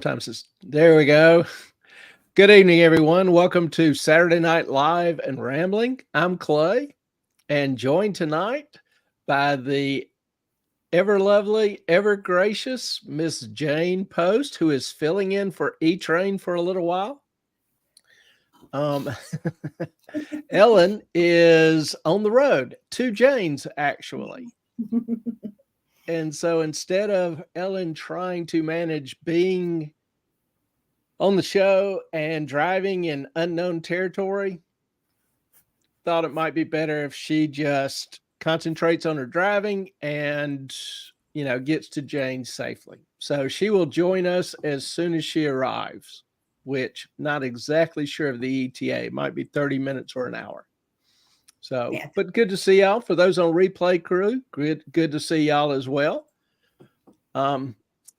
sometimes it's there we go. Good evening, everyone. Welcome to Saturday Night Live and Rambling. I'm Clay, and joined tonight by the ever lovely, ever gracious Miss Jane Post, who is filling in for E-Train for a little while. Ellen is on the road, two Janes actually. And so instead of Ellen trying to manage being on the show and driving in unknown territory, thought it might be better if she just concentrates on her driving and, gets to Jane safely. So she will join us as soon as she arrives, which not exactly sure of the ETA. It might be 30 minutes or an hour. So, yeah. But good to see y'all. For those on replay crew, good to see y'all as well.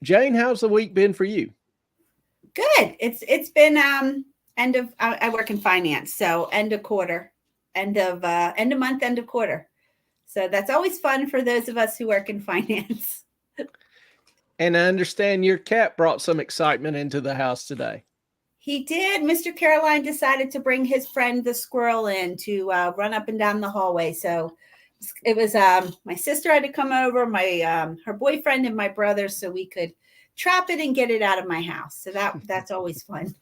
Jane, how's the week been for you? Good. It's been end of I work in finance, so end of quarter, end of month, end of quarter. So that's always fun for those of us who work in finance. And I understand your cat brought some excitement into the house today. He did. Mr. Caroline decided to bring his friend the squirrel in to run up and down the hallway. So it was my sister had to come over, my her boyfriend and my brother, so we could trap it and get it out of my house. So that's always fun.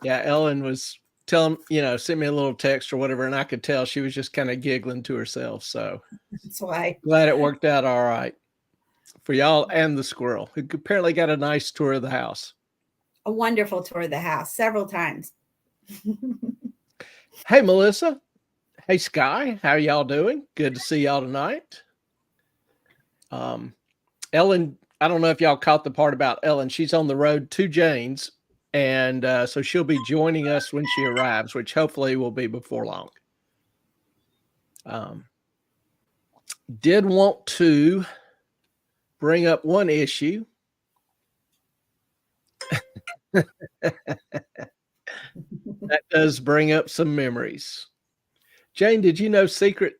Yeah, Ellen was telling, sent me a little text or whatever, and I could tell she was just kind of giggling to herself. So that's why. Glad it worked out all right for y'all and the squirrel, who apparently got a nice tour of the house. A wonderful tour of the house several times. Hey, Melissa. Hey, Sky. How y'all doing? Good to see y'all tonight. Ellen, I don't know if y'all caught the part about Ellen. She's on the road to Jane's, and so she'll be joining us when she arrives, which hopefully will be before long. Did want to bring up one issue. That does bring up some memories. Jane, did you know Secret?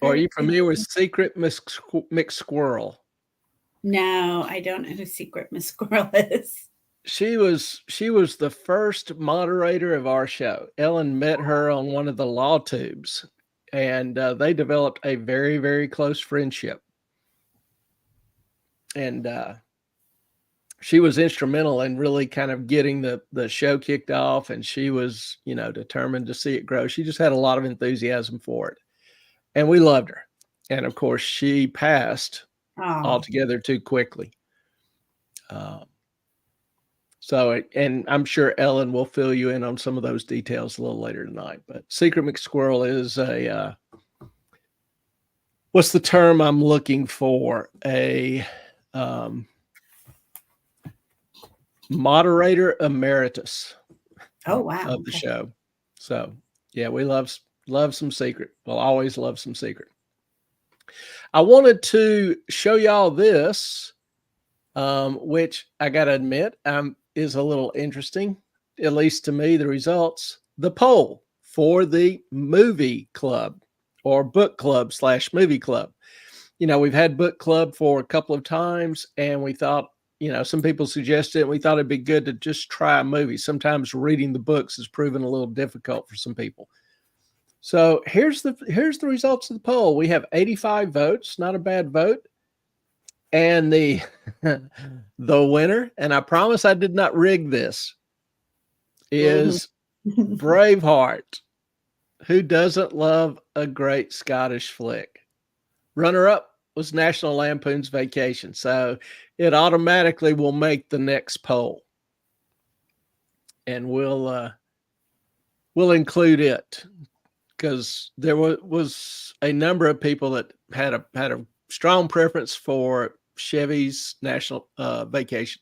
Or are you familiar with Secret McSquirrel? No, I don't know who Secret Miss Squirrel is. She was the first moderator of our show. Ellen met her on one of the law tubes, and they developed a very, very close friendship. And she was instrumental in really kind of getting the show kicked off, and she was, determined to see it grow. She just had a lot of enthusiasm for it, and we loved her. And of course, she passed altogether too quickly. And I'm sure Ellen will fill you in on some of those details a little later tonight. But Secret McSquirrel is a what's the term I'm looking for? A moderator emeritus. Oh, wow. Of the show. So yeah, we love some Secret. We'll always love some Secret. I wanted to show y'all this, which I gotta admit is a little interesting, at least to me, the results. The poll for the movie club or book club / movie club. We've had book club for a couple of times, and we thought, some people suggested it. We thought it'd be good to just try a movie. Sometimes reading the books has proven a little difficult for some people. So here's the results of the poll. We have 85 votes, not a bad vote. And the winner, and I promise I did not rig this, is Braveheart. Who doesn't love a great Scottish flick? Runner-up was National Lampoon's Vacation. So it automatically will make the next poll. And we'll include it because there was a number of people that had a strong preference for Chevy's National Vacation.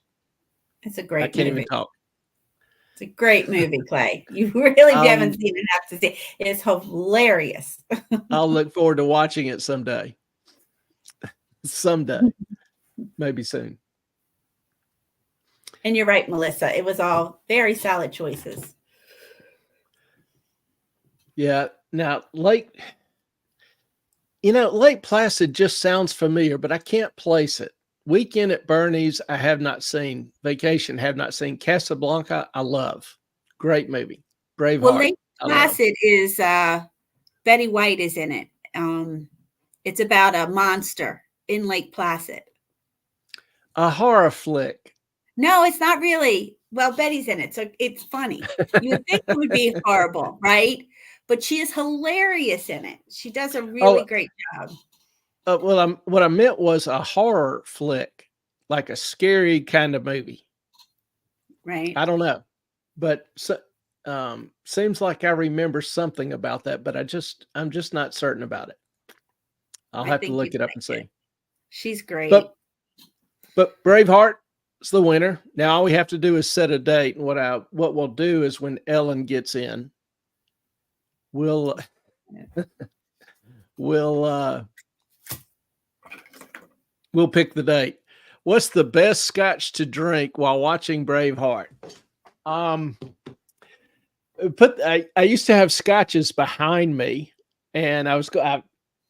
It's a great movie. I can't even talk. It's a great movie, Clay. You really haven't seen it, have to see. It is hilarious. I'll look forward to watching it someday. Someday. Maybe soon. And you're right, Melissa. It was all very solid choices. Yeah. Now, Lake Placid just sounds familiar, but I can't place it. Weekend at Bernie's, I have not seen. Vacation, have not seen. Casablanca, I love. Great movie. Well, Braveheart, Lake I love. Placid is Betty White is in it. It's about a monster in Lake Placid. A horror flick. No, it's not really. Well, Betty's in it, so it's funny. You would think it would be horrible, right? But she is hilarious in it. She does a really great job. Well, what I meant was a horror flick, like a scary kind of movie. Right. I don't know, but seems like I remember something about that, but I'm just not certain about it. I'll have to look it up and see. She's great. But Braveheart is the winner. Now all we have to do is set a date, and what we'll do is when Ellen gets in, we'll pick the date. What's the best scotch to drink while watching Braveheart? I used to have scotches behind me, and I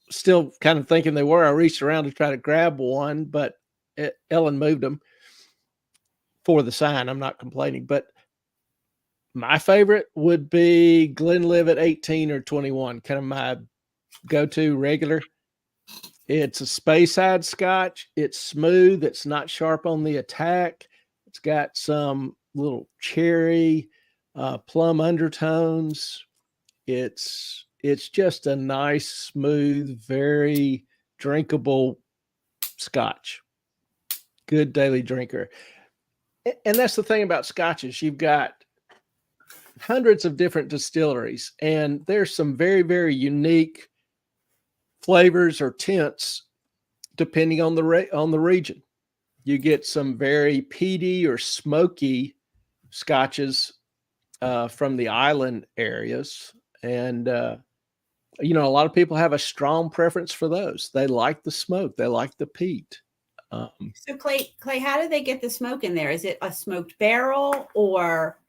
still kind of thinking they were. I reached around to try to grab one, but Ellen moved them for the sign. I'm not complaining, but my favorite would be Glenlivet 18 or 21, kind of my go-to regular. It's a Speyside scotch. It's smooth. It's not sharp on the attack. It's got some little cherry, plum undertones. It's just a nice, smooth, very drinkable scotch. Good daily drinker. And that's the thing about scotches. You've got hundreds of different distilleries, and there's some very, very unique flavors or tints depending on the region. You get some very peaty or smoky scotches from the island areas, and a lot of people have a strong preference for those. They like the smoke. They like the peat. So Clay, how do they get the smoke in there? Is it a smoked barrel, or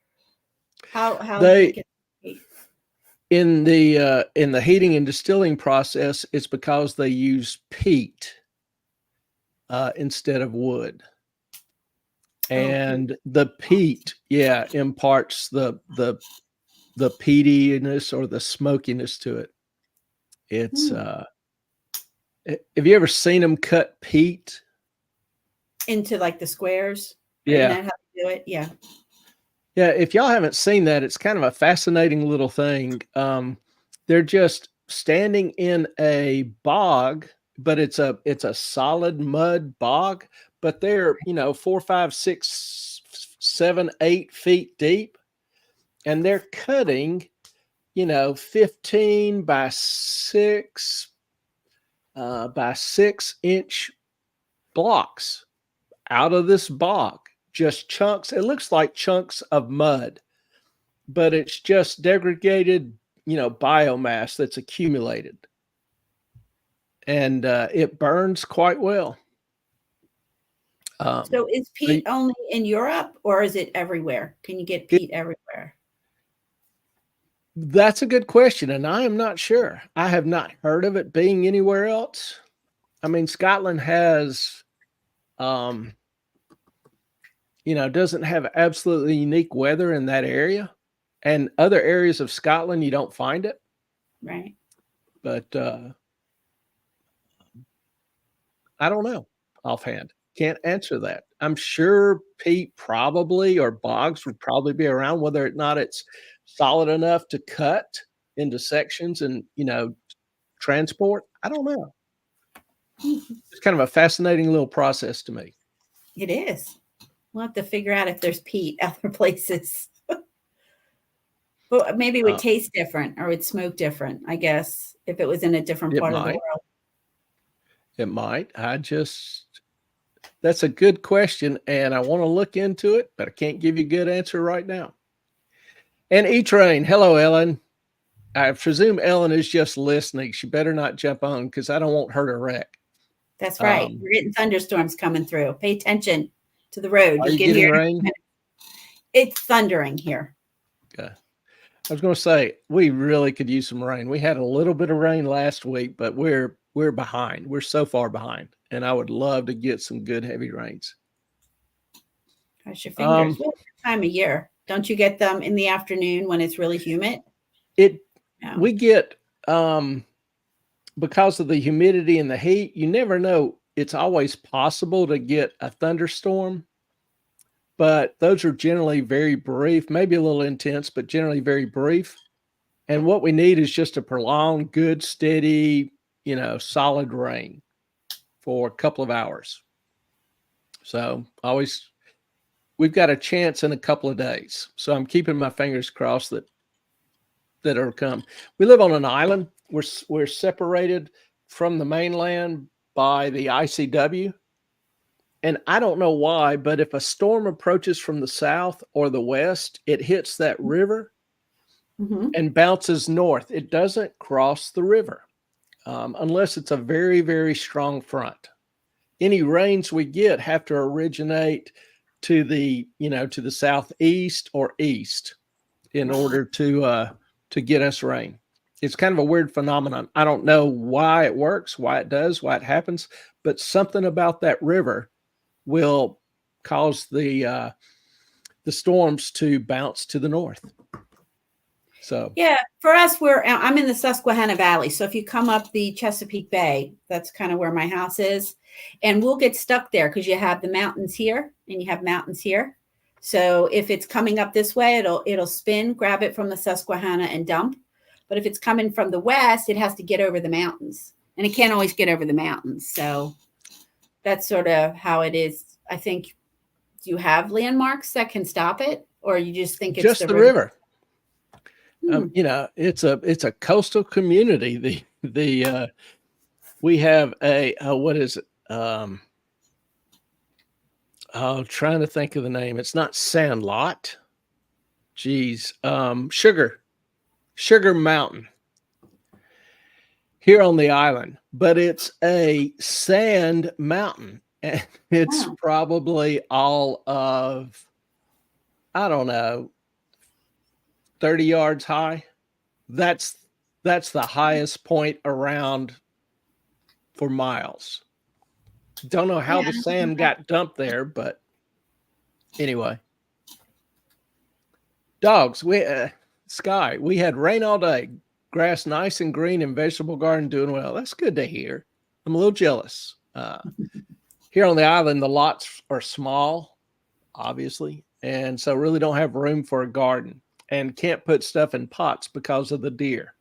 how do they get the peat? In the heating and distilling process, it's because they use peat instead of wood, and the peat, imparts the peatiness or the smokiness to it. It's have you ever seen them cut peat into like the squares? Yeah. Isn't that how they do it? Yeah. Yeah, if y'all haven't seen that, it's kind of a fascinating little thing. They're just standing in a bog, but it's a solid mud bog, but they're 4, 5, 6, 7, 8 feet deep, and they're cutting 15 by 6 inch blocks out of this bog. Just chunks. It looks like chunks of mud, but it's just degraded, biomass that's accumulated, and it burns quite well. So is peat only in Europe, or is it everywhere? Can you get peat everywhere? That's a good question, and I am not sure. I have not heard of it being anywhere else. I mean, Scotland has, doesn't have absolutely unique weather in that area, and other areas of Scotland, you don't find it. Right. But I don't know offhand. Can't answer that. I'm sure peat probably, or bogs would probably be around, whether or not it's solid enough to cut into sections and, transport. I don't know. It's kind of a fascinating little process to me. It is. We'll have to figure out if there's peat other places. But maybe it would taste different, or would smoke different, I guess, if it was in a different part of the world. It might. That's a good question, and I want to look into it, but I can't give you a good answer right now. And E-Train, hello, Ellen. I presume Ellen is just listening. She better not jump on, because I don't want her to wreck. That's right. We're getting thunderstorms coming through. Pay attention to the road. Are you getting rain? It's thundering here. Okay. I was going to say, we really could use some rain. We had a little bit of rain last week, but we're behind. We're so far behind. and I would love to get some good heavy rains. Cross your fingers. What time of year? Don't you get them in the afternoon when it's really humid? No. We get because of the humidity and the heat, you never know. It's always possible to get a thunderstorm, but those are generally very brief, maybe a little intense, but generally very brief. And what we need is just a prolonged, good, steady, solid rain for a couple of hours. So we've got a chance in a couple of days. So I'm keeping my fingers crossed that it'll come. We live on an island. We're separated from the mainland by the ICW. And I don't know why, but if a storm approaches from the south or the west, it hits that river and bounces north. It doesn't cross the river unless it's a very, very strong front. Any rains we get have to originate to the southeast or east in order to get us rain. It's kind of a weird phenomenon. I don't know why it works, why it does, why it happens, but something about that river will cause the storms to bounce to the north. So yeah, for us, I'm in the Susquehanna Valley. So if you come up the Chesapeake Bay, that's kind of where my house is, and we'll get stuck there because you have the mountains here and you have mountains here. So if it's coming up this way, it'll spin, grab it from the Susquehanna and dump. But if it's coming from the west, it has to get over the mountains, and it can't always get over the mountains. So that's sort of how it is. I think, do you have landmarks that can stop it, or you just think it's just the river? It's a coastal community. We have what is it? Trying to think of the name. It's not Sandlot. Geez, Sugar Mountain here on the island, but it's a sand mountain, and it's probably all of, I don't know, 30 yards high. That's the highest point around for miles. Don't know how the sand got dumped there, but anyway. Dogs, Sky, we had rain all day, grass nice and green, and vegetable garden doing well. That's good to hear. I'm a little jealous. Here on the island, the lots are small, obviously, and so really don't have room for a garden, and can't put stuff in pots because of the deer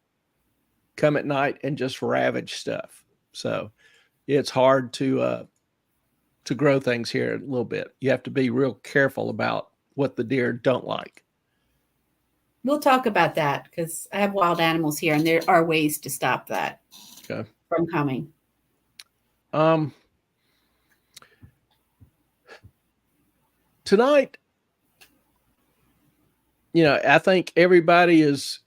come at night and just ravage stuff. So it's hard to grow things here a little bit. You have to be real careful about what the deer don't like. We'll talk about that because I have wild animals here, and there are ways to stop that from coming. Tonight, I think everybody is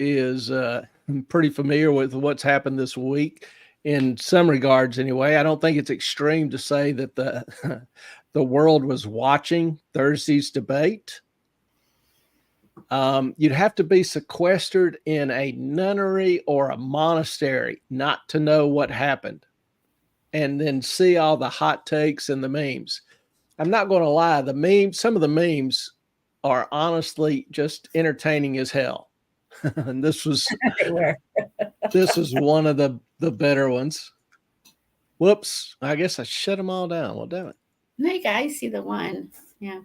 pretty familiar with what's happened this week in some regards anyway. I don't think it's extreme to say that the world was watching Thursday's debate. You'd have to be sequestered in a nunnery or a monastery not to know what happened, and then see all the hot takes and the memes. I'm not going to lie. Some of the memes are honestly just entertaining as hell. And this was one of the better ones. Whoops. I guess I shut them all down. Well, damn it. No, you guys see the one. Yeah.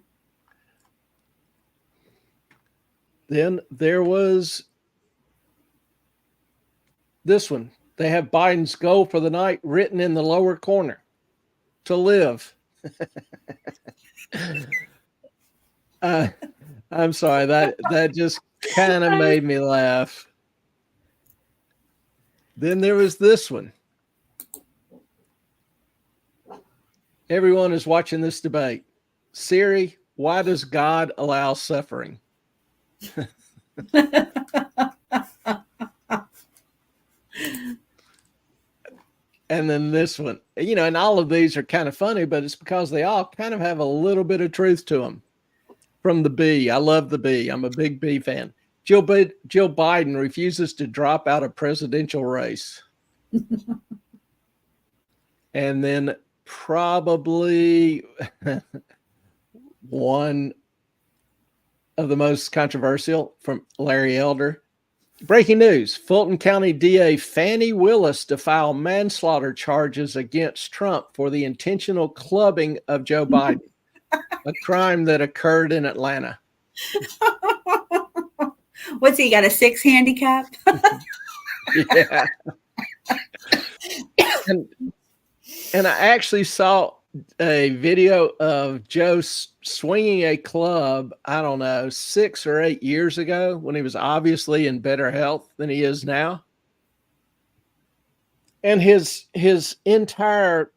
Then there was this one. They have Biden's goal for the night written in the lower corner: to live. I'm sorry, that just kind of made me laugh. Then there was this one. Everyone is watching this debate. Siri, why does God allow suffering? And then this one, and all of these are kind of funny, but it's because they all kind of have a little bit of truth to them. From the Bee, I love the Bee. I'm a big Bee fan. Jill Biden refuses to drop out of presidential race. And then probably one of the most controversial from Larry Elder. Breaking news: Fulton County DA Fannie Willis defiled manslaughter charges against Trump for the intentional clubbing of Joe Biden, a crime that occurred in Atlanta. What's he got, a 6 handicap? Yeah. And I actually saw a video of Joe swinging a club, I don't know, 6 or 8 years ago when he was obviously in better health than he is now. And his entire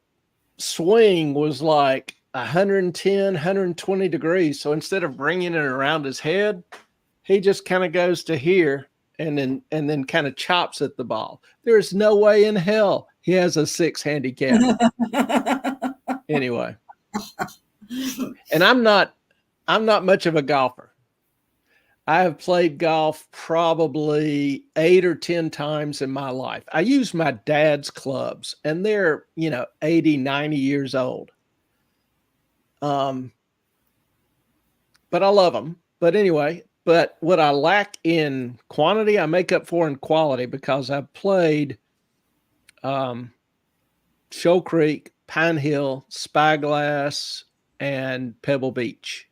swing was like 110, 120 degrees. So instead of bringing it around his head, he just kind of goes to here and then kind of chops at the ball. There is no way in hell he has a 6 handicap. Anyway. And I'm not much of a golfer. I have played golf probably 8 or 10 times in my life. I use my dad's clubs, and they're, 80, 90 years old. But I love them. But anyway, but what I lack in quantity, I make up for in quality, because I've played Shoal Creek, Pine Hill, Spyglass, and Pebble Beach.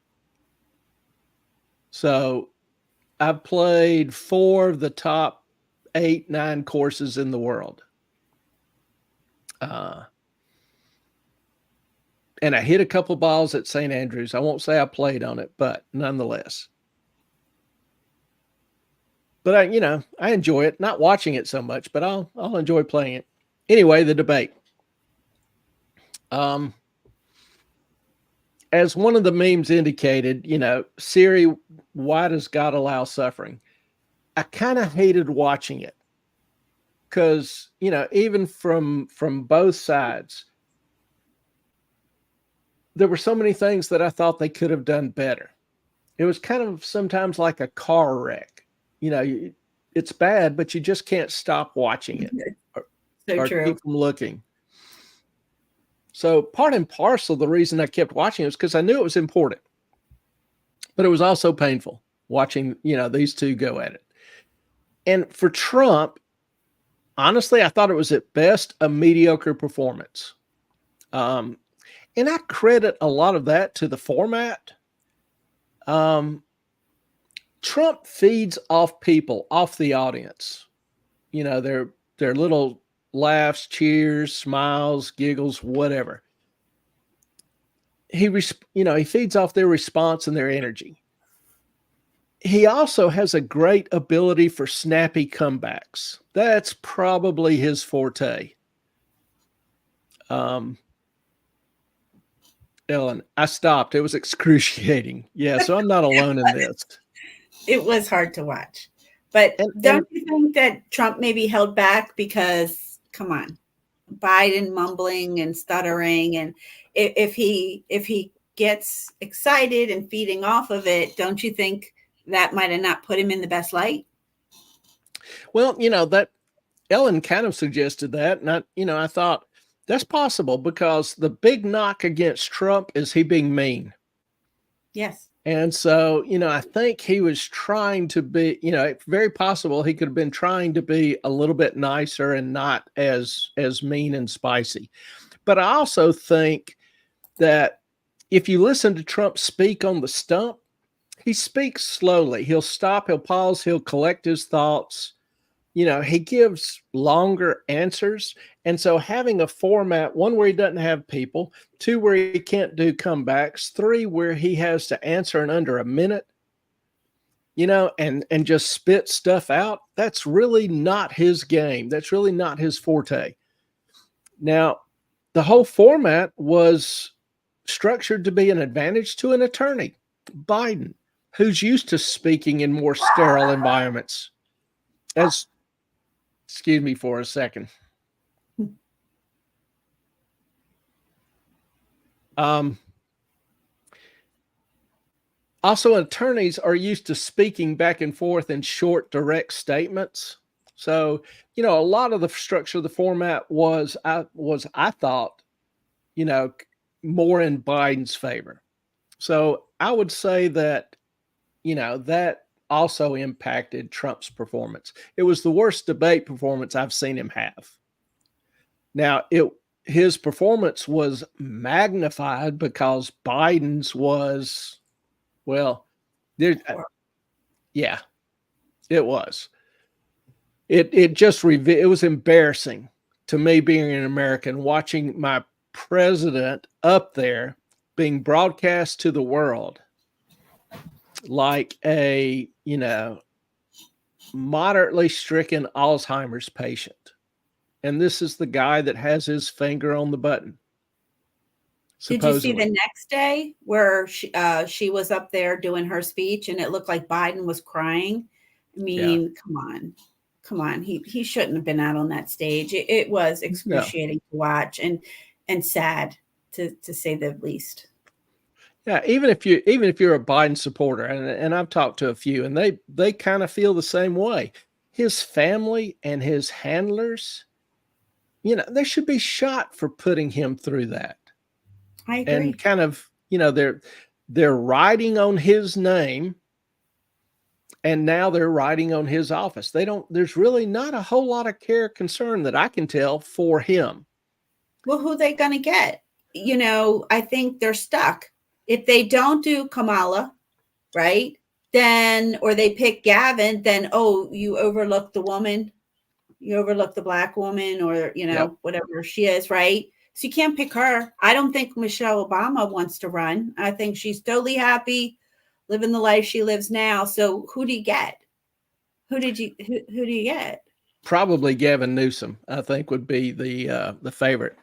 So I've played 4 of the top 8, 9 courses in the world. And I hit a couple balls at St. Andrews. I won't say I played on it, but nonetheless. But I enjoy it. Not watching it so much, but I'll enjoy playing it. Anyway, the debate. As one of the memes indicated, Siri, why does God allow suffering? I kind of hated watching it because, even from both sides, there were so many things that I thought they could have done better. It was kind of sometimes like a car wreck. It's bad, but you just can't stop watching it or keep from looking. So part and parcel, the reason I kept watching it was because I knew it was important, but it was also painful watching, these two go at it. And for Trump, honestly, I thought it was at best a mediocre performance. And I credit a lot of that to the format. Trump feeds off people, off the audience. Their little laughs, cheers, smiles, giggles, whatever. He feeds off their response and their energy. He also has a great ability for snappy comebacks. That's probably his forte. Ellen, I stopped. It was excruciating. Yeah, so I'm not alone in this. It was hard to watch. But don't you think that Trump maybe held back because, come on, Biden mumbling and stuttering, and if he gets excited and feeding off of it, don't you think that might have not put him in the best light? Well, that Ellen kind of suggested that, and I thought that's possible because the big knock against Trump is he being mean. Yes. And so, I think he was trying to be, it's very possible he could have been trying to be a little bit nicer and not as mean and spicy. But I also think that if you listen to Trump speak on the stump, he speaks slowly. He'll stop, he'll pause, he'll collect his thoughts. He gives longer answers. And so having a format, 1, where he doesn't have people, 2, where he can't do comebacks, 3, where he has to answer in under a minute, and just spit stuff out, that's really not his game. That's really not his forte. Now, the whole format was structured to be an advantage to an attorney, Biden, who's used to speaking in more sterile environments. Excuse me for a second. Also, attorneys are used to speaking back and forth in short, direct statements. So, a lot of the structure of the format was I thought, more in Biden's favor. So I would say that, that also impacted Trump's performance. It was the worst debate performance I've seen him have. Now, his performance was magnified because Biden's was, well, yeah, it was. It just it was embarrassing to me being an American, watching my president up there being broadcast to the world like a, moderately stricken Alzheimer's patient. And this is the guy that has his finger on the button. Supposedly. Did you see the next day where she was up there doing her speech and it looked like Biden was crying? I mean, yeah. Come on. He shouldn't have been out on that stage. It was excruciating to watch and sad to say the least. Yeah, even if you're a Biden supporter, and I've talked to a few, and they kind of feel the same way. His family and his handlers, they should be shot for putting him through that. I agree. And kind of, they're riding on his name, and now they're riding on his office. There's really not a whole lot of care, concern that I can tell for him. Well, who are they going to get? I think they're stuck. If they don't do Kamala, right, then, or they pick Gavin, then, you overlook the woman, you overlook the Black woman, or, whatever she is, right? So you can't pick her. I don't think Michelle Obama wants to run. I think she's totally happy living the life she lives now. So who do you get? Who do you get? Probably Gavin Newsom, I think, would be the favorite.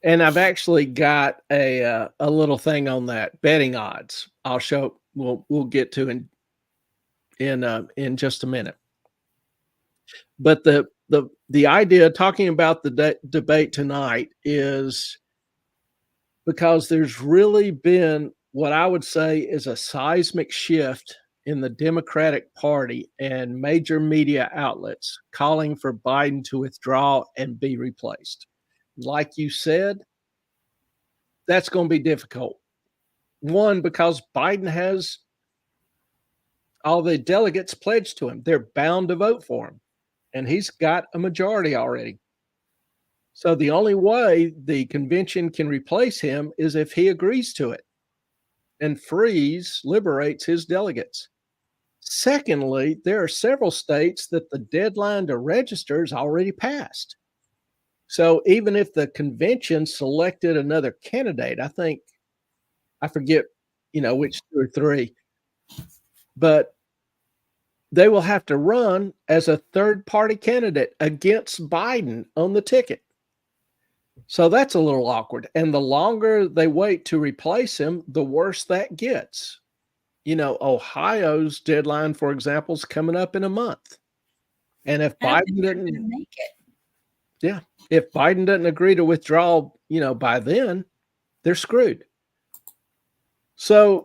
And I've actually got a little thing on that betting odds. I'll show. We'll get to in just a minute. But the idea talking about the debate tonight is because there's really been what I would say is a seismic shift in the Democratic Party and major media outlets calling for Biden to withdraw and be replaced. Like you said, that's going to be difficult. One, because Biden has all the delegates pledged to him. They're bound to vote for him. And he's got a majority already. So the only way the convention can replace him is if he agrees to it and liberates his delegates. Secondly, there are several states that the deadline to register is already passed. So even if the convention selected another candidate, I forget, which 2 or 3, but they will have to run as a third-party candidate against Biden on the ticket. So that's a little awkward. And the longer they wait to replace him, the worse that gets. Ohio's deadline, for example, is coming up in a month. And if Biden doesn't make it. Yeah. If Biden doesn't agree to withdraw, by then, they're screwed. So,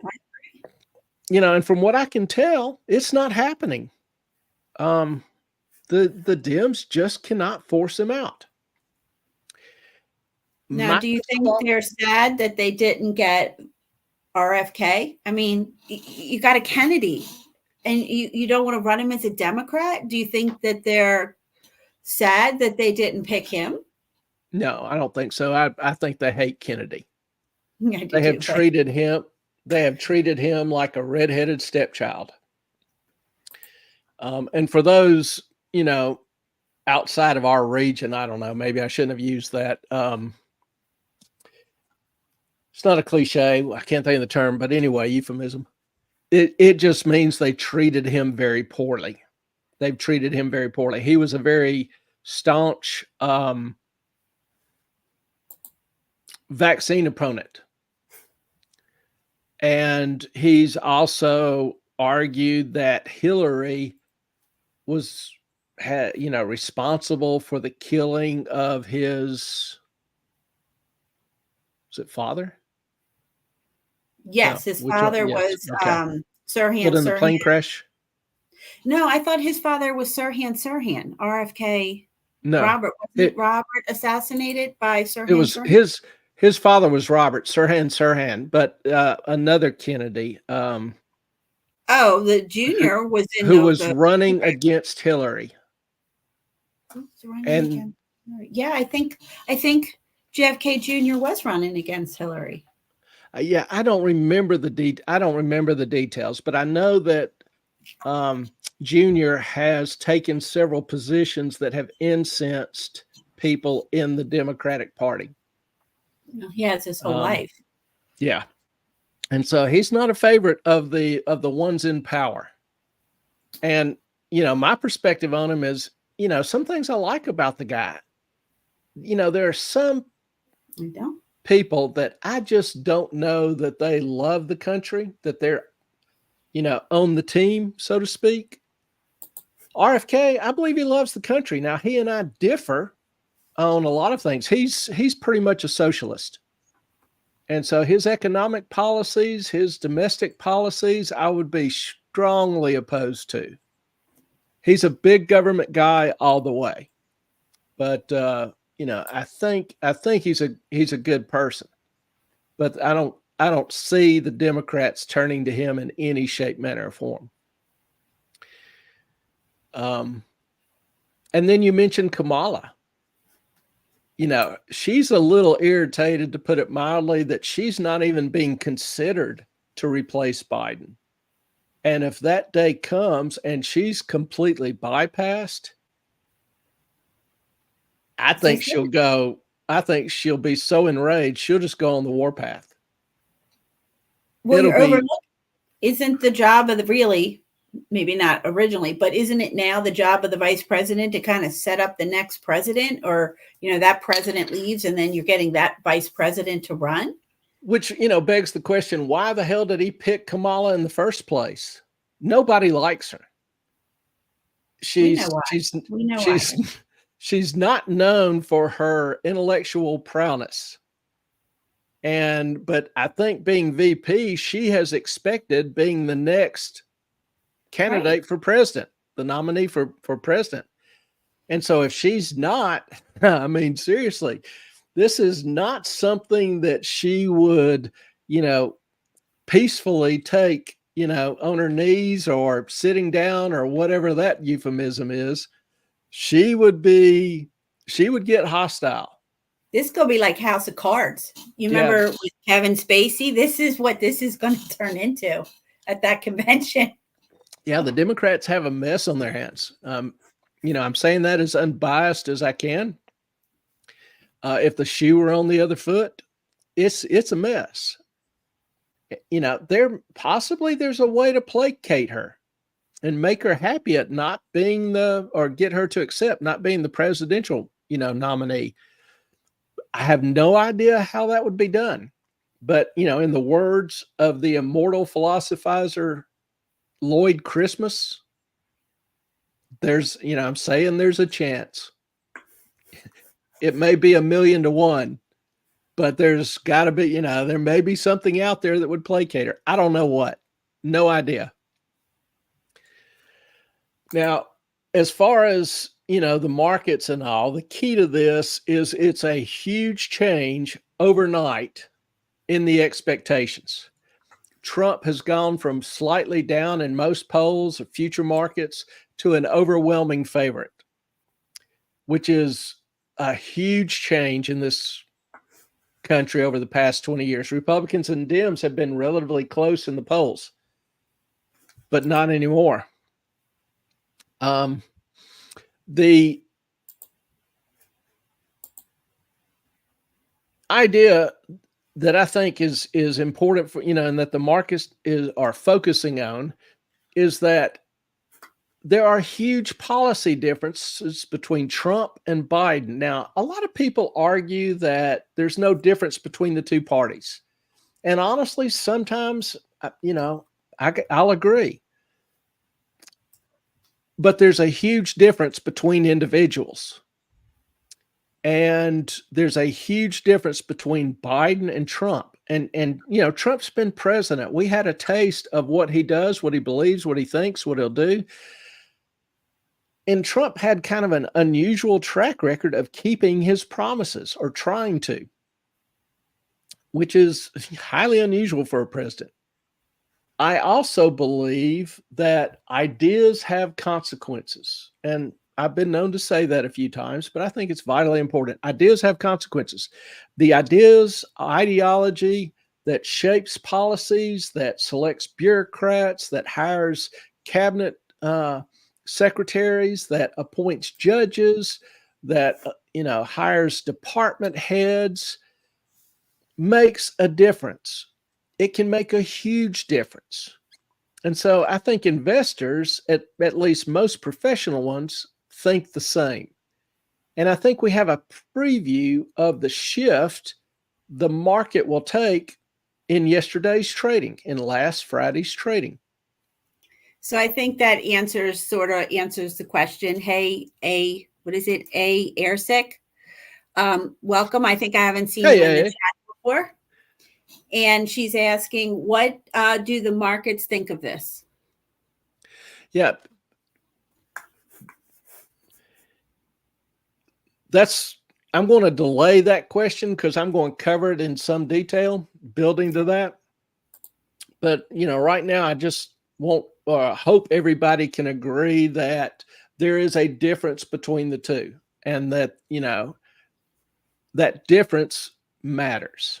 and from what I can tell, it's not happening. The Dems just cannot force him out. Now, do you think they're sad that they didn't get RFK? I mean, you got a Kennedy, and you don't want to run him as a Democrat? Do you think that they're sad that they didn't pick him? No, I don't think so. I think they hate Kennedy. They have treated him like a redheaded stepchild. And for those, outside of our region, I don't know, maybe I shouldn't have used that. It's not a cliche. I can't think of the term, but anyway, euphemism. It just means they treated him very poorly. They've treated him very poorly. He was a very staunch vaccine opponent. And he's also argued that Hillary was responsible for the killing of his, was it father? Yes, his father was Sirhan. In the plane crash? No, I thought his father was Sirhan, RFK. No, Robert, wasn't it Robert assassinated by it Sirhan was Sirhan? his father was Robert Sirhan, but another Kennedy, Oh, the who junior was in who was the running against Hillary. who's running And against Hillary? Yeah, I think JFK Jr. was running against Hillary. yeah, I don't remember the details, but I know that Junior has taken several positions that have incensed people in the Democratic Party. He has his whole Um, life. yeah, and so he's not a favorite of the ones in power. And my perspective on him is, some things I like about the guy. There are some I don't. people that I just don't know that they love the country, that they're, on the team, so to speak. RFK, I believe he loves the country. Now, he and I differ on a lot of things. He's pretty much a socialist. And so his economic policies, his domestic policies, I would be strongly opposed to. He's a big government guy all the way. But I think he's a good person. But I don't see the Democrats turning to him in any shape, manner, or form. And then you mentioned Kamala. She's a little irritated, to put it mildly, that she's not even being considered to replace Biden. And if that day comes and she's completely bypassed, I think she'll be so enraged, she'll just go on the warpath. Well, you're overlooking. Isn't the job of maybe not originally, but isn't it now the job of the vice president to kind of set up the next president, or, that president leaves and then you're getting that vice president to run? Which, begs the question, why the hell did he pick Kamala in the first place? Nobody likes her. She's not known for her intellectual prowess. But I think being VP, she has expected being the next candidate for president, the nominee for president. And so if she's not, I mean, seriously, this is not something that she would, peacefully take, on her knees or sitting down or whatever that euphemism is. She would get hostile. This could be like House of Cards. You remember with Kevin Spacey? This is what this is going to turn into at that convention. Yeah, the Democrats have a mess on their hands. I'm saying that as unbiased as I can. If the shoe were on the other foot, it's a mess. There's a way to placate her and make her happy at not being or get her to accept not being the presidential, nominee. I have no idea how that would be done. But, in the words of the immortal philosophizer Lloyd Christmas, I'm saying there's a chance. It may be 1,000,000 to 1, but there's got to be, there may be something out there that would placate her. I don't know what. No idea. Now, as far as, the markets and all, the key to this is it's a huge change overnight in the expectations. Trump has gone from slightly down in most polls of future markets to an overwhelming favorite, which is a huge change in this country over the past 20 years. Republicans and Dems have been relatively close in the polls, but not anymore. The idea that I think is important for, and that the markets are focusing on is that there are huge policy differences between Trump and Biden. Now, a lot of people argue that there's no difference between the two parties. And honestly, sometimes, I'll agree. But there's a huge difference between individuals. And there's a huge difference between Biden and Trump. And Trump's been president. We had a taste of what he does, what he believes, what he thinks, what he'll do. And Trump had kind of an unusual track record of keeping his promises, or trying to, which is highly unusual for a president. I also believe that ideas have consequences. And I've been known to say that a few times, but I think it's vitally important. Ideas have consequences. The ideology that shapes policies, that selects bureaucrats, that hires cabinet secretaries, that appoints judges, that hires department heads, makes a difference. It can make a huge difference. And so I think investors, at least most professional ones, think the same. And I think we have a preview of the shift the market will take in yesterday's trading, in last Friday's trading. So I think that sort of answers the question. Hey, what is it? Airsick. Welcome. I think I haven't seen you in the chat before. And she's asking, what do the markets think of this? Yeah. I'm going to delay that question because I'm going to cover it in some detail, building to that. But, right now I just hope everybody can agree that there is a difference between the two, and that, that difference matters.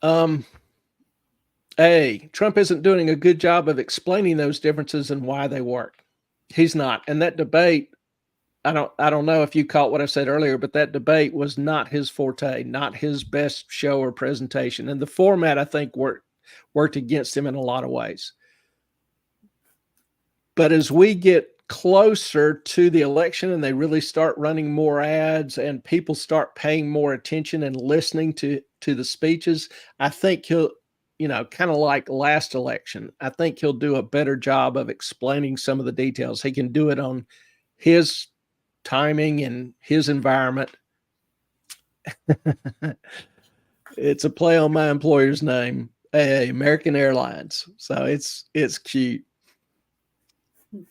Trump isn't doing a good job of explaining those differences and why they work. He's not. And that debate, I don't know if you caught what I said earlier, but that debate was not his forte, not his best show or presentation. And the format, I think, worked against him in a lot of ways. But as we get closer to the election and they really start running more ads and people start paying more attention and listening to the speeches, I think he'll, kind of like last election, I think he'll do a better job of explaining some of the details. He can do it on his timing and his environment. It's a play on my employer's name, American Airlines. So it's cute.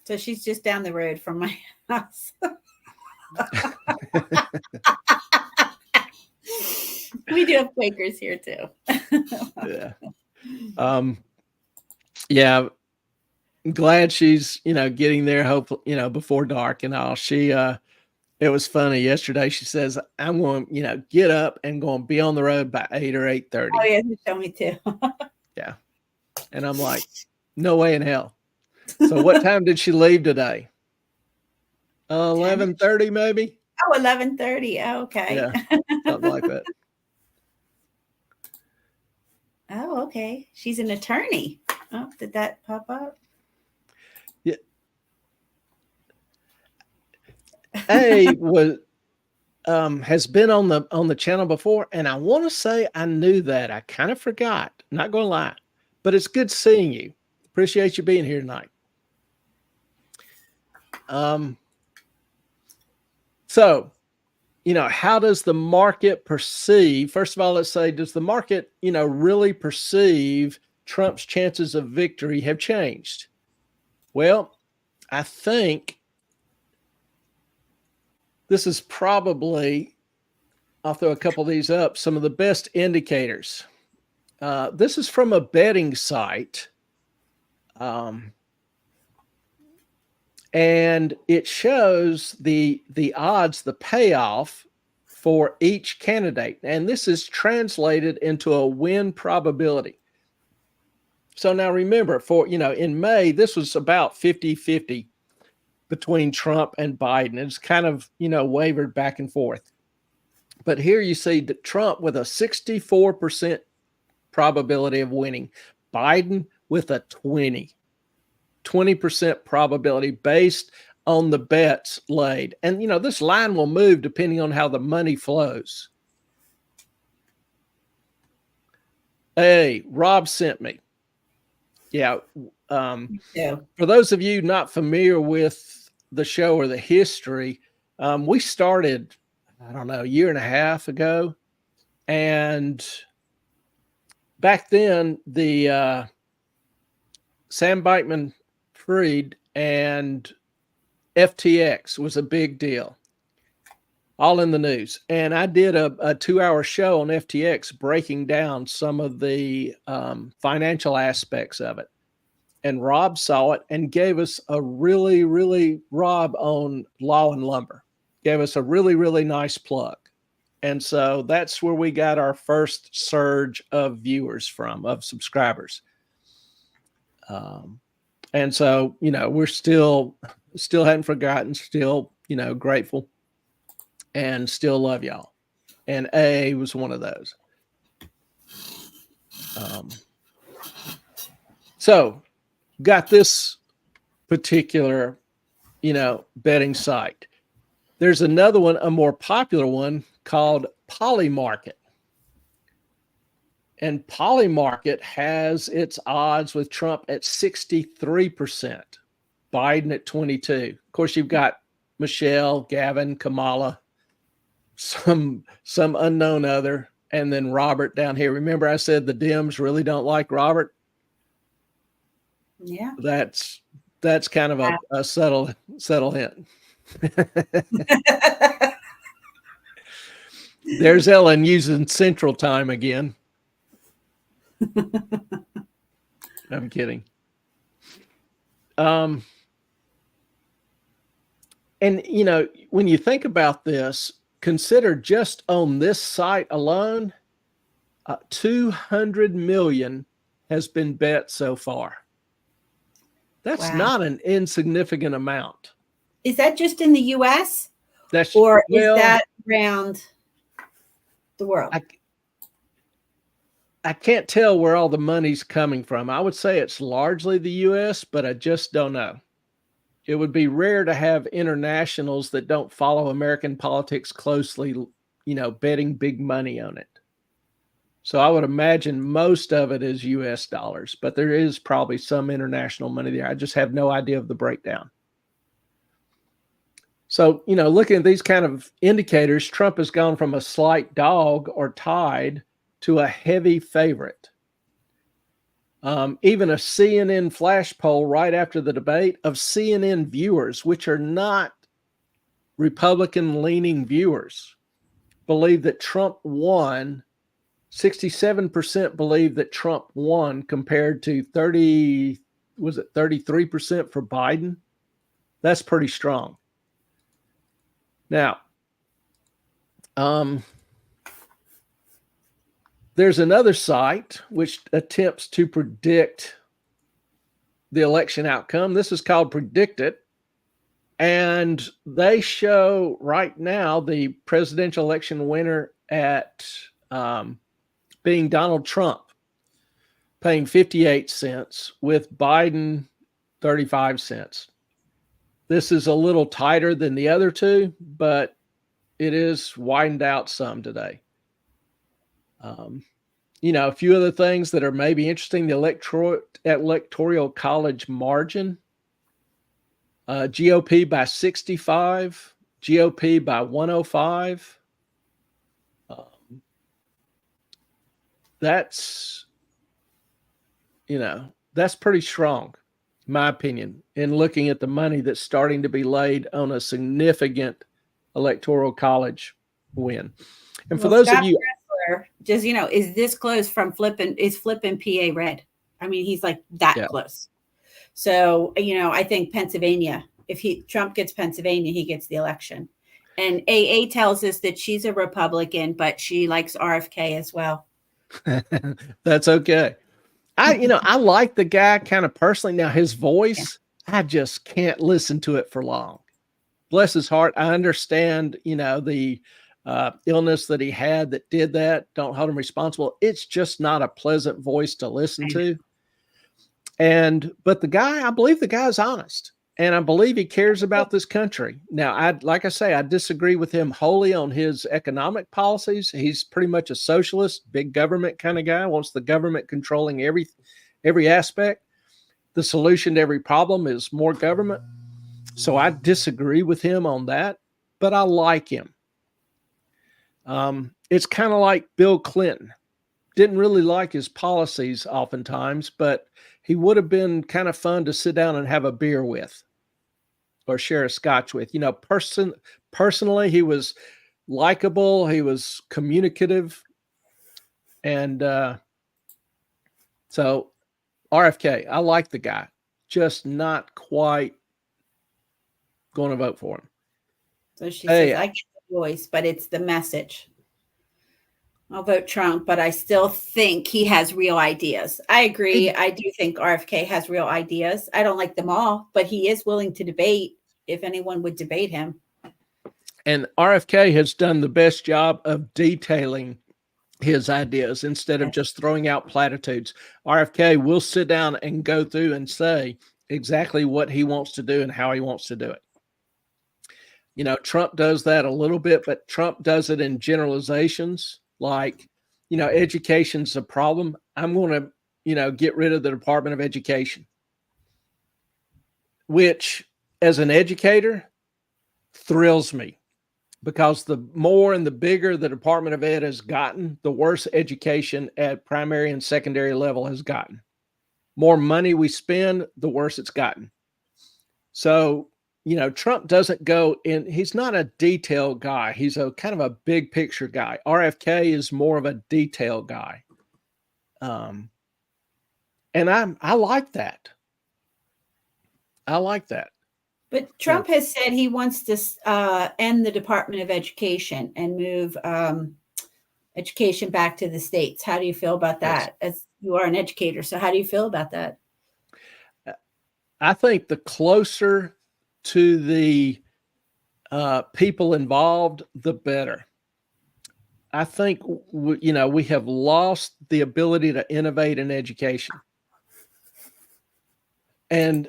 So she's just down the road from my house. We do have Quakers here too. Yeah. Yeah. I'm glad she's, getting there, hopefully, before dark and all. It was funny yesterday. She says, I'm going, get up and going to be on the road by 8 or 8:30. Oh yeah, you told me too. Yeah. And I'm like, no way in hell. So what time did she leave today? 11:30 maybe? Oh, 11:30. Oh, okay. Yeah, something like that. Oh, okay. She's an attorney. Oh, did that pop up? Yeah. Has been on the channel before, and I want to say I knew that. I kind of forgot. Not going to lie, but it's good seeing you. Appreciate you being here tonight. So, how does the market perceive? First of all, let's say, does the market, really perceive Trump's chances of victory have changed? Well, I think this is probably, I'll throw a couple of these up, some of the best indicators. This is from a betting site. And it shows the odds, the payoff for each candidate. And this is translated into a win probability. So now remember, in May, this was about 50-50 between Trump and Biden. It's kind of, wavered back and forth. But here you see that Trump with a 64% probability of winning, Biden with a 20% probability based on the bets laid. And, this line will move depending on how the money flows. Hey, Rob sent me. Yeah. For those of you not familiar with the show or the history, we started, I don't know, a year and a half ago. And back then, the Sam Bankman-Fried and FTX was a big deal, all in the news. And I did a 2-hour show on FTX breaking down some of the financial aspects of it. And Rob saw it and gave us a Rob on Law and Lumber, gave us a really nice plug. And so that's where we got our first surge of viewers of subscribers. And so, we're still hadn't forgotten, still, grateful, and still love y'all. And A was one of those. So got this particular, betting site. There's another one, a more popular one called Polymarket. And Polymarket has its odds with Trump at 63%, Biden at 22%. Of course, you've got Michelle, Gavin, Kamala, some unknown other, and then Robert down here. Remember I said the Dems really don't like Robert? Yeah. That's kind of a subtle hint. There's Ellen using Central Time again. I'm kidding. And when you think about this, consider just on this site alone, 200 million has been bet so far. That's not an insignificant amount. Is that just in the U.S.? Is that around the world? I can't tell where all the money's coming from. I would say it's largely the U.S., but I just don't know. It would be rare to have internationals that don't follow American politics closely, betting big money on it. So I would imagine most of it is U.S. dollars, but there is probably some international money there. I just have no idea of the breakdown. So, looking at these kind of indicators, Trump has gone from a slight dog or tied to a heavy favorite. Even a CNN flash poll right after the debate of CNN viewers, which are not Republican-leaning viewers, believe that Trump won. 67% believe that Trump won compared to 33% for Biden? That's pretty strong. Now, there's another site which attempts to predict the election outcome. This is called PredictIt. And they show right now the presidential election winner at being Donald Trump, paying 58 cents, with Biden 35 cents. This is a little tighter than the other two, but it is widened out some today. A few other things that are maybe interesting: the electoral college margin. GOP by 65, GOP by 105. That's pretty strong, in my opinion, in looking at the money that's starting to be laid on a significant electoral college win. And for those of you, just, is this close from flipping PA red? I mean, he's like that close. So, I think Pennsylvania, if Trump gets Pennsylvania, he gets the election. And AA tells us that she's a Republican, but she likes RFK as well. That's okay. I like the guy kind of personally. Now his voice, I just can't listen to it for long. Bless his heart. I understand, the illness that he had that did that. Don't hold him responsible. It's just not a pleasant voice to listen to. But the guy, I believe the guy's honest. And I believe he cares about this country. Now, I disagree with him wholly on his economic policies. He's pretty much a socialist, big government kind of guy, wants the government controlling every aspect. The solution to every problem is more government. So I disagree with him on that, but I like him. It's kind of like Bill Clinton. Didn't really like his policies oftentimes, but he would have been kind of fun to sit down and have a beer with. or share a scotch with. You know, personally, he was likable, he was communicative, and so RFK, I like the guy, just not quite going to vote for him. So she says, I get the voice, but it's the message. I'll vote Trump, but I still think he has real ideas. I agree. I do think RFK has real ideas. I don't like them all, but he is willing to debate if anyone would debate him. And RFK has done the best job of detailing his ideas instead of just throwing out platitudes. RFK will sit down and go through and say exactly what he wants to do and how he wants to do it. You know, Trump does that a little bit, but Trump does it in generalizations. Like, you know, education's a problem. I'm going to, you know, get rid of the Department of Education, which as an educator thrills me, because the more and the bigger the Department of Ed has gotten, the worse education at primary and secondary level has gotten. More money we spend, the worse it's gotten. So, you know, Trump doesn't go in, he's not a detail guy. He's a kind of a big picture guy. RFK is more of a detail guy. And I like that. I like that. But Trump has said he wants to end the Department of Education and move education back to the states. How do you feel about that? Yes. As you are an educator, so how do you feel about that? I think the closer to the people involved, the better. I think, you know, we have lost the ability to innovate in education. And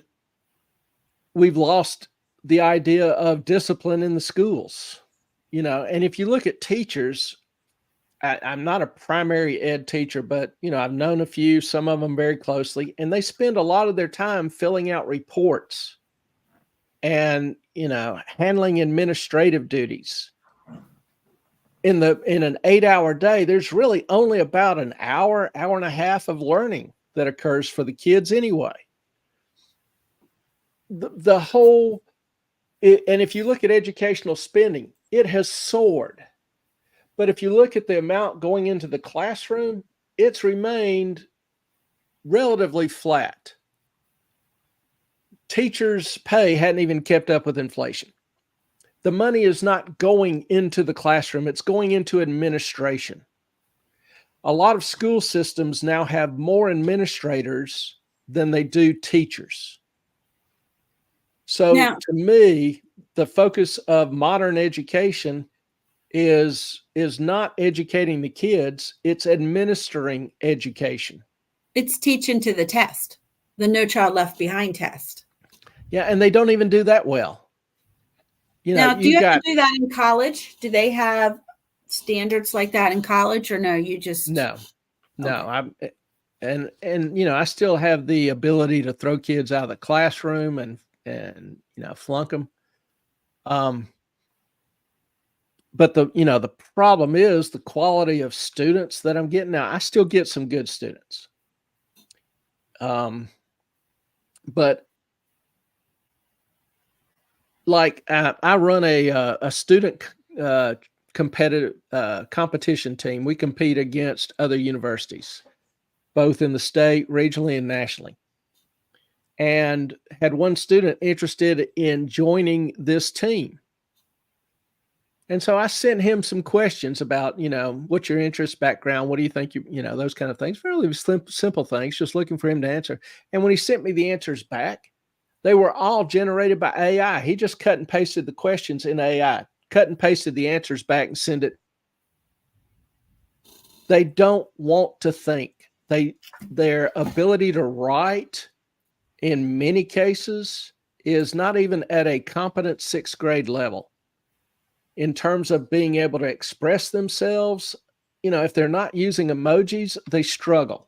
we've lost the idea of discipline in the schools, you know. And if you look at teachers, I'm not a primary ed teacher, but, you know, I've known a few, some of them very closely, and they spend a lot of their time filling out reports and, you know, handling administrative duties. In an 8-hour day, there's really only about an hour and a half of learning that occurs for the kids anyway. The whole, and if you look at educational spending, it has soared. But if you look at the amount going into the classroom, it's remained relatively flat. Teachers' pay hadn't even kept up with inflation. The money is not going into the classroom, it's going into administration. A lot of school systems now have more administrators than they do teachers. So now, to me, the focus of modern education is not educating the kids, it's administering education. It's teaching to the test, the No Child Left Behind test. Yeah, and they don't even do that well. You know, now, do you have to do that in college? Do they have standards like that in college, or no? You just no. Okay. And you know, I still have the ability to throw kids out of the classroom and you know, flunk them. But the problem is the quality of students that I'm getting. Now, I still get some good students. But like I run a student competitive competition team. We compete against other universities, both in the state, regionally, and nationally. And had one student interested in joining this team. And so I sent him some questions about, you know, what's your interest, background, what do you think, you know, those kind of things, fairly simple things, just looking for him to answer. And when he sent me the answers back, they were all generated by AI. He just cut and pasted the questions in AI, cut and pasted the answers back and send it. They don't want to think. Their ability to write in many cases is not even at a competent 6th grade level. In terms of being able to express themselves, you know, if they're not using emojis, they struggle.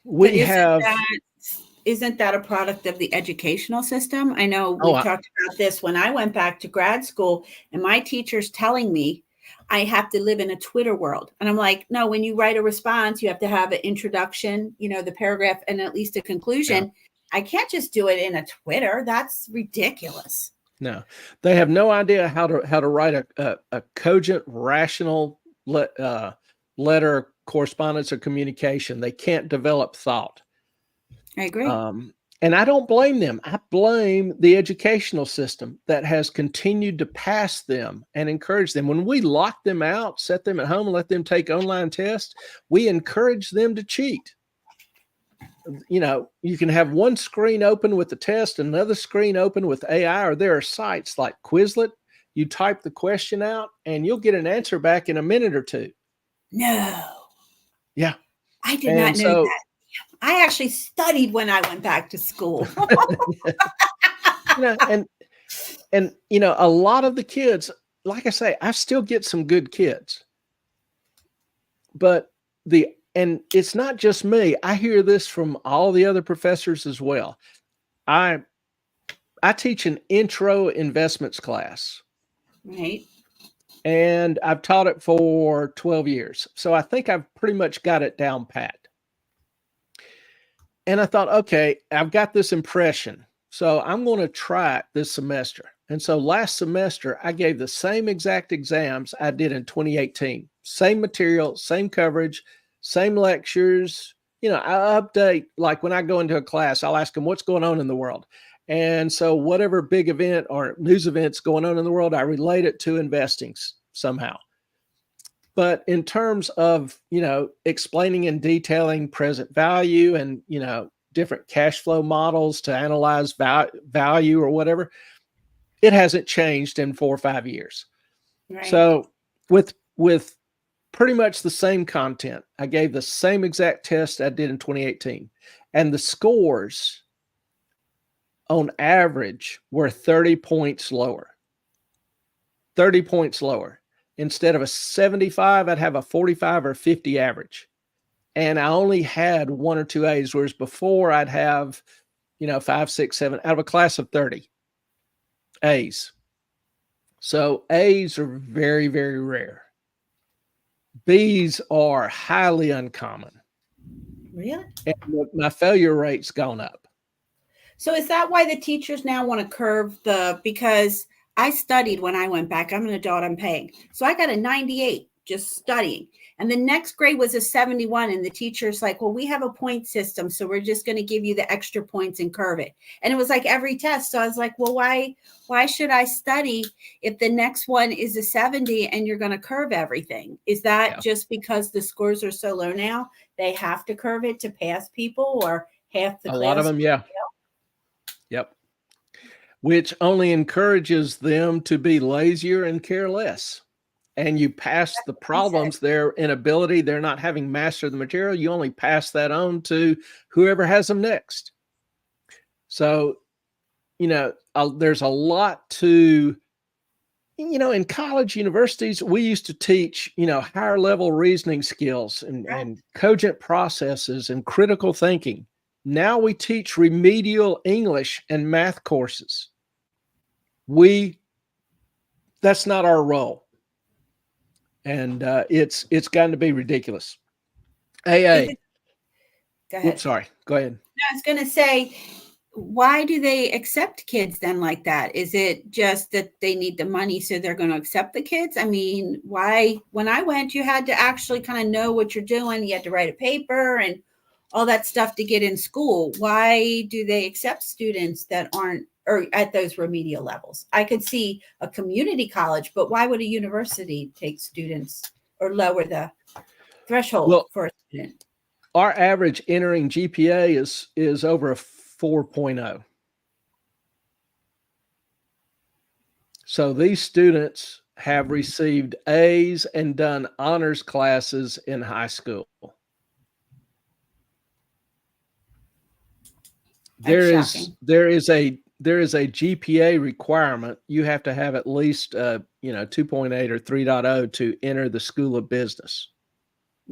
Isn't that a product of the educational system? I know we talked about this when I went back to grad school, and my teacher's telling me I have to live in a Twitter world. And I'm like, no, when you write a response, you have to have an introduction, you know, the paragraph, and at least a conclusion. I can't just do it in a Twitter. That's ridiculous. No, they have no idea how to write a cogent, rational letter, correspondence, or communication. They can't develop thought. I agree. And I don't blame them. I blame the educational system that has continued to pass them and encourage them. When we lock them out, set them at home, and let them take online tests, we encourage them to cheat. You know, you can have one screen open with the test, another screen open with AI, or there are sites like Quizlet. You type the question out and you'll get an answer back in a minute or two. No. Yeah. I did not know that. I actually studied when I went back to school. You know, and you know, a lot of the kids, like I say, I still get some good kids. But and it's not just me. I hear this from all the other professors as well. I teach an intro investments class. Right. And I've taught it for 12 years. So I think I've pretty much got it down pat. And I thought, okay, I've got this impression. So I'm going to try it this semester. And so last semester, I gave the same exact exams I did in 2018. Same material, same coverage, same lectures. You know, I update, like when I go into a class, I'll ask them what's going on in the world. And so whatever big event or news events going on in the world, I relate it to investing somehow. But in terms of, you know, explaining and detailing present value and, you know, different cash flow models to analyze value or whatever, it hasn't changed in 4 or 5 years. Right. So with pretty much the same content, I gave the same exact test I did in 2018. And the scores on average were 30 points lower. 30 points lower. Instead of a 75, I'd have a 45 or 50 average. And I only had 1 or 2 A's, whereas before I'd have, you know, 5, 6, 7 out of a class of 30 A's. So A's are very, very rare. B's are highly uncommon. Really? And my failure rate's gone up. So is that why the teachers now want to curve because I studied when I went back. I'm an adult, I'm paying. So I got a 98 just studying. And the next grade was a 71. And the teacher's like, well, we have a point system. So we're just going to give you the extra points and curve it. And it was like every test. So I was like, well, why should I study if the next one is a 70 and you're going to curve everything? Is that just because the scores are so low now? They have to curve it to pass people, or half the class? A lot of them, yeah. Yep. Which only encourages them to be lazier and care less. And you pass the problems, their inability, they're not having mastered the material. You only pass that on to whoever has them next. So, you know, there's a lot to, you know, in college, universities, we used to teach, you know, higher level reasoning skills and cogent processes and critical thinking. Now we teach remedial English and math courses. That's not our role. And it's gotten to be ridiculous. AA. Go ahead. Oops, sorry. Go ahead. I was going to say, why do they accept kids then like that? Is it just that they need the money, so they're going to accept the kids? I mean, why? When I went, you had to actually kind of know what you're doing. You had to write a paper and all that stuff to get in school. Why do they accept students that aren't, or at those remedial levels? I could see a community college, but why would a university take students or lower the threshold for a student? Our average entering GPA is over a 4.0. So these students have received A's and done honors classes in high school. There is a GPA requirement. You have to have at least 2.8 or 3.0 to enter the School of Business.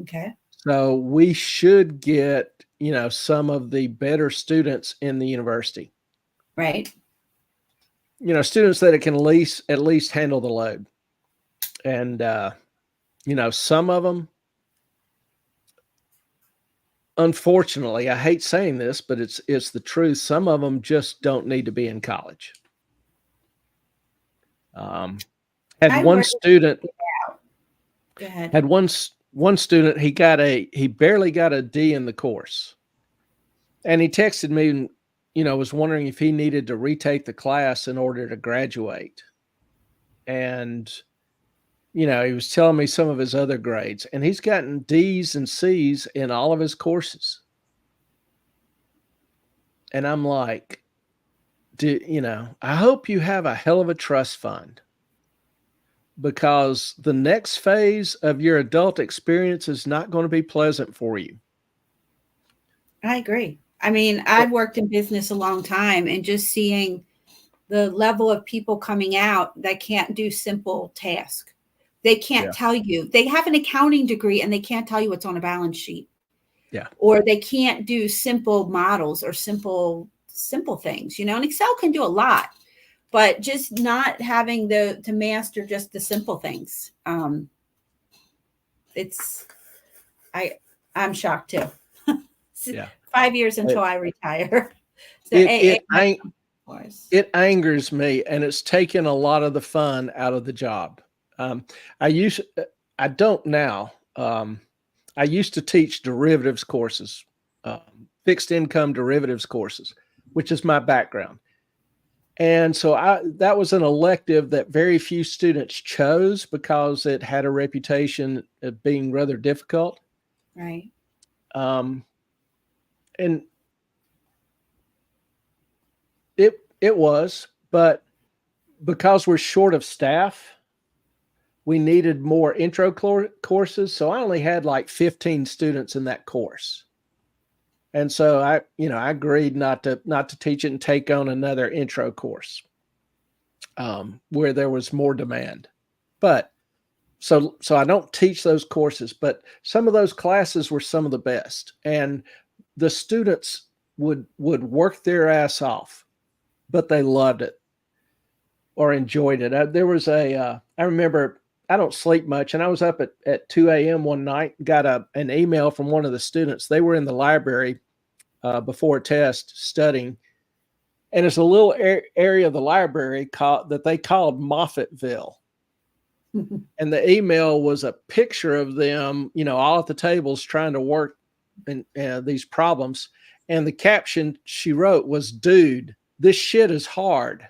Okay. So we should get, you know, some of the better students in the university. Right. You know, students that can at least handle the load. And you know, some of them, unfortunately, I hate saying this, but it's the truth. Some of them just don't need to be in college. Had I one work. student Go ahead. had one student, he barely got a D in the course. And he texted me and, was wondering if he needed to retake the class in order to graduate. And, he was telling me some of his other grades, and he's gotten D's and C's in all of his courses. And I'm like, I hope you have a hell of a trust fund, because the next phase of your adult experience is not going to be pleasant for you. I agree. I mean, I've worked in business a long time, and just seeing the level of people coming out that can't do simple tasks. They can't tell you. They have an accounting degree and they can't tell you what's on a balance sheet. Yeah. Or they can't do simple models or simple things, and Excel can do a lot, but just not having to master just the simple things. I'm shocked too. Yeah. 5 years until I retire. So it angers me, and it's taken a lot of the fun out of the job. I don't now. I used to teach derivatives courses, fixed income derivatives courses, which is my background. And so that was an elective that very few students chose because it had a reputation of being rather difficult. Right. And it was, but because we're short of staff, we needed more intro courses. So I only had like 15 students in that course. And so I agreed not to teach it and take on another intro course where there was more demand. But so I don't teach those courses, but some of those classes were some of the best. And the students would work their ass off, but they loved it or enjoyed it. There was I remember, I don't sleep much, and I was up at 2 a.m. one night, got an email from one of the students. They were in the library before a test studying, and it's a little area of the library that they called Moffattville. And the email was a picture of them, all at the tables trying to work in these problems. And the caption she wrote was, "Dude, this shit is hard."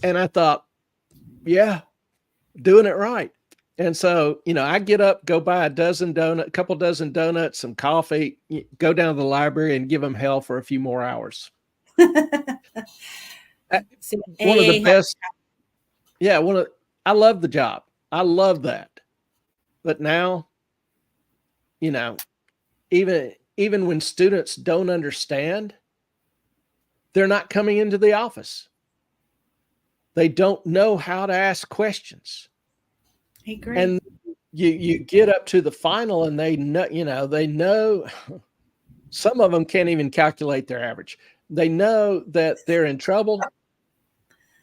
And I thought, yeah, doing it right. And so, I get up, go buy a couple dozen donuts, some coffee, go down to the library and give them hell for a few more hours. One of the best. Yeah. I love the job. I love that. But now, even when students don't understand, they're not coming into the office. They don't know how to ask questions. Hey, great. And you get up to the final and they know some of them can't even calculate their average. They know that they're in trouble.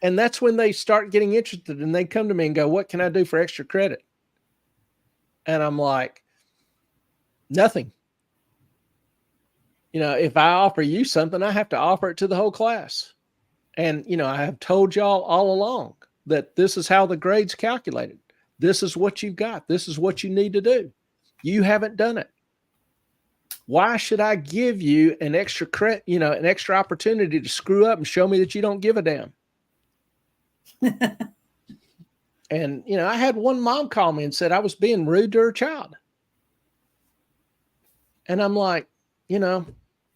And that's when they start getting interested, and they come to me and go, "What can I do for extra credit?" And I'm like, nothing. If I offer you something, I have to offer it to the whole class. And, I have told y'all all along that this is how the grade's calculated. This is what you've got. This is what you need to do. You haven't done it. Why should I give you an extra an extra opportunity to screw up and show me that you don't give a damn? And, I had one mom call me and said I was being rude to her child. And I'm like,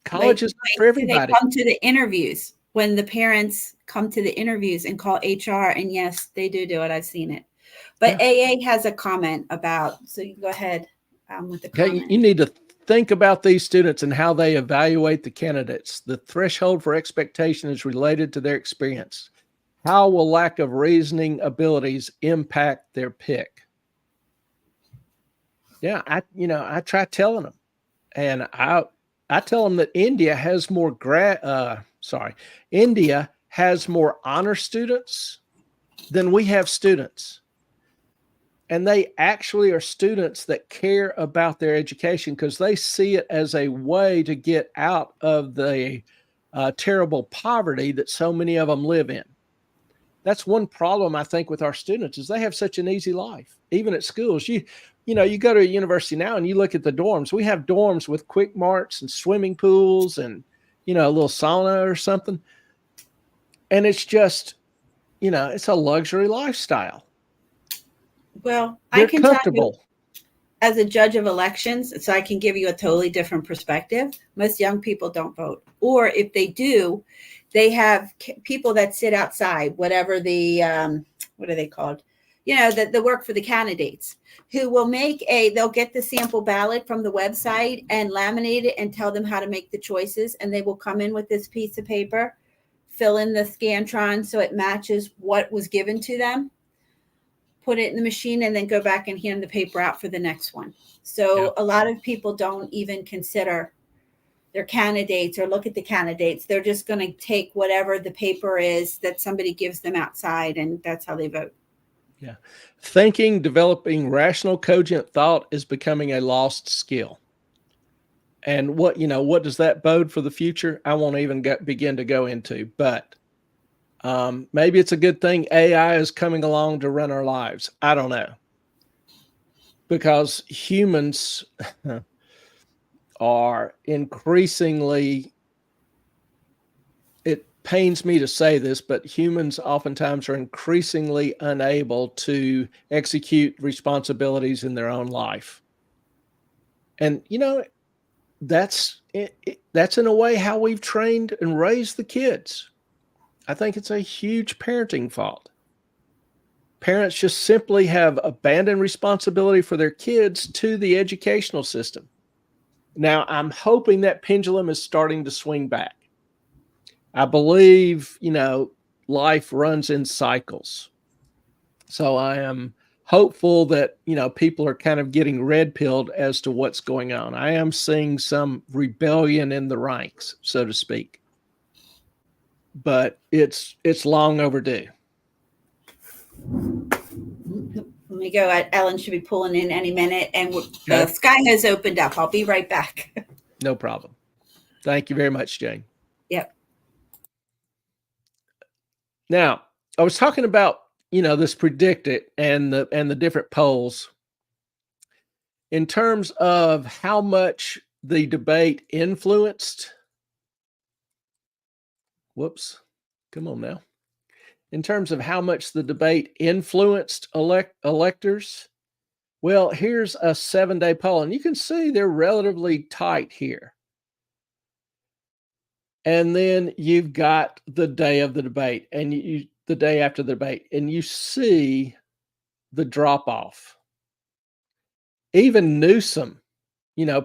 college is not for everybody. They come to the interviews when the parents come to the interviews and call HR. And yes, they do it. I've seen it. But AA has a comment about, so you go ahead with the comment. You need to think about these students and how they evaluate the candidates. The threshold for expectation is related to their experience. How will lack of reasoning abilities impact their pick? Yeah, I try telling them, and I tell them that India has more honor students than we have students. And they actually are students that care about their education because they see it as a way to get out of the terrible poverty that so many of them live in. That's one problem I think with our students is they have such an easy life, even at schools. You go to a university now and you look at the dorms. We have dorms with quick marts and swimming pools and, a little sauna or something. And it's just, it's a luxury lifestyle. Well, They're I can comfortable. tell you as a judge of elections, so I can give you a totally different perspective. Most young people don't vote, or if they do, they have people that sit outside, whatever the what are they called? That the work for the candidates, who will they'll get the sample ballot from the website and laminate it and tell them how to make the choices, and they will come in with this piece of paper, fill in the Scantron so it matches what was given to them, put it in the machine, and then go back and hand the paper out for the next one. So a lot of people don't even consider their candidates or look at the candidates. They're just going to take whatever the paper is that somebody gives them outside, and that's how they vote. Yeah. Thinking, developing rational, cogent thought is becoming a lost skill. And what does that bode for the future? I won't even begin to go into, but maybe it's a good thing AI is coming along to run our lives. I don't know. Because humans are increasingly, it pains me to say this, but humans oftentimes are increasingly unable to execute responsibilities in their own life. And, that's in a way how we've trained and raised the kids. I think it's a huge parenting fault. Parents just simply have abandoned responsibility for their kids to the educational system. Now, I'm hoping that pendulum is starting to swing back. I believe, life runs in cycles. So I am hopeful that, people are kind of getting red-pilled as to what's going on. I am seeing some rebellion in the ranks, so to speak. But it's long overdue. Let me go. Ellen should be pulling in any minute, and the sky has opened up. I'll be right back. No problem. Thank you very much, Jane. Yep. Now, I was talking about, this PredictIt and the different polls in terms of how much the debate influenced. Whoops. Come on now. In terms of how much the debate influenced electors. Well, here's a 7-day poll, and you can see they're relatively tight here. And then you've got the day of the debate and the day after the debate, and you see the drop off. Even Newsom,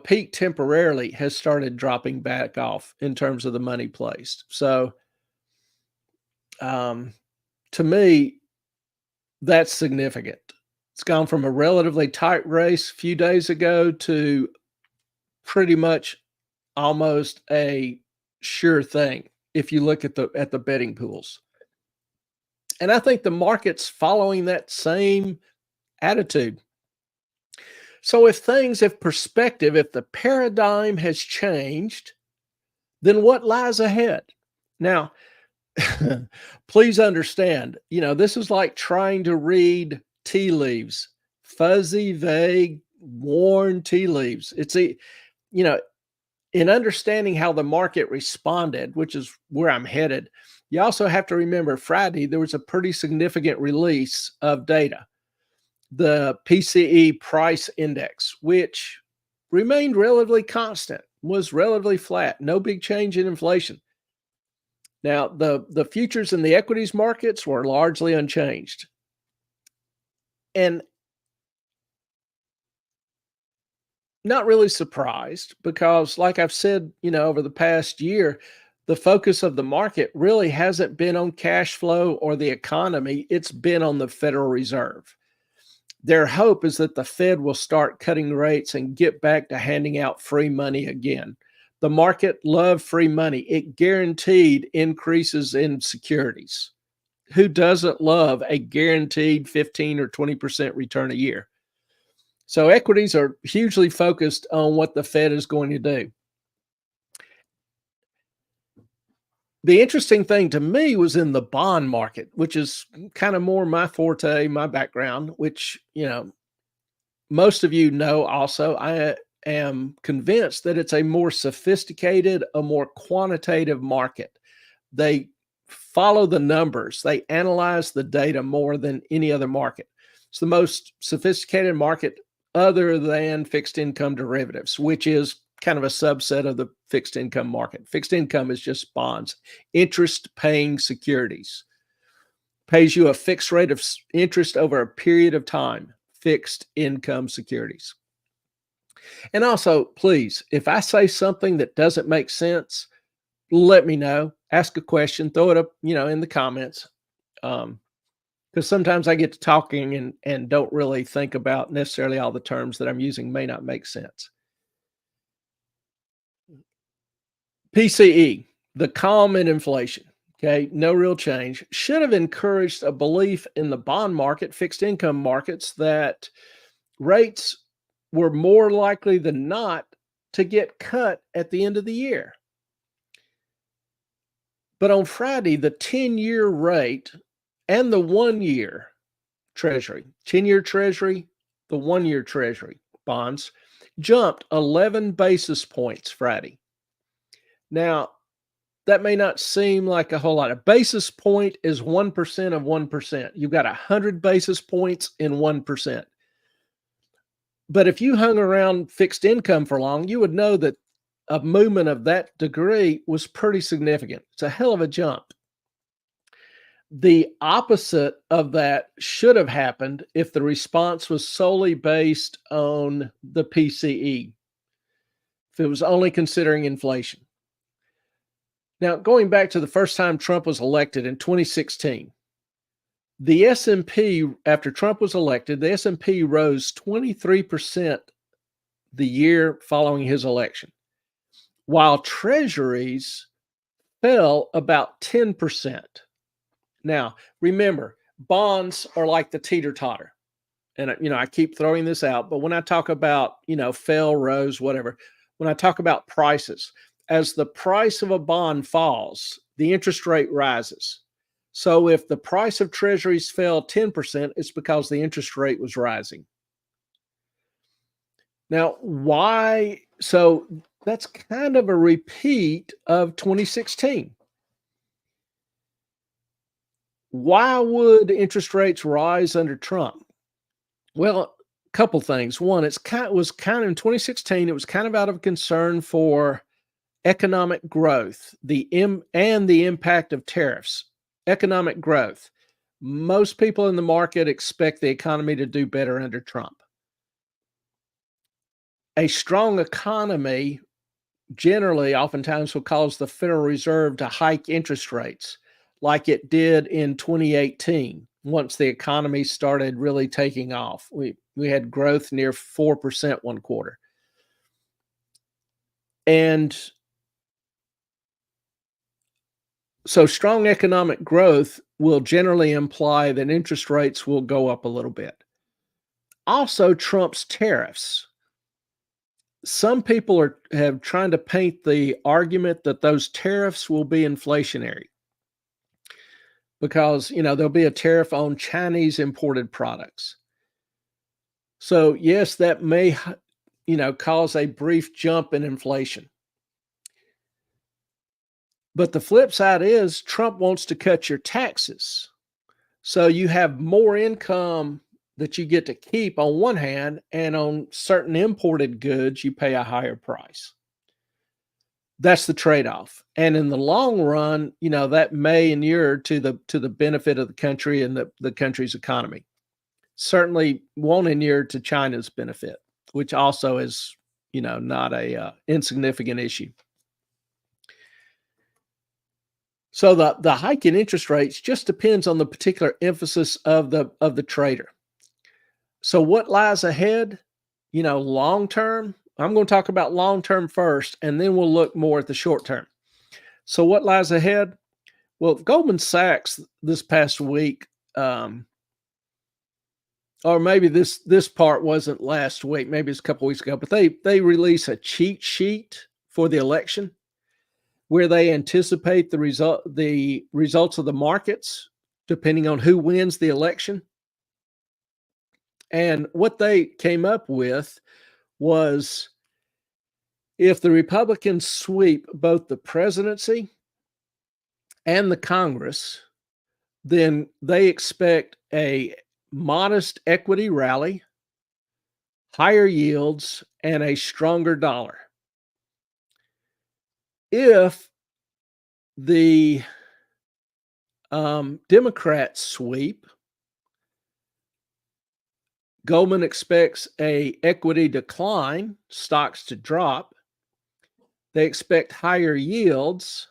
peaked temporarily, has started dropping back off in terms of the money placed. So, to me, that's significant. It's gone from a relatively tight race a few days ago to pretty much almost a sure thing if you look at the betting pools. And I think the market's following that same attitude. So if perspective, if the paradigm has changed, then what lies ahead? Now, please understand, this is like trying to read tea leaves, fuzzy, vague, worn tea leaves. It's in understanding how the market responded, which is where I'm headed, you also have to remember Friday, there was a pretty significant release of data. The PCE price index, which remained relatively constant, was relatively flat, no big change in inflation. Now, the futures in the equities markets were largely unchanged. And not really surprised because, like I've said, over the past year, the focus of the market really hasn't been on cash flow or the economy. It's been on the Federal Reserve. Their hope is that the Fed will start cutting rates and get back to handing out free money again. The market loved free money. It guaranteed increases in securities. who doesn't love a guaranteed 15 or 20% return a year? So equities are hugely focused on what the Fed is going to do. The interesting thing to me was in the bond market, which is kind of more my forte, my background, which, most of you know also. I am convinced that it's a more sophisticated, a more quantitative market. They follow the numbers, they analyze the data more than any other market. It's the most sophisticated market other than fixed income derivatives, which is kind of a subset of the fixed income market. Fixed income is just bonds, interest paying securities. Pays you a fixed rate of interest over a period of time, fixed income securities. And also, please, if I say something that doesn't make sense, let me know. Ask a question, throw it up, in the comments. Because sometimes I get to talking and don't really think about necessarily all the terms that I'm using may not make sense. PCE, the calm in inflation, okay, no real change, should have encouraged a belief in the bond market, fixed income markets, that rates were more likely than not to get cut at the end of the year. But on Friday, the 10-year rate and the 1-year Treasury, 10-year Treasury, the 1-year Treasury bonds jumped 11 basis points Friday. Now, that may not seem like a whole lot. A basis point is 1% of 1%. You've got 100 basis points in 1%. But if you hung around fixed income for long, you would know that a movement of that degree was pretty significant. It's a hell of a jump. The opposite of that should have happened if the response was solely based on the PCE, if it was only considering inflation. Now, going back to the first time Trump was elected in 2016, the S&P, after Trump was elected, the S&P rose 23% the year following his election, while treasuries fell about 10%. Now, remember, bonds are like the teeter-totter. And, I keep throwing this out, but when I talk about, fell, rose, whatever, when I talk about prices, as the price of a bond falls, the interest rate rises. So if the price of treasuries fell 10%, it's because the interest rate was rising. Now, why? So that's kind of a repeat of 2016. Why would interest rates rise under Trump? Well, a couple things. One, it was kind of in 2016, it was kind of out of concern for economic growth, and the impact of tariffs. Economic growth. Most people in the market expect the economy to do better under Trump. A strong economy generally, oftentimes, will cause the Federal Reserve to hike interest rates, like it did in 2018 once the economy started really taking off. We had growth near 4% one quarter. And so strong economic growth will generally imply that interest rates will go up a little bit. Also, Trump's tariffs. Some people have trying to paint the argument that those tariffs will be inflationary because, there'll be a tariff on Chinese imported products. So yes, that may, cause a brief jump in inflation. But the flip side is Trump wants to cut your taxes. So you have more income that you get to keep on one hand, and on certain imported goods, you pay a higher price. That's the trade-off. And in the long run, that may inure to the benefit of the country and the country's economy. Certainly won't inure to China's benefit, which also is, not a insignificant issue. So the hike in interest rates just depends on the particular emphasis of the trader. So what lies ahead, long term? I'm going to talk about long term first, and then we'll look more at the short term. So what lies ahead? Well, Goldman Sachs this past week, or maybe this part wasn't last week, maybe it's a couple weeks ago, but they release a cheat sheet for the election where they anticipate the results of the markets depending on who wins the election. And what they came up with was, if the Republicans sweep both the presidency and the Congress, then they expect a modest equity rally, higher yields, and a stronger dollar. If the Democrats sweep, Goldman expects a equity decline, stocks to drop. They expect higher yields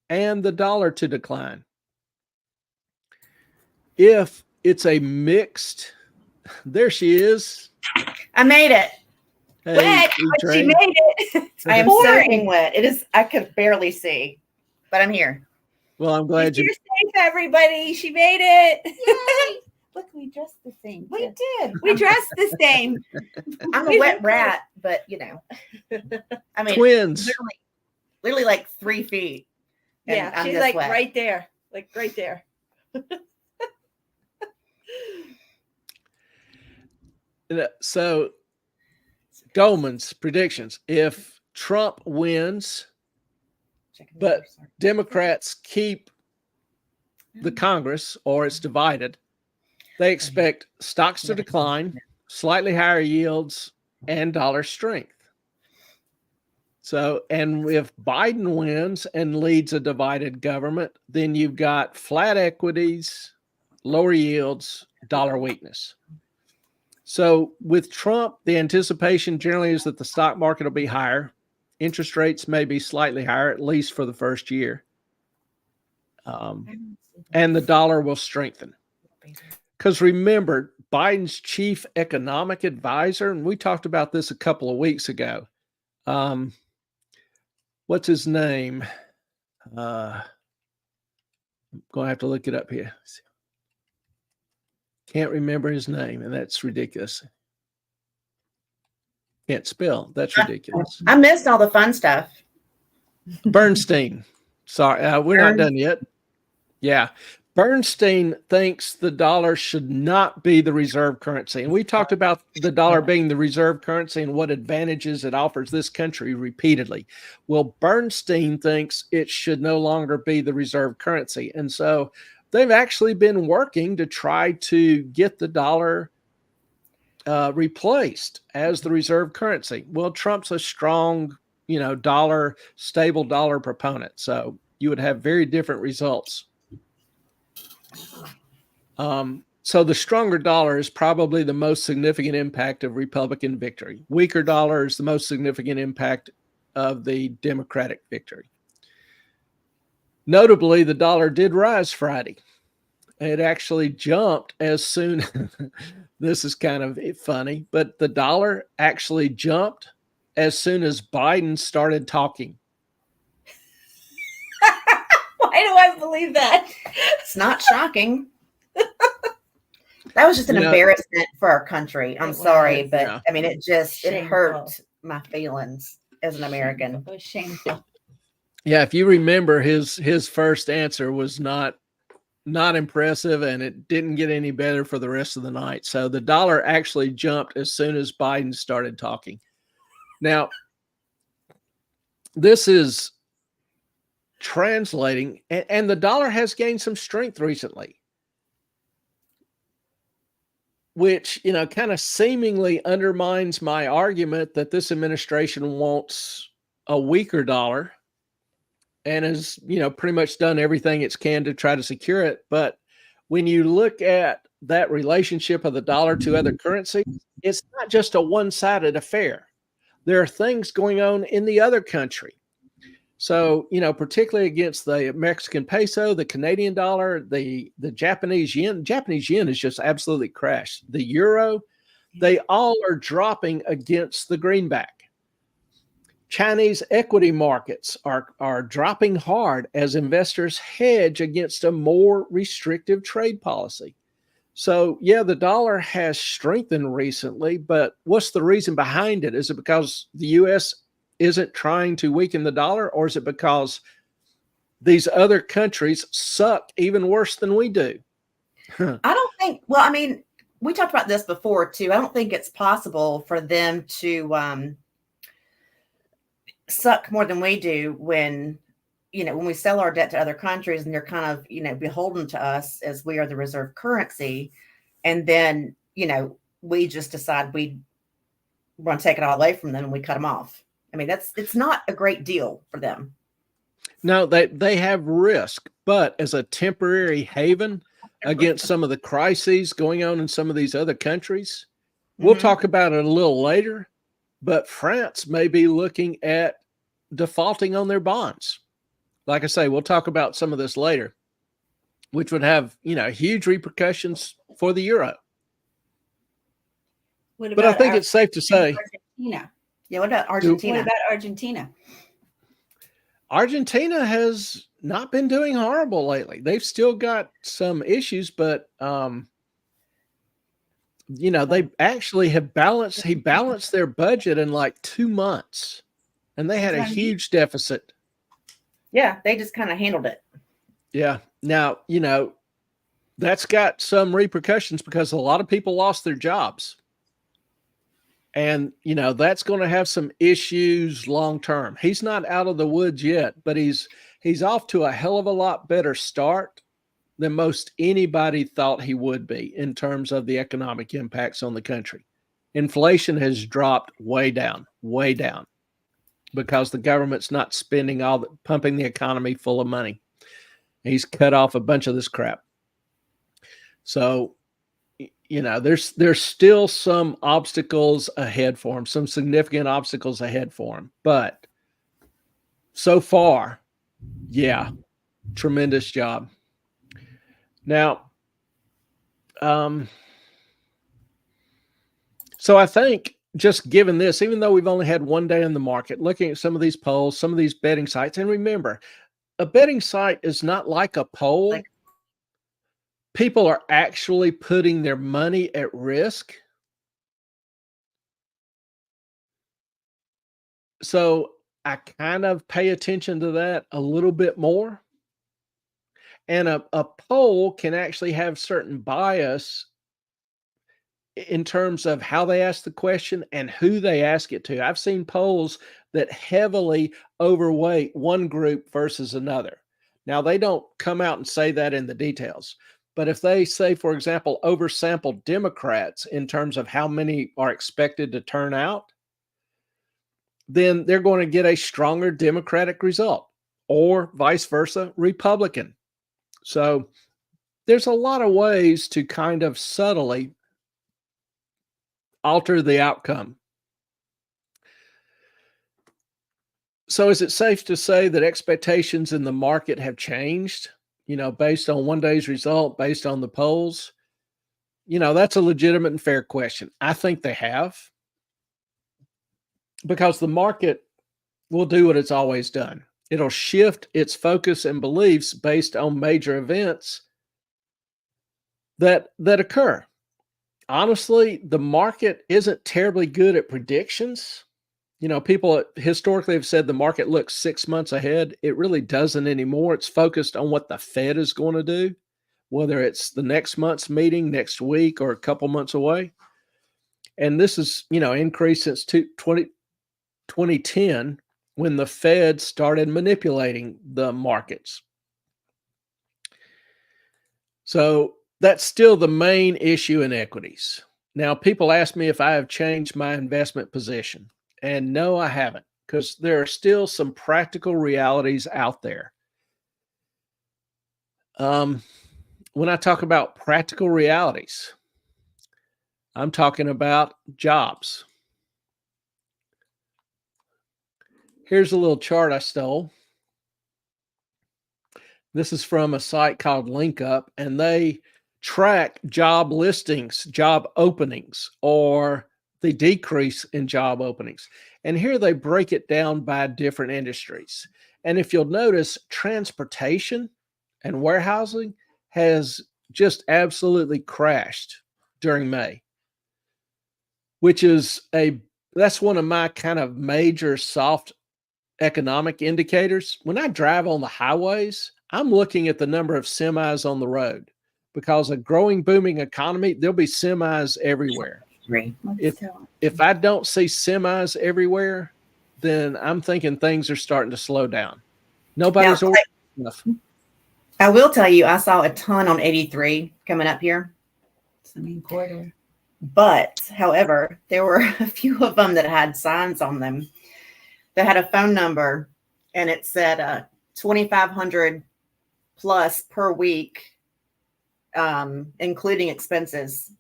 and the dollar to decline. If it's a mixed, there she is. I made it. Hey, Wet, but she made it. I am soaking wet. It is. I could barely see, but I'm here. Well, I'm glad you're safe, everybody. She made it. Yay. Look, we dressed the same. We did. We dressed the same. I'm a wet rat, but you know, I mean, twins. Literally like 3 feet. Yeah, she's like wet. Right there, like right there. So, Goldman's predictions: if Trump wins, but Democrats keep the Congress or it's divided, they expect stocks to decline, slightly higher yields, and dollar strength. So, and if Biden wins and leads a divided government, then you've got flat equities, lower yields, dollar weakness. So with Trump, the anticipation generally is that the stock market will be higher. Interest rates may be slightly higher, at least for the first year. And the dollar will strengthen. Because remember, Biden's chief economic advisor, and we talked about this a couple of weeks ago. What's his name? I'm going to have to look it up here. Can't remember his name, and that's ridiculous. Can't spell. That's ridiculous. I missed all the fun stuff. Bernstein. Sorry, we're not done yet. Yeah. Bernstein thinks the dollar should not be the reserve currency. And we talked about the dollar being the reserve currency and what advantages it offers this country repeatedly. Well, Bernstein thinks it should no longer be the reserve currency. And so they've actually been working to try to get the dollar replaced as the reserve currency. Well, Trump's a strong, stable dollar proponent. So you would have very different results. So the stronger dollar is probably the most significant impact of Republican victory. Weaker dollar is the most significant impact of the Democratic victory. Notably, the dollar did rise Friday. It actually jumped as soon, this is kind of funny, but the dollar actually jumped as soon as Biden started talking. Why do I believe that? It's not shocking. That was just an embarrassment for our country. I'm sorry, but I mean, it hurt my feelings as an American. It was shameful. Yeah, if you remember, his first answer was not impressive, and it didn't get any better for the rest of the night. So the dollar actually jumped as soon as Biden started talking. Now, this is translating, and the dollar has gained some strength recently, which, kind of seemingly undermines my argument that this administration wants a weaker dollar and has, pretty much done everything it can to try to secure it. But when you look at that relationship of the dollar to other currencies, it's not just a one-sided affair. There are things going on in the other country. So, particularly against the Mexican peso, the Canadian dollar, the Japanese yen. Japanese yen has just absolutely crashed. The euro, they all are dropping against the greenback. Chinese equity markets are dropping hard as investors hedge against a more restrictive trade policy. So, yeah, the dollar has strengthened recently, but what's the reason behind it? Is it because the U.S. isn't trying to weaken the dollar, or is it because these other countries suck even worse than we do? I don't think, well, I mean, we talked about this before too. I don't think it's possible for them to suck more than we do when we sell our debt to other countries and they're kind of, beholden to us as we are the reserve currency. And then, we just decide we want to take it all away from them and we cut them off. I mean, it's not a great deal for them. No, they have risk, but as a temporary haven against some of the crises going on in some of these other countries, we'll talk about it a little later, but France may be looking at defaulting on their bonds. Like I say, we'll talk about some of this later, which would have, huge repercussions for the euro. But I think it's safe to say. Argentina. Yeah, what about Argentina? What about Argentina? Argentina has not been doing horrible lately. They've still got some issues, but they actually have balanced. He balanced their budget in like 2 months, and they had a huge deficit. Yeah, they just kind of handled it. Yeah. Now, that's got some repercussions because a lot of people lost their jobs. And, that's going to have some issues long term. He's not out of the woods yet, but he's off to a hell of a lot better start than most anybody thought he would be in terms of the economic impacts on the country. Inflation has dropped way down, because the government's not spending pumping the economy full of money. He's cut off a bunch of this crap. So, there's still some obstacles ahead for him, some significant obstacles ahead for him. But so far, yeah, tremendous job. Now, so I think just given this, even though we've only had 1 day in the market, looking at some of these polls, some of these betting sites, and remember, a betting site is not like a poll. People are actually putting their money at risk. So I kind of pay attention to that a little bit more. And a poll can actually have certain bias in terms of how they ask the question and who they ask it to. I've seen polls that heavily overweight one group versus another. Now, they don't come out and say that in the details. But if they say, for example, oversample Democrats in terms of how many are expected to turn out, then they're going to get a stronger Democratic result, or vice versa, Republican. So there's a lot of ways to kind of subtly alter the outcome. So is it safe to say that expectations in the market have changed? Based on 1 day's result, based on the polls? That's a legitimate and fair question. I think they have, because the market will do what it's always done. It'll shift its focus and beliefs based on major events that occur. Honestly, the market isn't terribly good at predictions. People historically have said the market looks 6 months ahead. It really doesn't anymore. It's focused on what the Fed is going to do, whether it's the next month's meeting, next week, or a couple months away. And this is, increased since 2010, when the Fed started manipulating the markets. So that's still the main issue in equities. Now, people ask me if I have changed my investment position. And no, I haven't, because there are still some practical realities out there. When I talk about practical realities, I'm talking about jobs. Here's a little chart I stole. This is from a site called LinkUp, and they track job listings, job openings, or the decrease in job openings. And here they break it down by different industries. And if you'll notice, transportation and warehousing has just absolutely crashed during May, which is that's one of my kind of major soft economic indicators. When I drive on the highways, I'm looking at the number of semis on the road, because a growing, booming economy, there'll be semis everywhere. If I don't see semis everywhere, then I'm thinking things are starting to slow down. Nobody's ordering enough. I will tell you, I saw a ton on 83 coming up here. It's the main corridor. But, however, there were a few of them that had signs on them that had a phone number, and it said 2,500 plus per week, including expenses.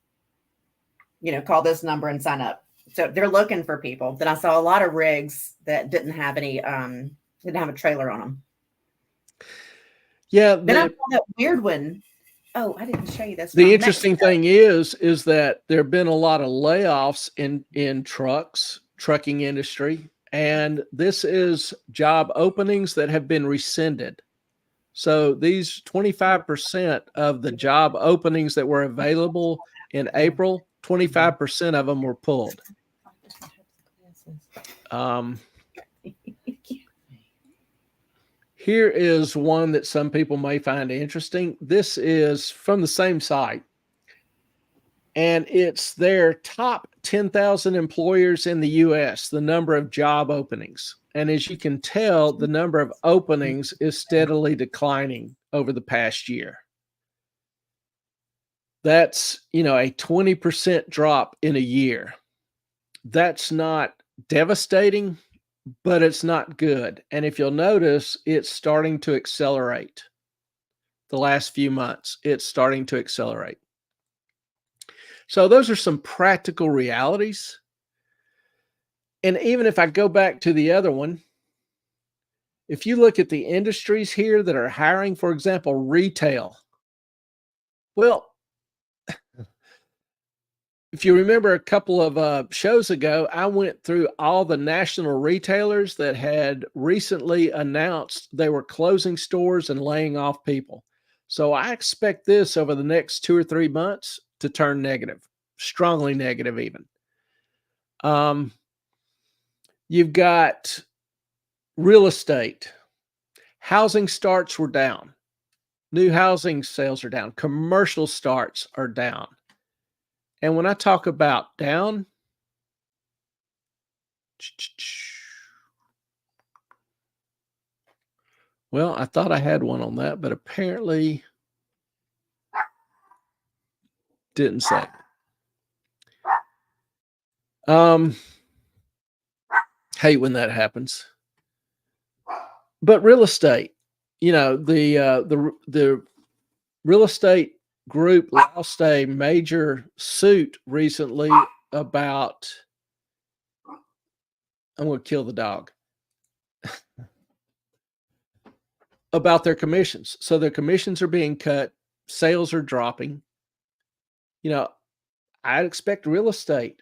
You know, call this number and sign up. So they're looking for people. Then I saw a lot of rigs that didn't have any, didn't have a trailer on them. Yeah. Then I saw that weird one. Oh, I didn't show you this. The interesting thing is that there have been a lot of layoffs in trucking industry, and this is job openings that have been rescinded. So these 25% of the job openings that were available in April, 25% of them were pulled. Here is one that some people may find interesting. This is from the same site, and it's their top 10,000 employers in the U.S., the number of job openings. And as you can tell, the number of openings is steadily declining over the past year. That's, a 20% drop in a year. That's not devastating, but it's not good. And if you'll notice, it's starting to accelerate. The last few months, it's starting to accelerate. So those are some practical realities. And even if I go back to the other one, if you look at the industries here that are hiring, for example, retail. Well, if you remember a couple of shows ago, I went through all the national retailers that had recently announced they were closing stores and laying off people. So I expect this over the next 2 or 3 months to turn negative, strongly negative even. You've got real estate. Housing starts were down. New housing sales are down. Commercial starts are down. And when I talk about down, well, I thought I had one on that, but apparently didn't say. Hate when that happens. But real estate, the real estate group lost a major suit recently about, I'm going to kill the dog, about their commissions. So their commissions are being cut, sales are dropping. I'd expect real estate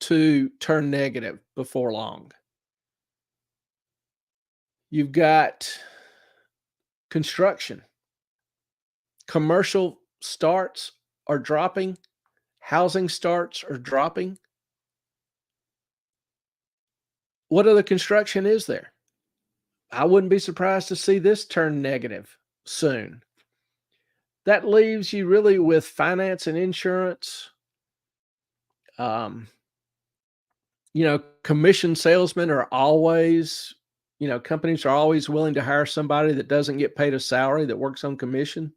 to turn negative before long. You've got construction. Commercial starts are dropping. Housing starts are dropping. What other construction is there? I wouldn't be surprised to see this turn negative soon. That leaves you really with finance and insurance. Commission salesmen are always, companies are always willing to hire somebody that doesn't get paid a salary, that works on commission.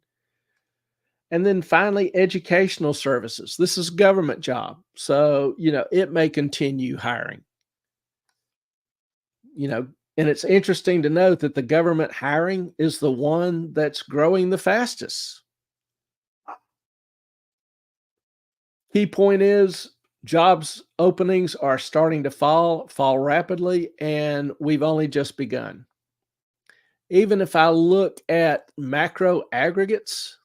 And then finally, educational services. This is a government job. So, it may continue hiring. And it's interesting to note that the government hiring is the one that's growing the fastest. Key point is jobs openings are starting to fall rapidly, and we've only just begun. Even if I look at macro aggregates,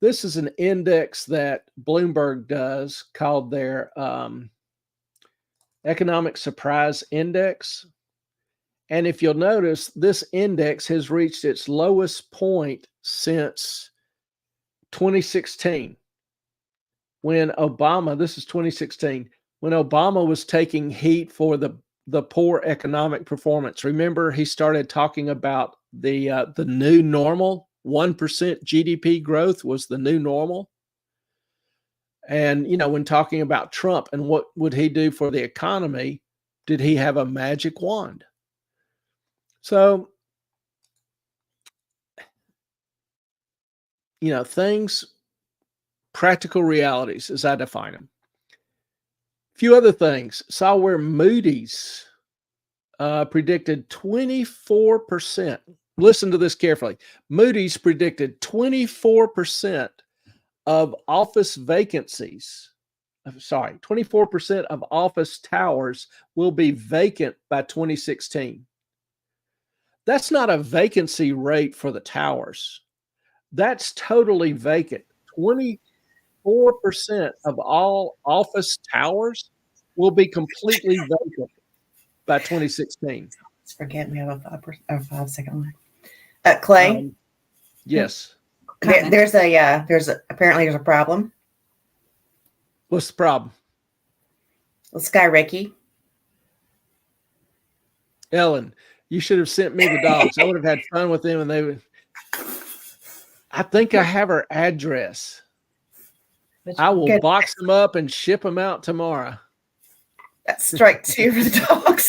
This is an index that Bloomberg does called their Economic Surprise Index. And if you'll notice, this index has reached its lowest point since 2016, when Obama, this is 2016, when Obama was taking heat for the poor economic performance. Remember, he started talking about the new normal. 1% GDP growth was the new normal. And, you know, when talking about Trump and what would he do for the economy, did he have a magic wand? So, you know, things, practical realities as I define them. A few other things. Saw where Moody's predicted 24%. Listen to this carefully. Moody's predicted 24% of office vacancies. 24% of office towers will be vacant by 2016. That's not a vacancy rate for the towers. That's totally vacant. 24% of all office towers will be completely vacant by 2016. Let's forget we have a 5-second line. Clay, Yes. there's apparently a problem What's the problem? with Sky Ricky. Ellen, you should have sent me the dogs. I would have had fun with them, and they would. I think I have her address. I will box them up and ship them out tomorrow. That's strike 2 for the dogs.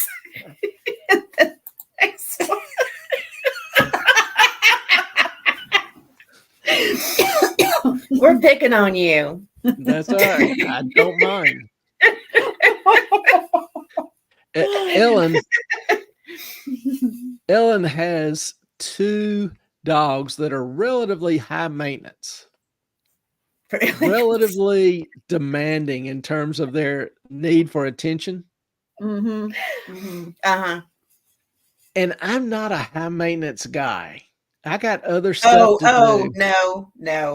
We're picking on you. That's all right. I don't mind. Ellen has 2 dogs that are relatively high maintenance, relatively demanding in terms of their need for attention. Mm-hmm. Mm-hmm. Uh-huh. And I'm not a high maintenance guy. I got other stuff to do. No.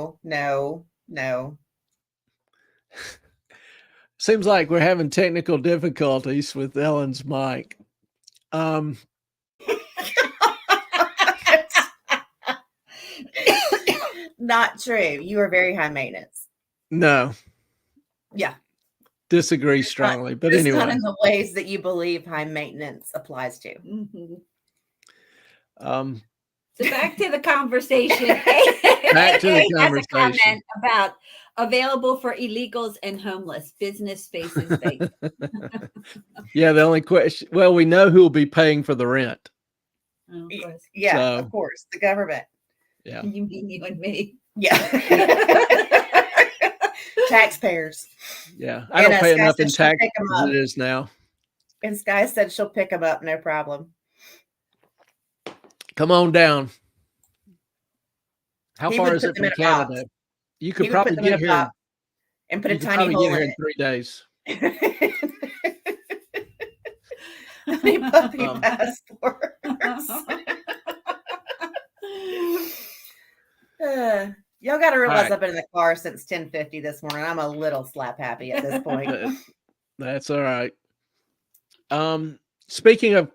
Seems like we're having technical difficulties with Ellen's mic. Not true. You are very high maintenance. No. Yeah. Disagree strongly. But Just anyway. not in the ways that you believe high maintenance applies to. Mm-hmm. So back to the conversation. Back to the Has a conversation. comment about available for illegals and homeless business spaces. Vacant. Yeah, the only question. Well, we know who will be paying for the rent. Oh, of course. Yeah, So- of course. The government. Yeah. You mean you and me? Yeah. Taxpayers. Yeah. I don't And, pay Sky enough said in she'll taxes pick 'em as up. it is now. And Sky said she'll pick them up, no problem. Come on down. How He far would is put it them from in a box. Canada? You He could would probably put them in get a here. box and put a You could tiny probably hole get here in in 3 days. it. Honey puppy Um, passports. Y'all got to realize right. I've been in the car since 10:50 this morning. I'm a little slap happy at this point. That's all right. Speaking of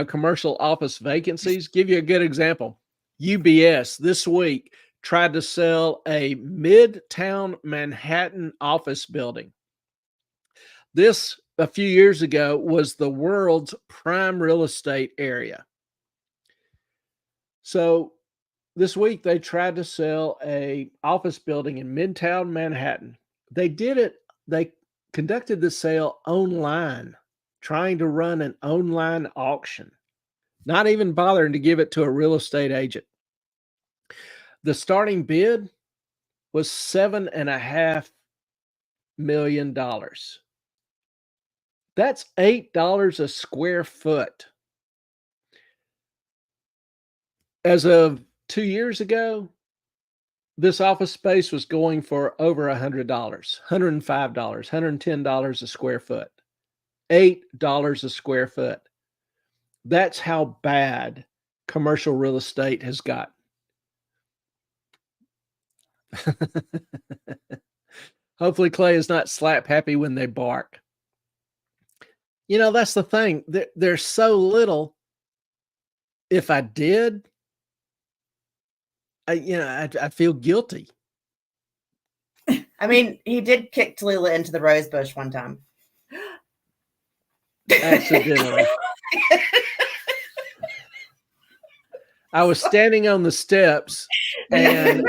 commercial office vacancies, give you a good example. UBS this week tried to sell a Midtown Manhattan office building. This, a few years ago, was the world's prime real estate area. So this week they tried to sell a office building in Midtown Manhattan. They conducted the sale online, trying to run an online auction, not even bothering to give it to a real estate agent. The starting bid was $7.5 million. That's $8 a square foot. As of 2 years ago, this office space was going for over $100, $105, $110 a square foot. $8 a square foot. That's how bad commercial real estate has got. Hopefully Clay is not slap happy when they bark. You know, that's the thing. There's so little. If I did, I feel guilty. I mean, he did kick Tallulah into the rose bush one time. Accidentally. I was standing on the steps and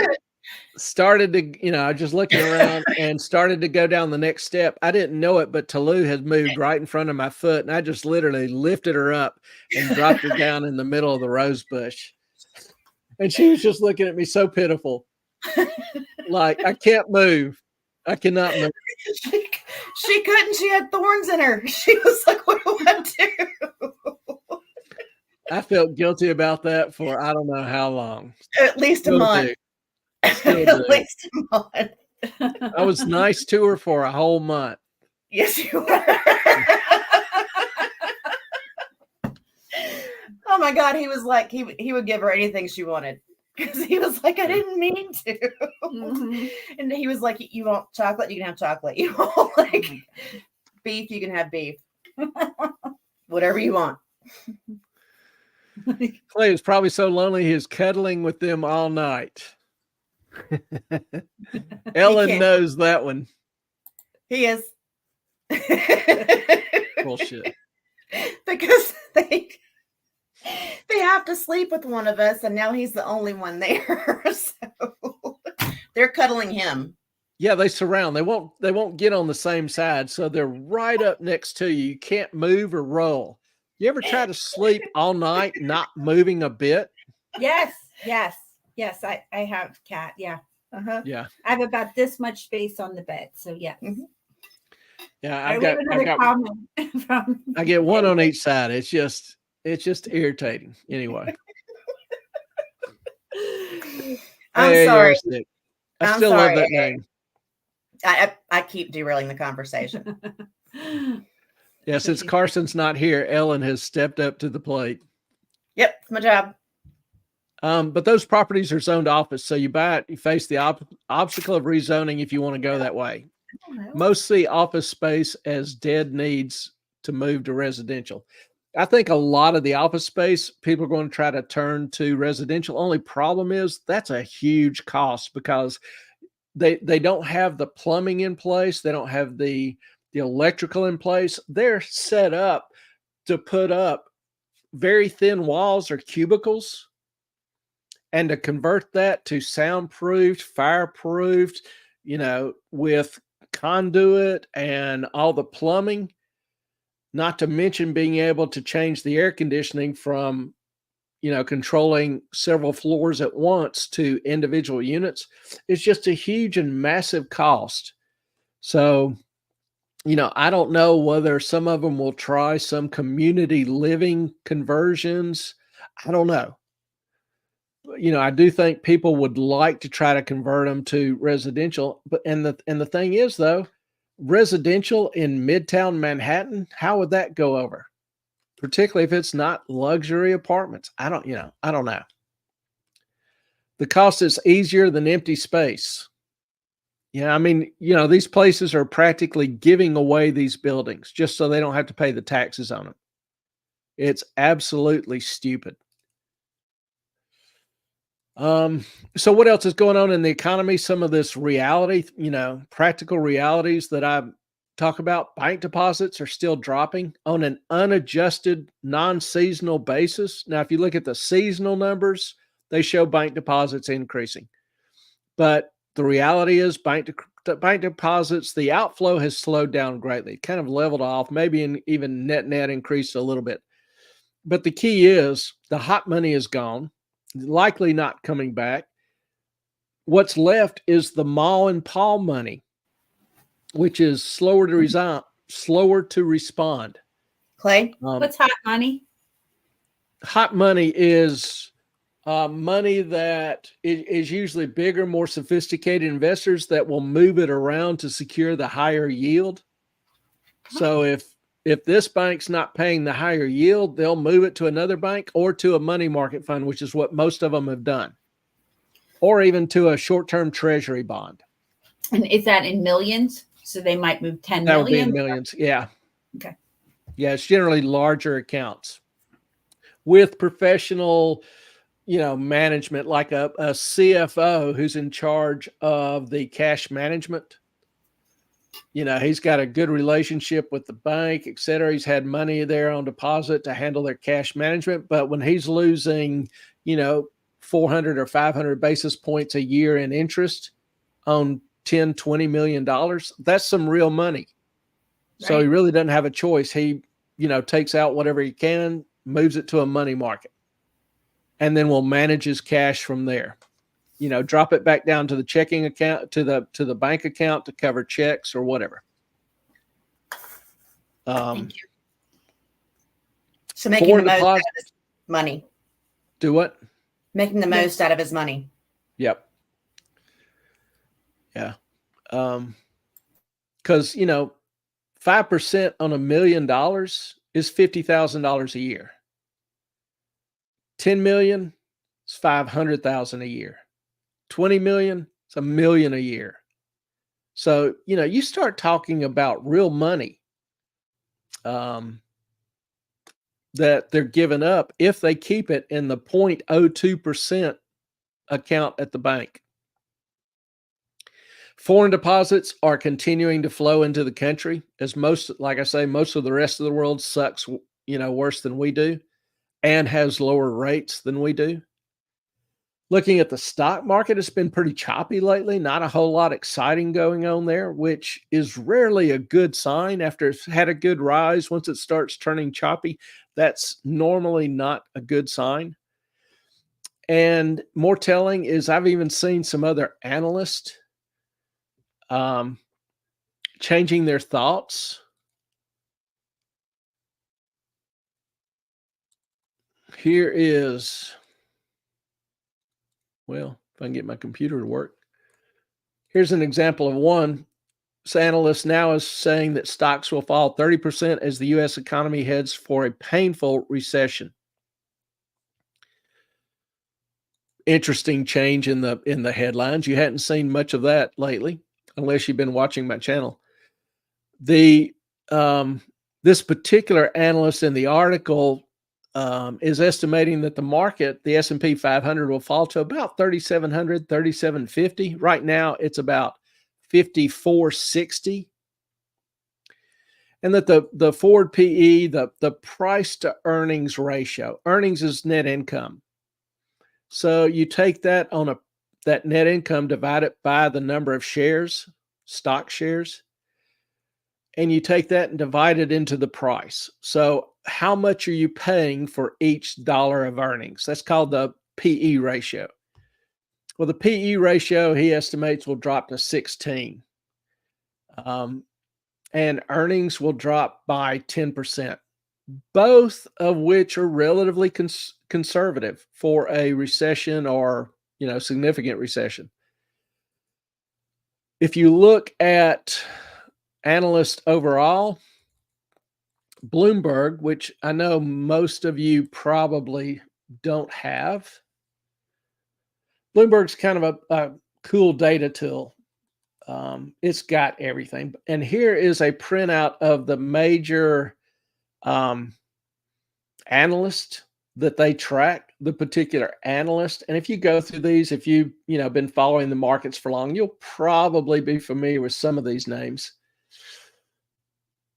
started to, I was just looking around and started to go down the next step. I didn't know it, but Tallulah had moved right in front of my foot, and I just literally lifted her up and dropped her down in the middle of the rose bush. And she was just looking at me so pitiful. Like, I can't move. I cannot move. She couldn't. She had thorns in her. She was like, what do I do? I felt guilty about that for I don't know how long. At least a month. At least a month. I was nice to her for a whole month. Yes, you were. Oh my God, he was like, he would give her anything she wanted. Because he was like, I didn't mean to. Mm-hmm. And he was like, you want chocolate? You can have chocolate. You want like beef? You can have beef. Whatever you want. Clay is probably so lonely he is cuddling with them all night. Ellen knows that one. He is. Bullshit. Because they have to sleep with one of us, and now he's the only one there. So they're cuddling him. Yeah, they surround. They won't get on the same side, so they're right up next to you. You can't move or roll. You ever try to sleep all night not moving a bit? Yes. I have cat. Yeah. Uh-huh. Yeah. I have about this much space on the bed. So yeah. Mm-hmm. Yeah, I get one on each side. It's just irritating. Anyway. I'm sorry. I still love that name. I keep derailing the conversation. Yeah, since Carson's not here, Ellen has stepped up to the plate. Yep, it's my job. But those properties are zoned office, so you buy it, you face the obstacle of rezoning if you want to go that way. Most see office space as dead needs to move to residential. I think a lot of the office space, people are going to try to turn to residential. Only problem is that's a huge cost because they don't have the plumbing in place. They don't have the electrical in place. They're set up to put up very thin walls or cubicles and to convert that to soundproofed, fireproofed, with conduit and all the plumbing, not to mention being able to change the air conditioning from, controlling several floors at once to individual units. It's just a huge and massive cost. So, I don't know whether some of them will try some community living conversions. I don't know. I do think people would like to try to convert them to residential, but and the thing is though, residential in Midtown Manhattan, how would that go over? Particularly if it's not luxury apartments. I don't know. The cost is easier than empty space. Yeah, I mean, these places are practically giving away these buildings just so they don't have to pay the taxes on them. It's absolutely stupid. So what else is going on in the economy? Some of this reality, practical realities that I talk about. Bank deposits are still dropping on an unadjusted, non-seasonal basis. Now, if you look at the seasonal numbers, they show bank deposits increasing. But the reality is bank deposits, the outflow has slowed down greatly, kind of leveled off, maybe even net increased a little bit. But the key is the hot money is gone, likely not coming back. What's left is the Ma and Pa money, which is slower to respond. Clay, what's hot money? Hot money is money that is usually bigger, more sophisticated investors that will move it around to secure the higher yield. So if this bank's not paying the higher yield, they'll move it to another bank or to a money market fund, which is what most of them have done. or even to a short-term treasury bond. And is that in millions? So they might move 10 That would be in million? millions. Yeah. Okay. Yeah, it's generally larger accounts with professional, management, like a CFO who's in charge of the cash management. He's got a good relationship with the bank, et cetera. He's had money there on deposit to handle their cash management. But when he's losing, 400 or 500 basis points a year in interest on $10-20 million, that's some real money. Right. So he really doesn't have a choice. He, takes out whatever he can, moves it to a money market, and then will manage his cash from there. Drop it back down to the checking account, to the bank account to cover checks or whatever. Thank you. So making the most out of his money. Do what? Making the most out of his money. Yep. Yeah. Because 5% on $1 million is $50,000 a year. 10 million is 500,000 a year. 20 million, it's $1 million a year. So, you start talking about real money that they're giving up if they keep it in the 0.02% account at the bank. Foreign deposits are continuing to flow into the country as most of the rest of the world sucks, worse than we do and has lower rates than we do. Looking at the stock market, it's been pretty choppy lately. Not a whole lot exciting going on there, which is rarely a good sign. After it's had a good rise, once it starts turning choppy, that's normally not a good sign. And more telling is I've even seen some other analysts changing their thoughts. Here is, well, if I can get my computer to work. Here's an example of one. This analyst now is saying that stocks will fall 30% as the U.S. economy heads for a painful recession. Interesting change in the headlines. You hadn't seen much of that lately, unless you've been watching my channel. This particular analyst in the article is estimating that the market, the S&P 500, will fall to about 3,700, 3,750. Right now, it's about 5,460. And that the forward PE, the price to earnings ratio, earnings is net income. So you take that that net income, divide it by the number of shares, stock shares, and you take that and divide it into the price. So how much are you paying for each dollar of earnings? That's called the PE ratio. Well, the PE ratio, he estimates, will drop to 16. And earnings will drop by 10%, both of which are relatively conservative for a recession or, significant recession. If you look at analysts overall, Bloomberg, which I know most of you probably don't have, Bloomberg's kind of a cool data tool. It's got everything. And here is a printout of the major analyst that they track, the particular analyst. And if you go through these, if you've been following the markets for long, you'll probably be familiar with some of these names.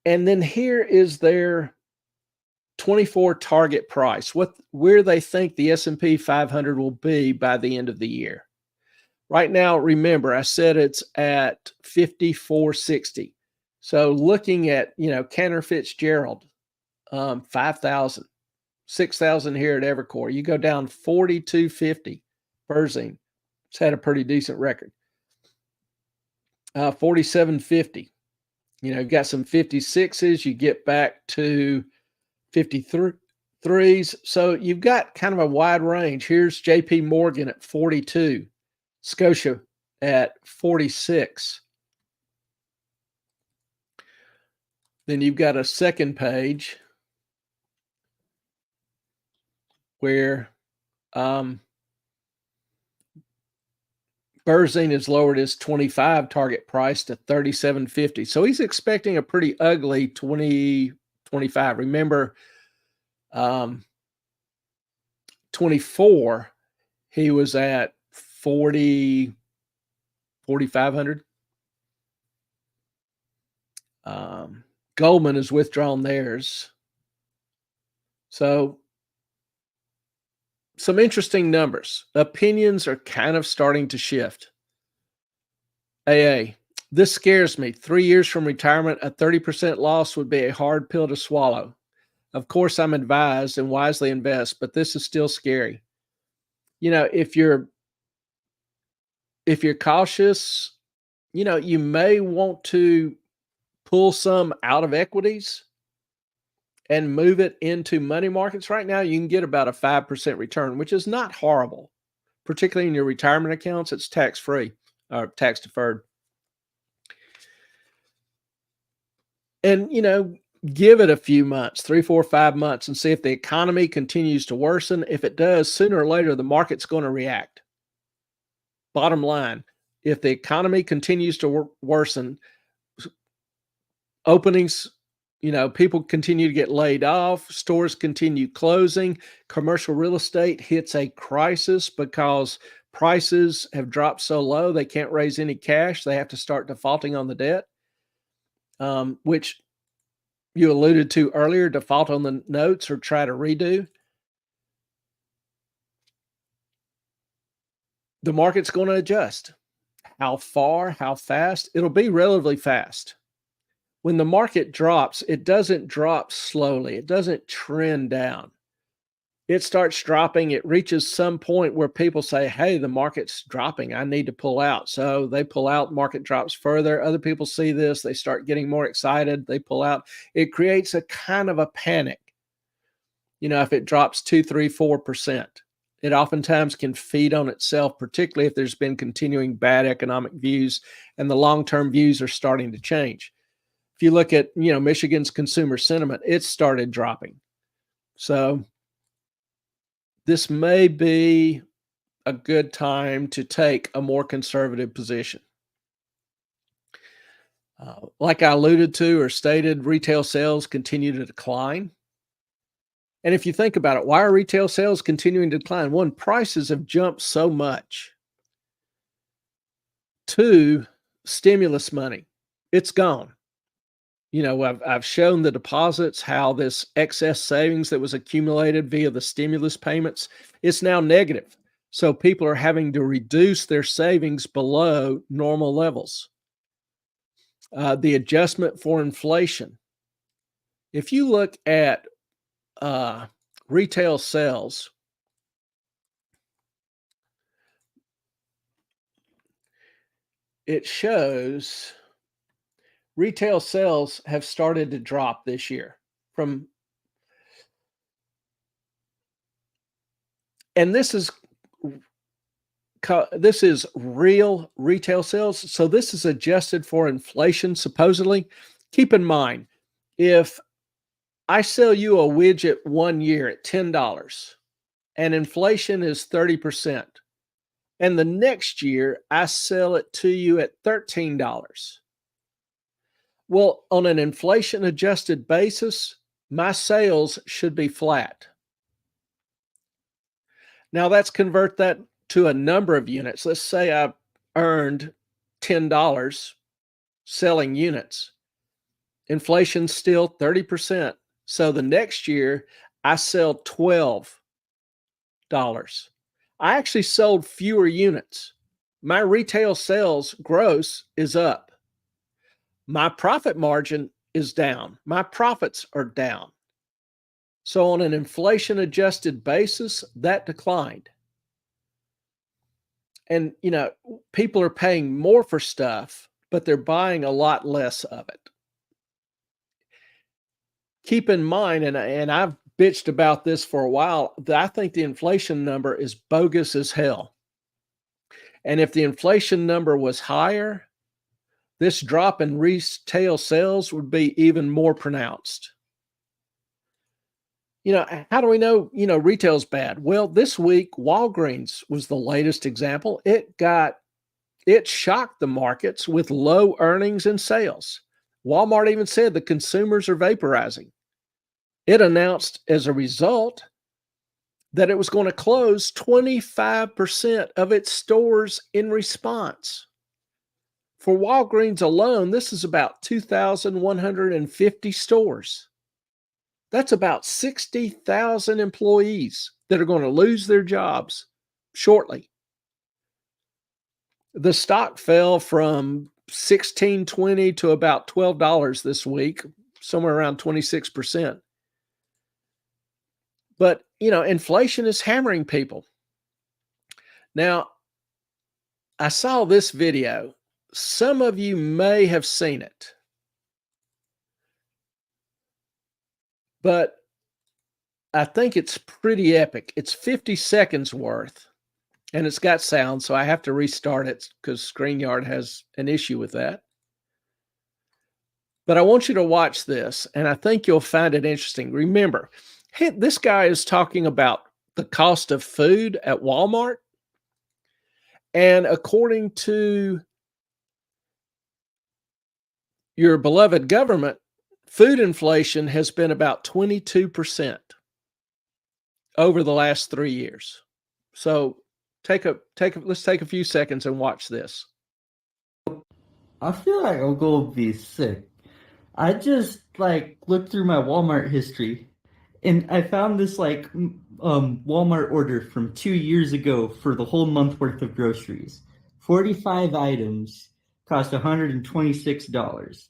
And then here is their 24 target price, where they think the S&P 500 will be by the end of the year. Right now, remember, I said it's at 5,460. So looking at, Cantor Fitzgerald, 5,000, 6,000 here at Evercore. You go down 4,250. Berzine, it's had a pretty decent record. 4,750. You've got some 56s. You get back to 53s. So you've got kind of a wide range. Here's JP Morgan at 42. Scotia at 46. Then you've got a second page where Berzine has lowered his 25 target price to 37.50. So he's expecting a pretty ugly 2025. Remember, 24, he was at 4,500. Goldman has withdrawn theirs. So some interesting numbers. Opinions are kind of starting to shift. AA, this scares me. 3 years from retirement, a 30% loss would be a hard pill to swallow. Of course, I'm advised and wisely invest, but this is still scary. You know, if you're cautious, you know, you may want to pull some out of equities and move it into money markets. Right now, you can get about a 5% return, which is not horrible, particularly in your retirement accounts. It's tax-free or tax-deferred. And, you know, give it a few months, 3, 4, 5 months, and see if the economy continues to worsen. If it does, sooner or later, the market's going to react. Bottom line, if the economy continues to worsen, openings, you know, people continue to get laid off, stores continue closing, commercial real estate hits a crisis because prices have dropped so low they can't raise any cash. They have to start defaulting on the debt, which you alluded to earlier, default on the notes or try to redo. The market's going to adjust. How far, how fast? It'll be relatively fast. When the market drops, it doesn't drop slowly. It doesn't trend down. It starts dropping. It reaches some point where people say, hey, the market's dropping. I need to pull out. So they pull out, market drops further. Other people see this. They start getting more excited. They pull out. It creates a kind of a panic. You know, if it drops 2, 3, 4%, it oftentimes can feed on itself, particularly if there's been continuing bad economic views and the long-term views are starting to change. If you look at, you know, Michigan's consumer sentiment, it started dropping. So this may be a good time to take a more conservative position. Like I alluded to or stated, retail sales continue to decline. And if you think about it, why are retail sales continuing to decline? One, prices have jumped so much. 2, stimulus money, it's gone. You know, I've shown the deposits, how this excess savings that was accumulated via the stimulus payments, it's now negative. So people are having to reduce their savings below normal levels. The adjustment for inflation. If you look at retail sales, it shows retail sales have started to drop this year and this is real retail sales. So this is adjusted for inflation, supposedly. Keep in mind, if I sell you a widget 1 year at $10 and inflation is 30%, and the next year I sell it to you at $13. Well, on an inflation adjusted basis, my sales should be flat. Now let's convert that to a number of units. Let's say I earned $10 selling units. Inflation's still 30%. So the next year I sell $12. I actually sold fewer units. My retail sales gross is up. My profit margin is down. My profits are down. So on an inflation adjusted basis, that declined. And, you know, people are paying more for stuff, but they're buying a lot less of it. Keep in mind, and I've bitched about this for a while, that I think the inflation number is bogus as hell. And if the inflation number was higher, this drop in retail sales would be even more pronounced. You know, how do we know, you know, retail's bad? Well, this week, Walgreens was the latest example. It got it shocked the markets with low earnings and sales. Walmart even said the consumers are vaporizing. It announced as a result that it was going to close 25% of its stores in response. For Walgreens alone, this is about 2,150 stores. That's about 60,000 employees that are going to lose their jobs shortly. The stock fell from $16.20 to about $12 this week, somewhere around 26%. But, inflation is hammering people. Now, I saw this video. Some of you may have seen it. But I think it's pretty epic. It's 50 seconds worth, and it's got sound, so I have to restart it because StreamYard has an issue with that. But I want you to watch this, and I think you'll find it interesting. Remember, this guy is talking about the cost of food at Walmart. And according to your beloved government, food inflation has been about 22% over the last 3 years. So let's take a few seconds and watch this. I feel like I'm gonna be sick. I just looked through my Walmart history, and I found this Walmart order from 2 years ago for the whole month worth of groceries. 45 items cost $126.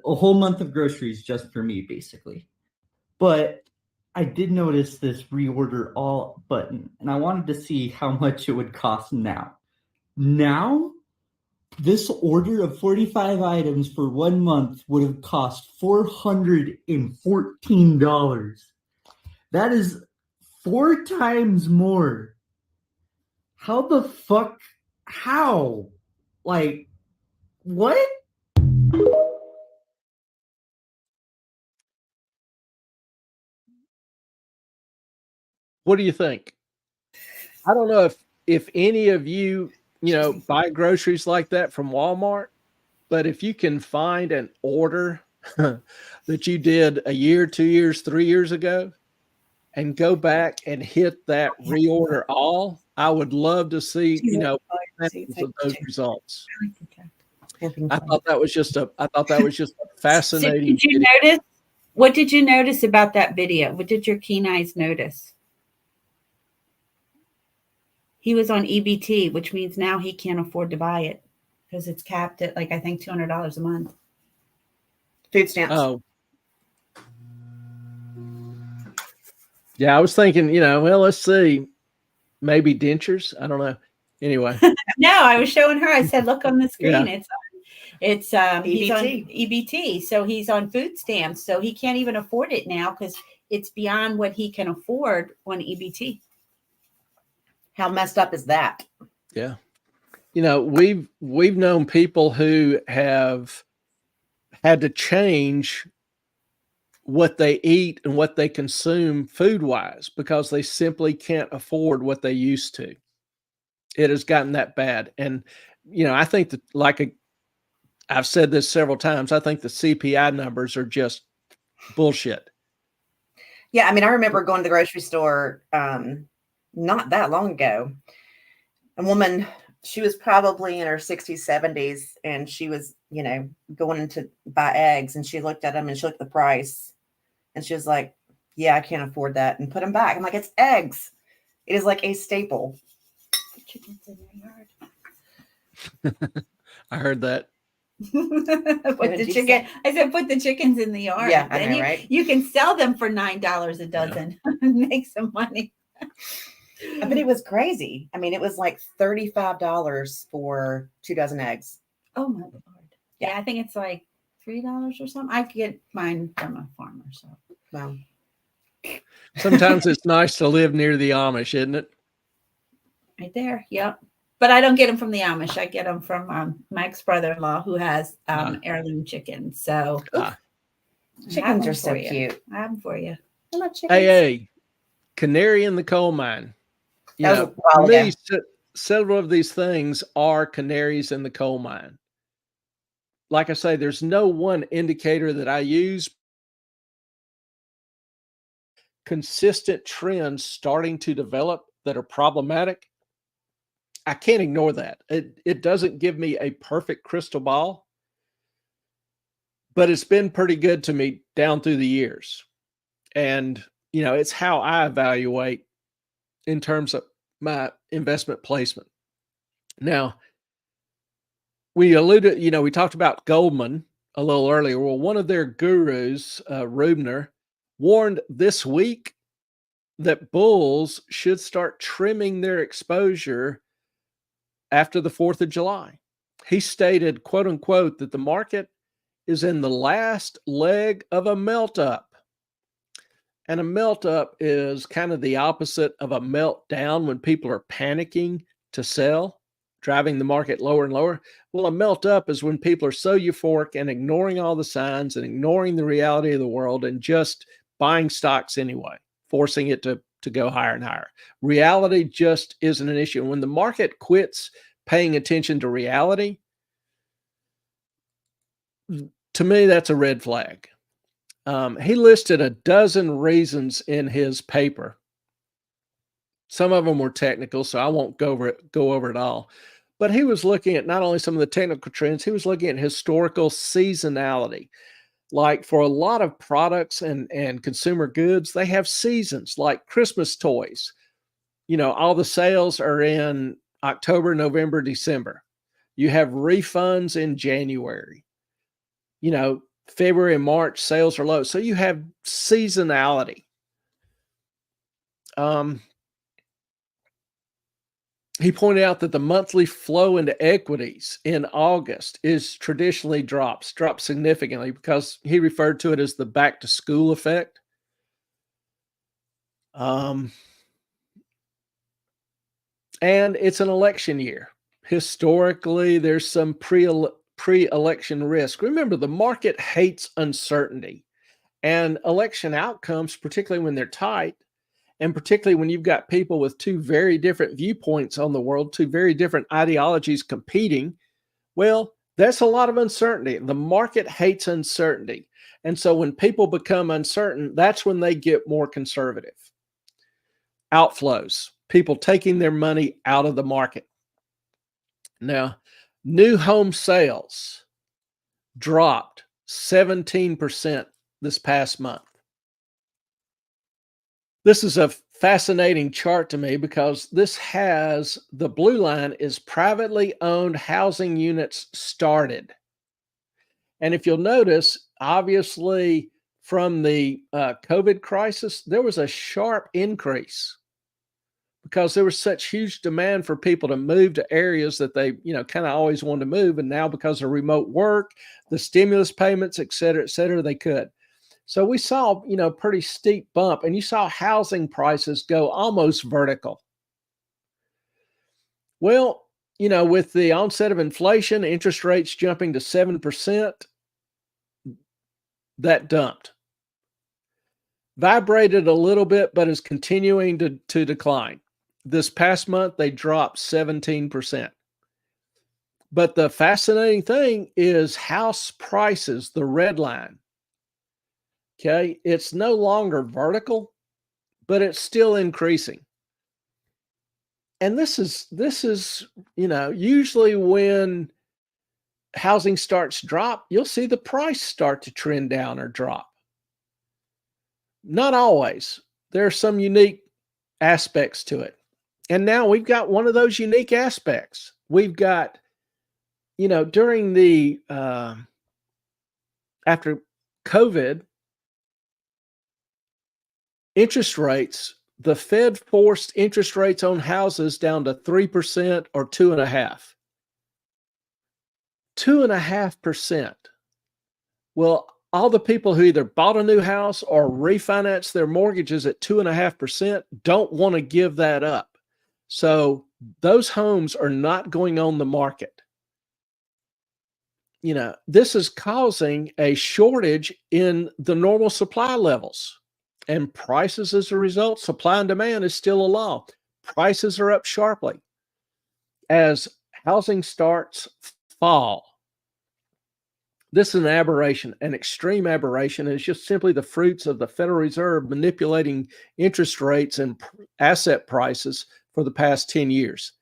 A whole month of groceries just for me, basically. But I did notice this reorder all button, and I wanted to see how much it would cost now. Now, this order of 45 items for 1 month would have cost $414. That is 4 times more. How the fuck? How? What? What do you think? I don't know if any of you, buy groceries like that from Walmart, but if you can find an order that you did a year, 2 years, 3 years ago, and go back and hit that reorder all, I would love to see, of those results. I thought that was just a fascinating. So did you notice? What did you notice about that video? What did your keen eyes notice? He was on EBT, which means now he can't afford to buy it because it's capped at I think $200 a month. Food stamps. Oh. Yeah, I was thinking, let's see, maybe dentures. I don't know. Anyway. No, I was showing her. I said, look on the screen. Yeah. It's he's on EBT, so he's on food stamps, so he can't even afford it now because it's beyond what he can afford on EBT. How messed up is that? Yeah. We've known people who have had to change what they eat and what they consume food-wise because they simply can't afford what they used to. It has gotten that bad. And, I think that I've said this several times, I think the CPI numbers are just bullshit. Yeah. I mean, I remember going to the grocery store not that long ago. A woman, she was probably in her 60s, 70s, and she was, going in to buy eggs, and she looked at them and she looked at the price, and she was like, yeah, I can't afford that, and put them back. I'm like, it's eggs. It is like a staple. The chickens in your yard. I heard that. I said, put the chickens in the yard. Yeah, I know, right? You can sell them for $9 a dozen. Yeah. Make some money. But it was crazy. I mean, it was like $35 for 2 dozen eggs. Oh my Lord. Yeah, I think it's like $3 or something. I get mine from a farmer. So, wow. Sometimes it's nice to live near the Amish, isn't it? Right there. Yep. But I don't get them from the Amish. I get them from my ex-brother-in-law who has heirloom chickens. So chickens are so cute. I have them for you. I love chickens. Hey, canary in the coal mine. several of these things are canaries in the coal mine. Like I say, there's no one indicator that I use. Consistent trends starting to develop that are problematic. I can't ignore that. It doesn't give me a perfect crystal ball, but it's been pretty good to me down through the years. And, it's how I evaluate in terms of my investment placement. Now, we talked about Goldman a little earlier. Well, one of their gurus, Rubner, warned this week that bulls should start trimming their exposure after the 4th of July. He stated, quote unquote, that the market is in the last leg of a melt up. And a melt up is kind of the opposite of a meltdown when people are panicking to sell, driving the market lower and lower. Well, a melt up is when people are so euphoric and ignoring all the signs and ignoring the reality of the world and just buying stocks anyway, forcing it to go higher and higher. Reality just isn't an issue. And when the market quits paying attention to reality, to me, that's a red flag. He listed a dozen reasons in his paper. Some of them were technical, so I won't go over it all. But he was looking at not only some of the technical trends, he was looking at historical seasonality. Like for a lot of products and consumer goods, they have seasons like Christmas toys. All the sales are in October, November, December. You have refunds in January. February and March sales are low. So you have seasonality. He pointed out that the monthly flow into equities in August is traditionally dropped significantly because he referred to it as the back to school effect. And it's an election year. Historically, there's some pre-election risk. Remember, the market hates uncertainty, and election outcomes, particularly when they're tight, and particularly when you've got people with two very different viewpoints on the world, two very different ideologies competing, well, that's a lot of uncertainty. The market hates uncertainty. And so when people become uncertain, that's when they get more conservative. Outflows, people taking their money out of the market. Now, new home sales dropped 17% this past month. This is a fascinating chart to me because this has the blue line is privately owned housing units started. And if you'll notice, obviously from the COVID crisis, there was a sharp increase because there was such huge demand for people to move to areas that they, kind of always wanted to move. And now because of remote work, the stimulus payments, et cetera, they could. So we saw, pretty steep bump, and you saw housing prices go almost vertical. Well, with the onset of inflation, interest rates jumping to 7%, that dumped. Vibrated a little bit, but is continuing to decline. This past month, they dropped 17%. But the fascinating thing is house prices, the red line. Okay, it's no longer vertical, but it's still increasing. And this is, usually when housing starts to drop, you'll see the price start to trend down or drop. Not always. There are some unique aspects to it. And now we've got one of those unique aspects. We've got, during the, after COVID, interest rates, the Fed forced interest rates on houses down to 3% or 2.5%. 2.5%. Well, all the people who either bought a new house or refinanced their mortgages at 2.5% don't want to give that up. So those homes are not going on the market. This is causing a shortage in the normal supply levels. And prices as a result, supply and demand is still a law. Prices are up sharply. as housing starts fall. This is an aberration, an extreme aberration. It's just simply the fruits of the Federal Reserve manipulating interest rates and asset prices for the past 10 years.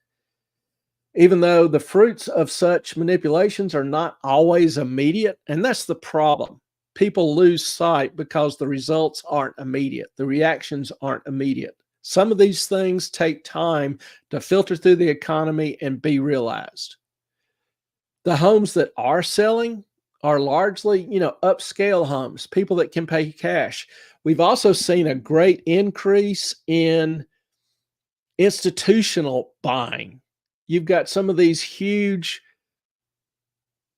Even though the fruits of such manipulations are not always immediate, and that's the problem. People lose sight because the results aren't immediate. The reactions aren't immediate. Some of these things take time to filter through the economy and be realized. The homes that are selling are largely, upscale homes, people that can pay cash. We've also seen a great increase in institutional buying. You've got some of these huge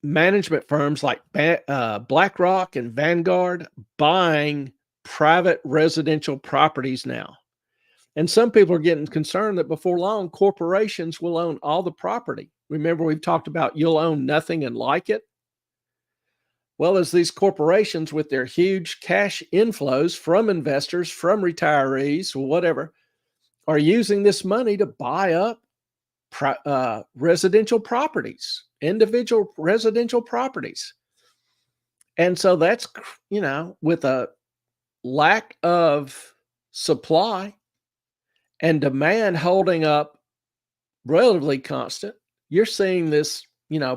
management firms like BlackRock and Vanguard buying private residential properties now. And some people are getting concerned that before long, corporations will own all the property. Remember, we've talked about you'll own nothing and like it. Well, as these corporations with their huge cash inflows from investors, from retirees, whatever, are using this money to buy up residential properties, individual residential properties. And so that's, with a lack of supply and demand holding up relatively constant, you're seeing this,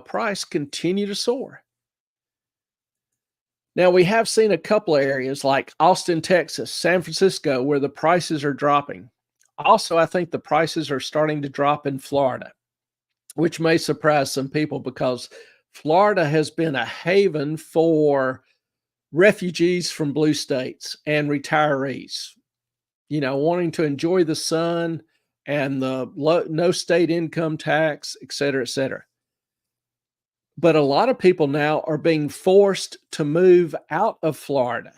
price continue to soar. Now, we have seen a couple of areas like Austin, Texas, San Francisco, where the prices are dropping. Also, I think the prices are starting to drop in Florida, which may surprise some people because Florida has been a haven for refugees from blue states and retirees, wanting to enjoy the sun and the no state income tax, et cetera, et cetera. But a lot of people now are being forced to move out of Florida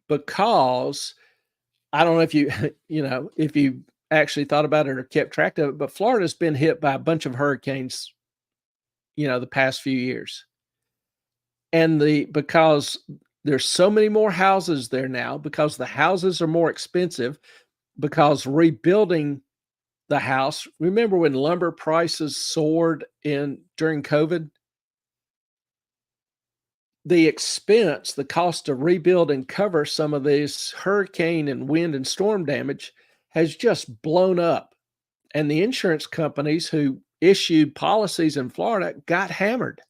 because I don't know if you, if you actually thought about it or kept track of it, but Florida's been hit by a bunch of hurricanes, the past few years. And because there's so many more houses there now, because the houses are more expensive, because rebuilding the house, remember when lumber prices soared during COVID? The expense, the cost to rebuild and cover some of this hurricane and wind and storm damage has just blown up. And the insurance companies who issued policies in Florida got hammered.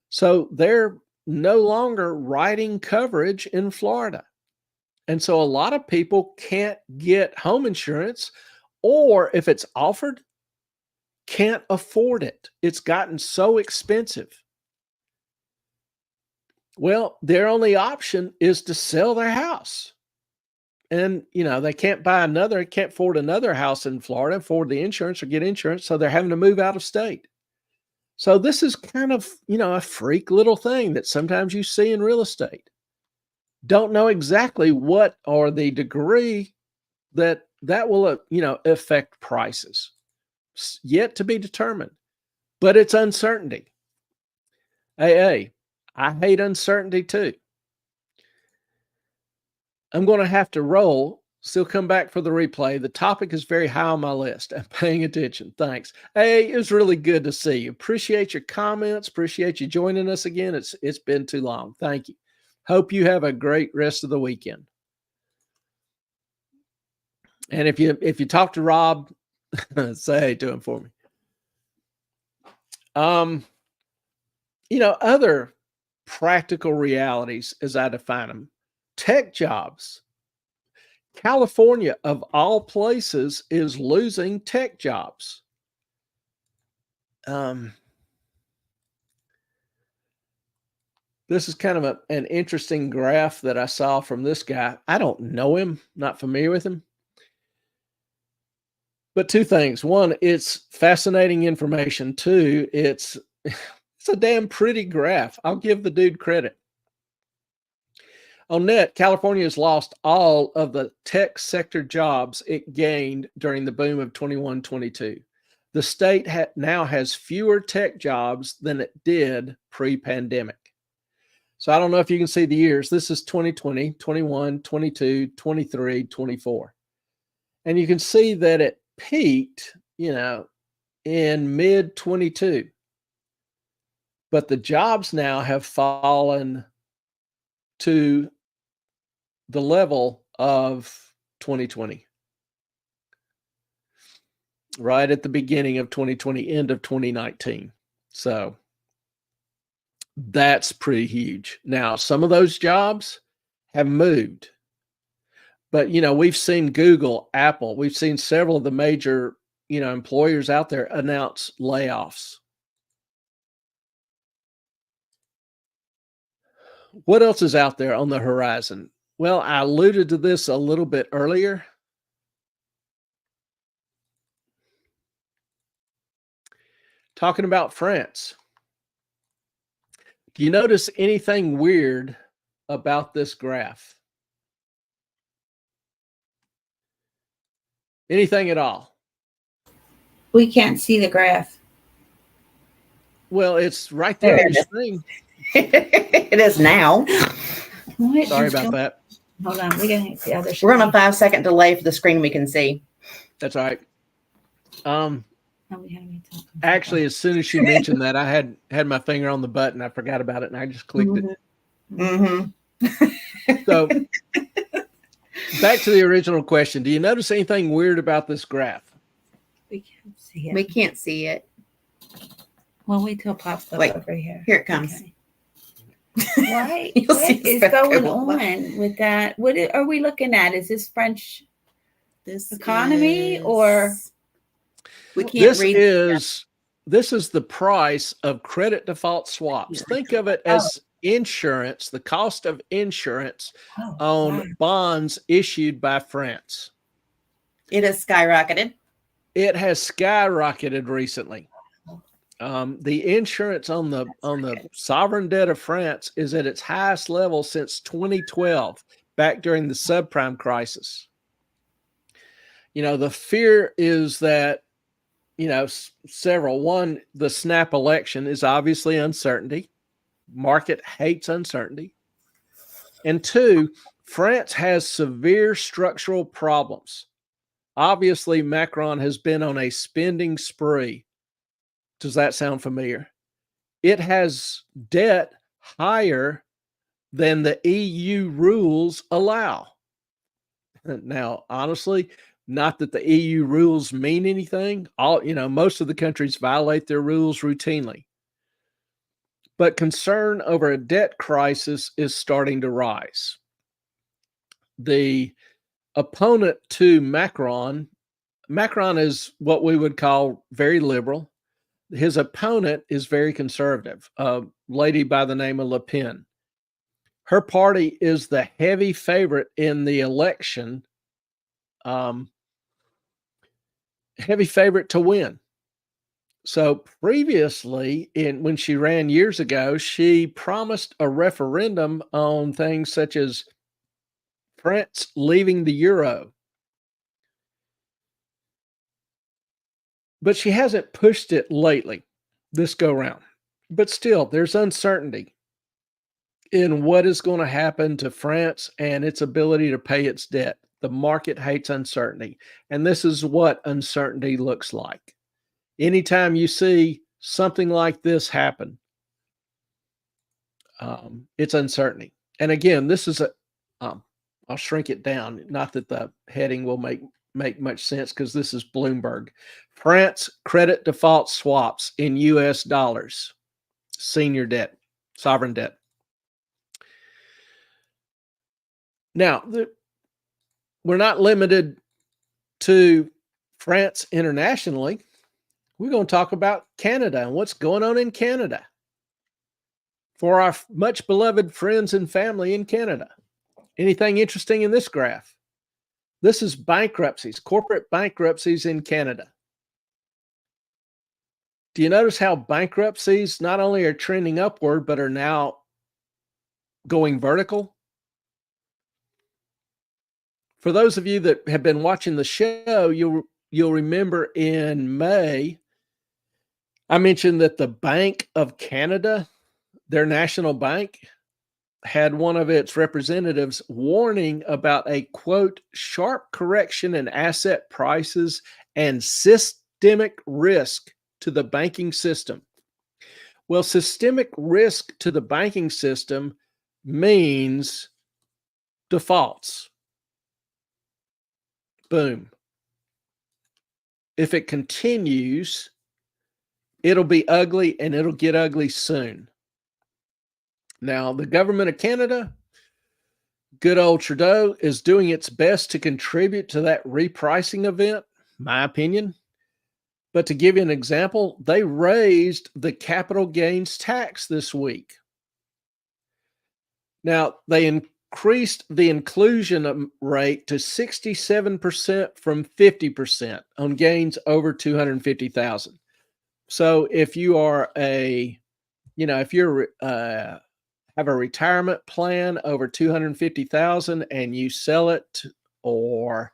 So they're no longer writing coverage in Florida. And so a lot of people can't get home insurance, or if it's offered, can't afford it. It's gotten so expensive. Well, their only option is to sell their house. And, they can't afford another house in Florida, afford the insurance or get insurance. So they're having to move out of state. So this is kind of, a freak little thing that sometimes you see in real estate. Don't know exactly what or the degree that will, affect prices. Yet to be determined. But it's uncertainty. I hate uncertainty too. I'm going to have to roll. Still come back for the replay. The topic is very high on my list. I'm paying attention. Thanks. Hey, it was really good to see you. Appreciate your comments. Appreciate you joining us again. It's been too long. Thank you. Hope you have a great rest of the weekend. And if you talk to Rob, say hey to him for me. Other practical realities as I define them. Tech jobs. California, of all places, is losing tech jobs. This is kind of an interesting graph that I saw from this guy. I don't know him, not familiar with him. But two things. One, it's fascinating information. Two, it's a damn pretty graph. I'll give the dude credit. On net, California has lost all of the tech sector jobs it gained during the boom of 21-22. The state now has fewer tech jobs than it did pre-pandemic. So I don't know if you can see the years. This is 2020, 21, 22, 23, 24. And you can see that it peaked, in mid 22, but the jobs now have fallen to the level of 2020, right at the beginning of 2020, end of 2019. So that's pretty huge. Now, some of those jobs have moved, but we've seen Google, Apple, we've seen several of the major, employers out there announce layoffs. What else is out there on the horizon? Well, I alluded to this a little bit earlier. Talking about France. Do you notice anything weird about this graph? Anything at all? We can't see the graph. Well, it's right there There on it your is. screen. It is now. What Sorry is about going- that. Hold on, we're gonna hit the other. We're on a screen. 5-second delay for the screen we can see. That's all right. Oh, we gotta be talking. Actually, as soon as she mentioned that, I had my finger on the button. I forgot about it, and I just clicked it. Mm-hmm. So back to the original question. Do you notice anything weird about this graph? we can't see it. We can't see it. Well, wait till it pops up Wait, over here. Here it comes. Okay. Why? You'll What see is the going photo. on with that? What are we looking at? Is this French? This Economy or- we can't This read. is the price of credit default swaps. Think of it as insurance, the cost of insurance on wow. bonds issued by France. It has skyrocketed. It has skyrocketed recently. The insurance on the sovereign debt of France is at its highest level since 2012, back during the subprime crisis. The fear is that, several. One, the snap election is obviously uncertainty. Market hates uncertainty. And two, France has severe structural problems. Obviously, Macron has been on a spending spree. Does that sound familiar? It has debt higher than the EU rules allow. Now, honestly, not that the EU rules mean anything. Most of the countries violate their rules routinely. But concern over a debt crisis is starting to rise. The opponent to Macron is what we would call very liberal. His opponent is very conservative, a lady by the name of Le Pen. Her party is the heavy favorite in the election, heavy favorite to win. So previously, when she ran years ago, she promised a referendum on things such as France leaving the euro. But she hasn't pushed it lately, this go round. But still, there's uncertainty in what is going to happen to France and its ability to pay its debt. The market hates uncertainty. And this is what uncertainty looks like. Anytime you see something like this happen, it's uncertainty. And again, this is I'll shrink it down. Not that the heading will make much sense because this is Bloomberg. France credit default swaps in US dollars, senior debt, sovereign debt. Now, we're not limited to France internationally. We're going to talk about Canada and what's going on in Canada for our much beloved friends and family in Canada. Anything interesting in this graph? This is bankruptcies, corporate bankruptcies in Canada. Do you notice how bankruptcies not only are trending upward, but are now going vertical? For those of you that have been watching the show, you'll remember in May, I mentioned that the Bank of Canada, their national bank, had one of its representatives warning about a, quote, sharp correction in asset prices and systemic risk to the banking system. Well, systemic risk to the banking system means defaults. Boom. If it continues, it'll be ugly, and it'll get ugly soon. Now, the government of Canada, good old Trudeau, is doing its best to contribute to that repricing event, my opinion. But to give you an example, they raised the capital gains tax this week. Now, they increased the inclusion rate to 67% from 50% on gains over 250,000. So if you are if you're have a retirement plan over 250,000 and you sell it, or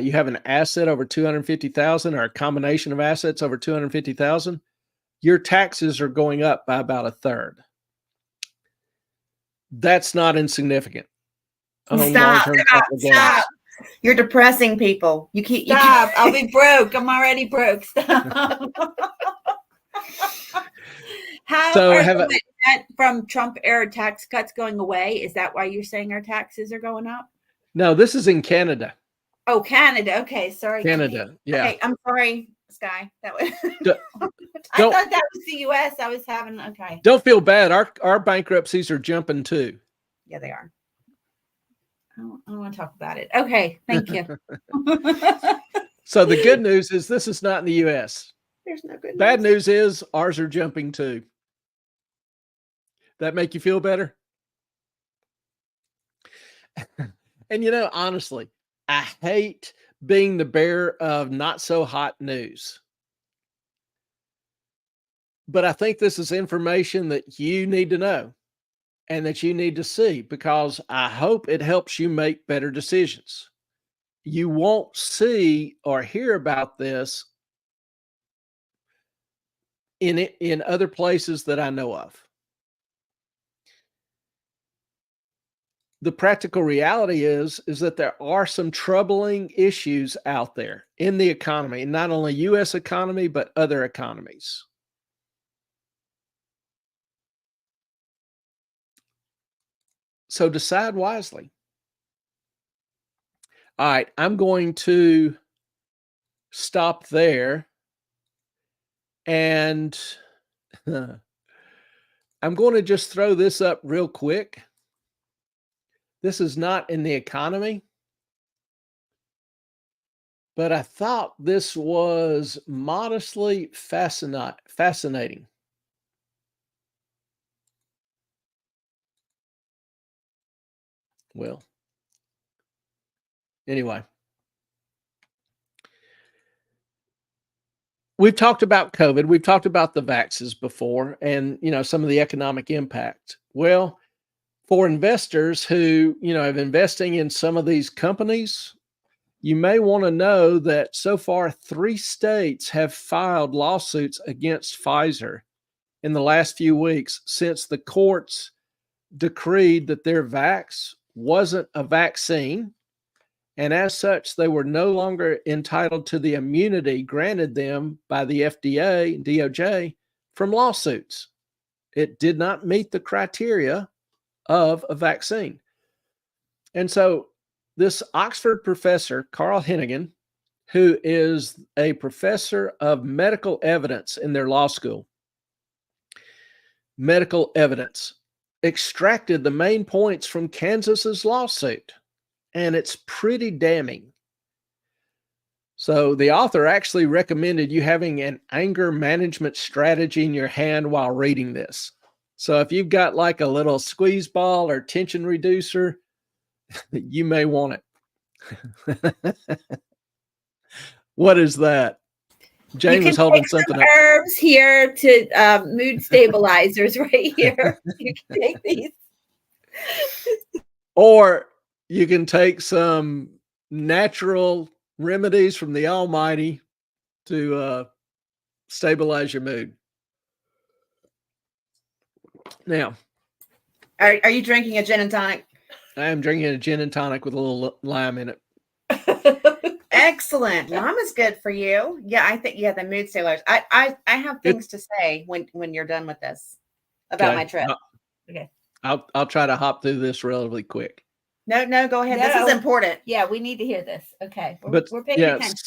you have an asset over 250,000 or a combination of assets over 250,000, your taxes are going up by about a third. That's not insignificant. Stop. You're depressing people. You keep Stop. I'll be broke. I'm already broke. Stop. From Trump era tax cuts going away, is that why you're saying our taxes are going up? No, this is in Canada. Oh, Canada. Okay, sorry. Canada. Yeah. Okay, I'm sorry, Sky. That was I thought that was the US. I was having Don't feel bad. Our bankruptcies are jumping too. Yeah, they are. I don't want to talk about it. Okay, thank you. So the good news is this is not in the US. There's no good Bad news is ours are jumping too. That make you feel better? And honestly, I hate being the bearer of not so hot news. But I think this is information that you need to know and that you need to see, because I hope it helps you make better decisions. You won't see or hear about this in other places that I know of. The practical reality is that there are some troubling issues out there in the economy, not only U.S. economy, but other economies. So decide wisely. All right, I'm going to stop there, and I'm going to just throw this up real quick. This is not in the economy, but I thought this was modestly fascinating. Well, anyway, we've talked about COVID. We've talked about the vaxes before, and some of the economic impact. Well, for investors who, have investing in some of these companies, you may want to know that so far 3 states have filed lawsuits against Pfizer in the last few weeks since the courts decreed that their vax wasn't a vaccine, and as such, they were no longer entitled to the immunity granted them by the FDA and DOJ from lawsuits. It did not meet the criteria of a vaccine. And so this Oxford professor, Carl Hennigan, who is a professor of medical evidence in their law school, medical evidence, extracted the main points from Kansas's lawsuit, and it's pretty damning. So the author actually recommended you having an anger management strategy in your hand while reading this. So if you've got like a little squeeze ball or tension reducer, you may want it. What is that? Jane was holding something up. Herbs here to mood stabilizers right here. You can take these. Or you can take some natural remedies from the Almighty to stabilize your mood. Now, are you drinking a gin and tonic? I am drinking a gin and tonic with a little lime in it. Excellent. Mama's good for you. Yeah, I think the mood sailors. I have things to say when you're done with this about my trip. Okay. I'll try to hop through this relatively quick. No, go ahead. This is No. important. Yeah, we need to hear this. Okay. But We're paying yes, attention.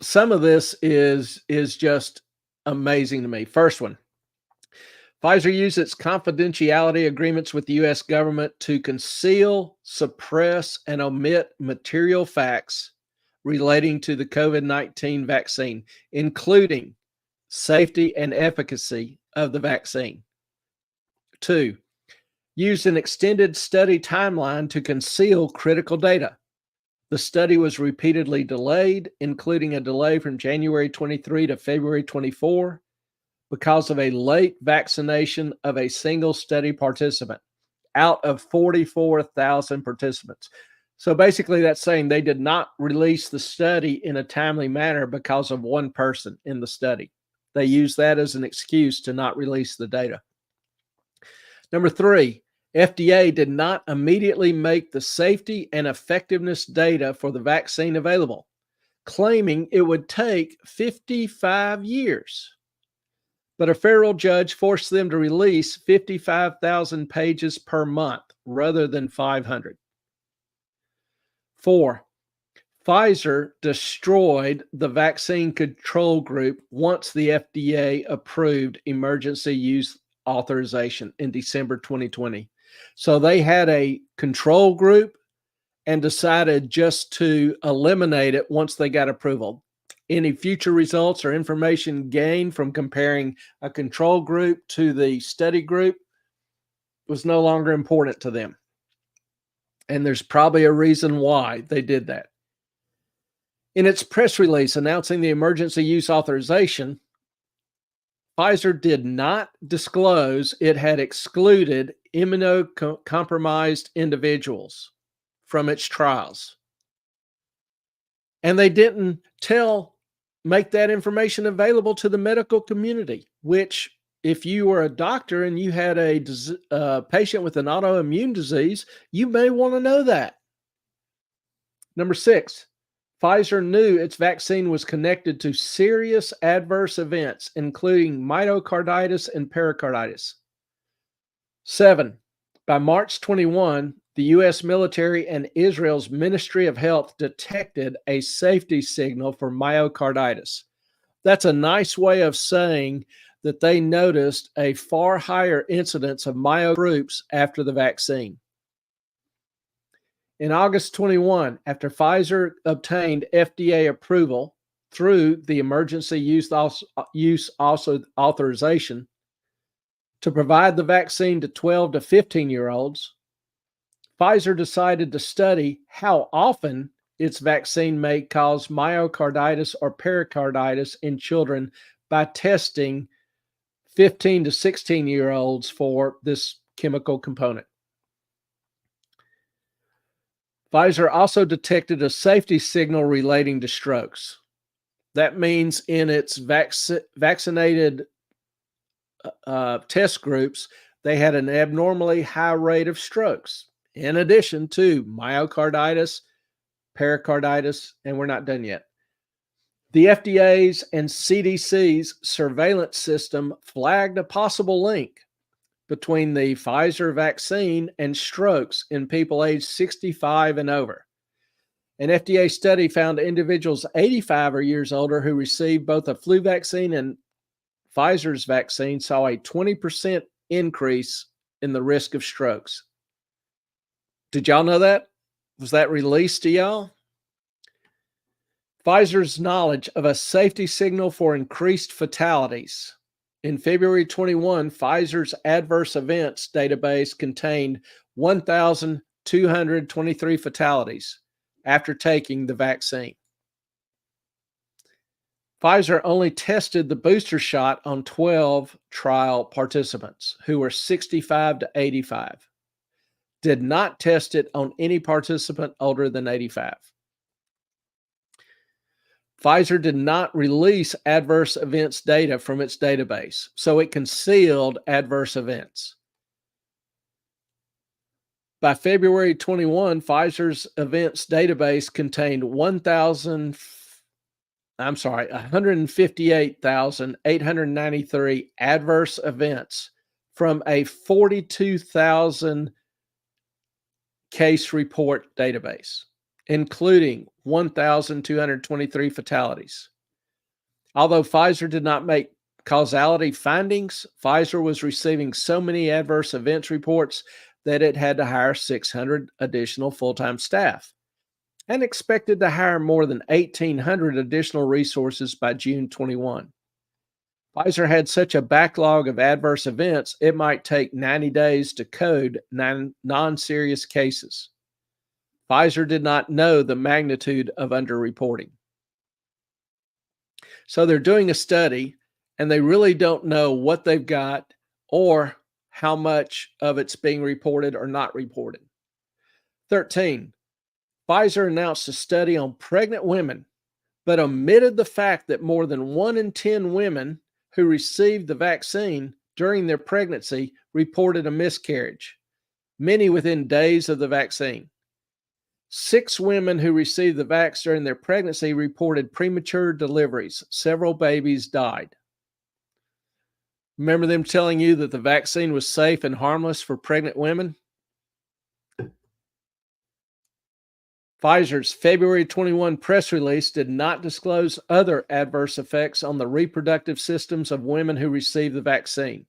some of this is just amazing to me. First one. Pfizer used its confidentiality agreements with the U.S. government to conceal, suppress, and omit material facts relating to the COVID-19 vaccine, including safety and efficacy of the vaccine. 2, used an extended study timeline to conceal critical data. The study was repeatedly delayed, including a delay from January 23 to February 24 because of a late vaccination of a single study participant out of 44,000 participants. So basically that's saying they did not release the study in a timely manner because of one person in the study. They used that as an excuse to not release the data. Number 3, FDA did not immediately make the safety and effectiveness data for the vaccine available, claiming it would take 55 years. But a federal judge forced them to release 55,000 pages per month rather than 500. 4, Pfizer destroyed the vaccine control group once the FDA approved emergency use authorization in December 2020. So they had a control group and decided just to eliminate it once they got approval. Any future results or information gained from comparing a control group to the study group was no longer important to them. And there's probably a reason why they did that. In its press release announcing the emergency use authorization, Pfizer did not disclose it had excluded immunocompromised individuals from its trials. And they didn't make that information available to the medical community, which if you were a doctor and you had a patient with an autoimmune disease, you may want to know that. Number 6, Pfizer knew its vaccine was connected to serious adverse events, including myocarditis and pericarditis. 7, by March 21, the U.S. military and Israel's Ministry of Health detected a safety signal for myocarditis. That's a nice way of saying that they noticed a far higher incidence of myocarditis groups after the vaccine. In August 21, after Pfizer obtained FDA approval through the emergency use authorization to provide the vaccine to 12 to 15-year-olds, Pfizer decided to study how often its vaccine may cause myocarditis or pericarditis in children by testing 15 to 16-year-olds for this chemical component. Pfizer also detected a safety signal relating to strokes. That means in its vaccinated test groups, they had an abnormally high rate of strokes, in addition to myocarditis, pericarditis, and we're not done yet. The FDA's and CDC's surveillance system flagged a possible link between the Pfizer vaccine and strokes in people aged 65 and over. An FDA study found individuals 85 or years older who received both a flu vaccine and Pfizer's vaccine saw a 20% increase in the risk of strokes. Did y'all know that? Was that released to y'all? Pfizer's knowledge of a safety signal for increased fatalities. In February 21, Pfizer's adverse events database contained 1,223 fatalities after taking the vaccine. Pfizer only tested the booster shot on 12 trial participants who were 65 to 85. Did not test it on any participant older than 85. Pfizer did not release adverse events data from its database, so it concealed adverse events. By February 21, Pfizer's events database contained 158,893 adverse events from a 42,000 case report database, including 1,223 fatalities. Although Pfizer did not make causality findings, Pfizer was receiving so many adverse events reports that it had to hire 600 additional full-time staff and expected to hire more than 1,800 additional resources by June 21. Pfizer had such a backlog of adverse events, it might take 90 days to code non-serious cases. Pfizer did not know the magnitude of underreporting. So they're doing a study, and they really don't know what they've got or how much of it's being reported or not reported. 13, Pfizer announced a study on pregnant women, but omitted the fact that more than 1 in 10 women who received the vaccine during their pregnancy reported a miscarriage, many within days of the vaccine. 6 women who received the vax during their pregnancy reported premature deliveries. Several babies died. Remember them telling you that the vaccine was safe and harmless for pregnant women? Pfizer's February 21 press release did not disclose other adverse effects on the reproductive systems of women who received the vaccine.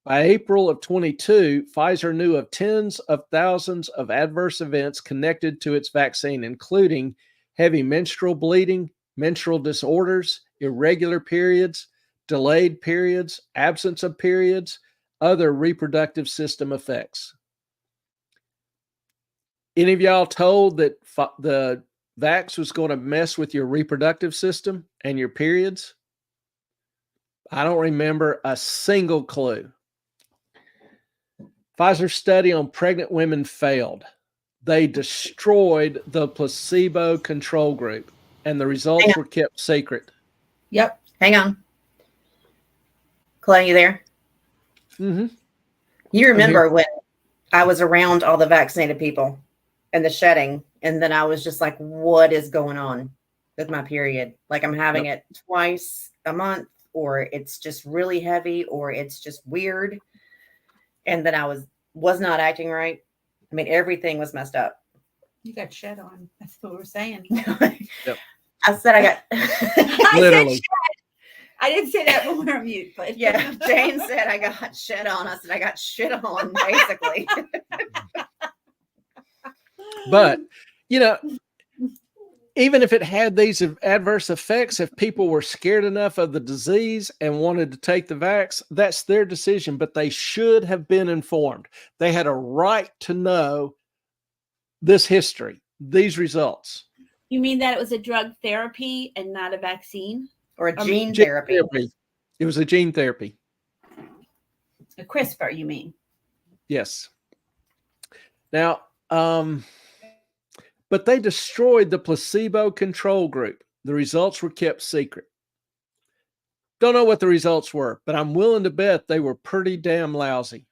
By April of 22, Pfizer knew of tens of thousands of adverse events connected to its vaccine, including heavy menstrual bleeding, menstrual disorders, irregular periods, delayed periods, absence of periods, other reproductive system effects. Any of y'all told that the vax was going to mess with your reproductive system and your periods? I don't remember a single clue. Pfizer's study on pregnant women failed. They destroyed the placebo control group, and the results were kept secret. Yep. Hang on. Clay, you there? Mm-hmm. You remember when I was around all the vaccinated people and the shedding, and then I was just like, what is going on with my period? Like I'm having it twice a month, or it's just really heavy, or it's just weird. And then I was not acting right. I mean, everything was messed up. You got shed on. That's what we're saying. Yep. I said I got Literally. I didn't say that when we were mute, but yeah. Jane said I got shit on. I said I got shit on, basically. But, you know, even if it had these adverse effects, if people were scared enough of the disease and wanted to take the vax, that's their decision, but they should have been informed. They had a right to know this history, these results. You mean that it was a drug therapy and not a vaccine? Or a gene therapy. It was a gene therapy. A CRISPR, you mean? Yes. Now, but they destroyed the placebo control group. The results were kept secret. Don't know what the results were, but I'm willing to bet they were pretty damn lousy.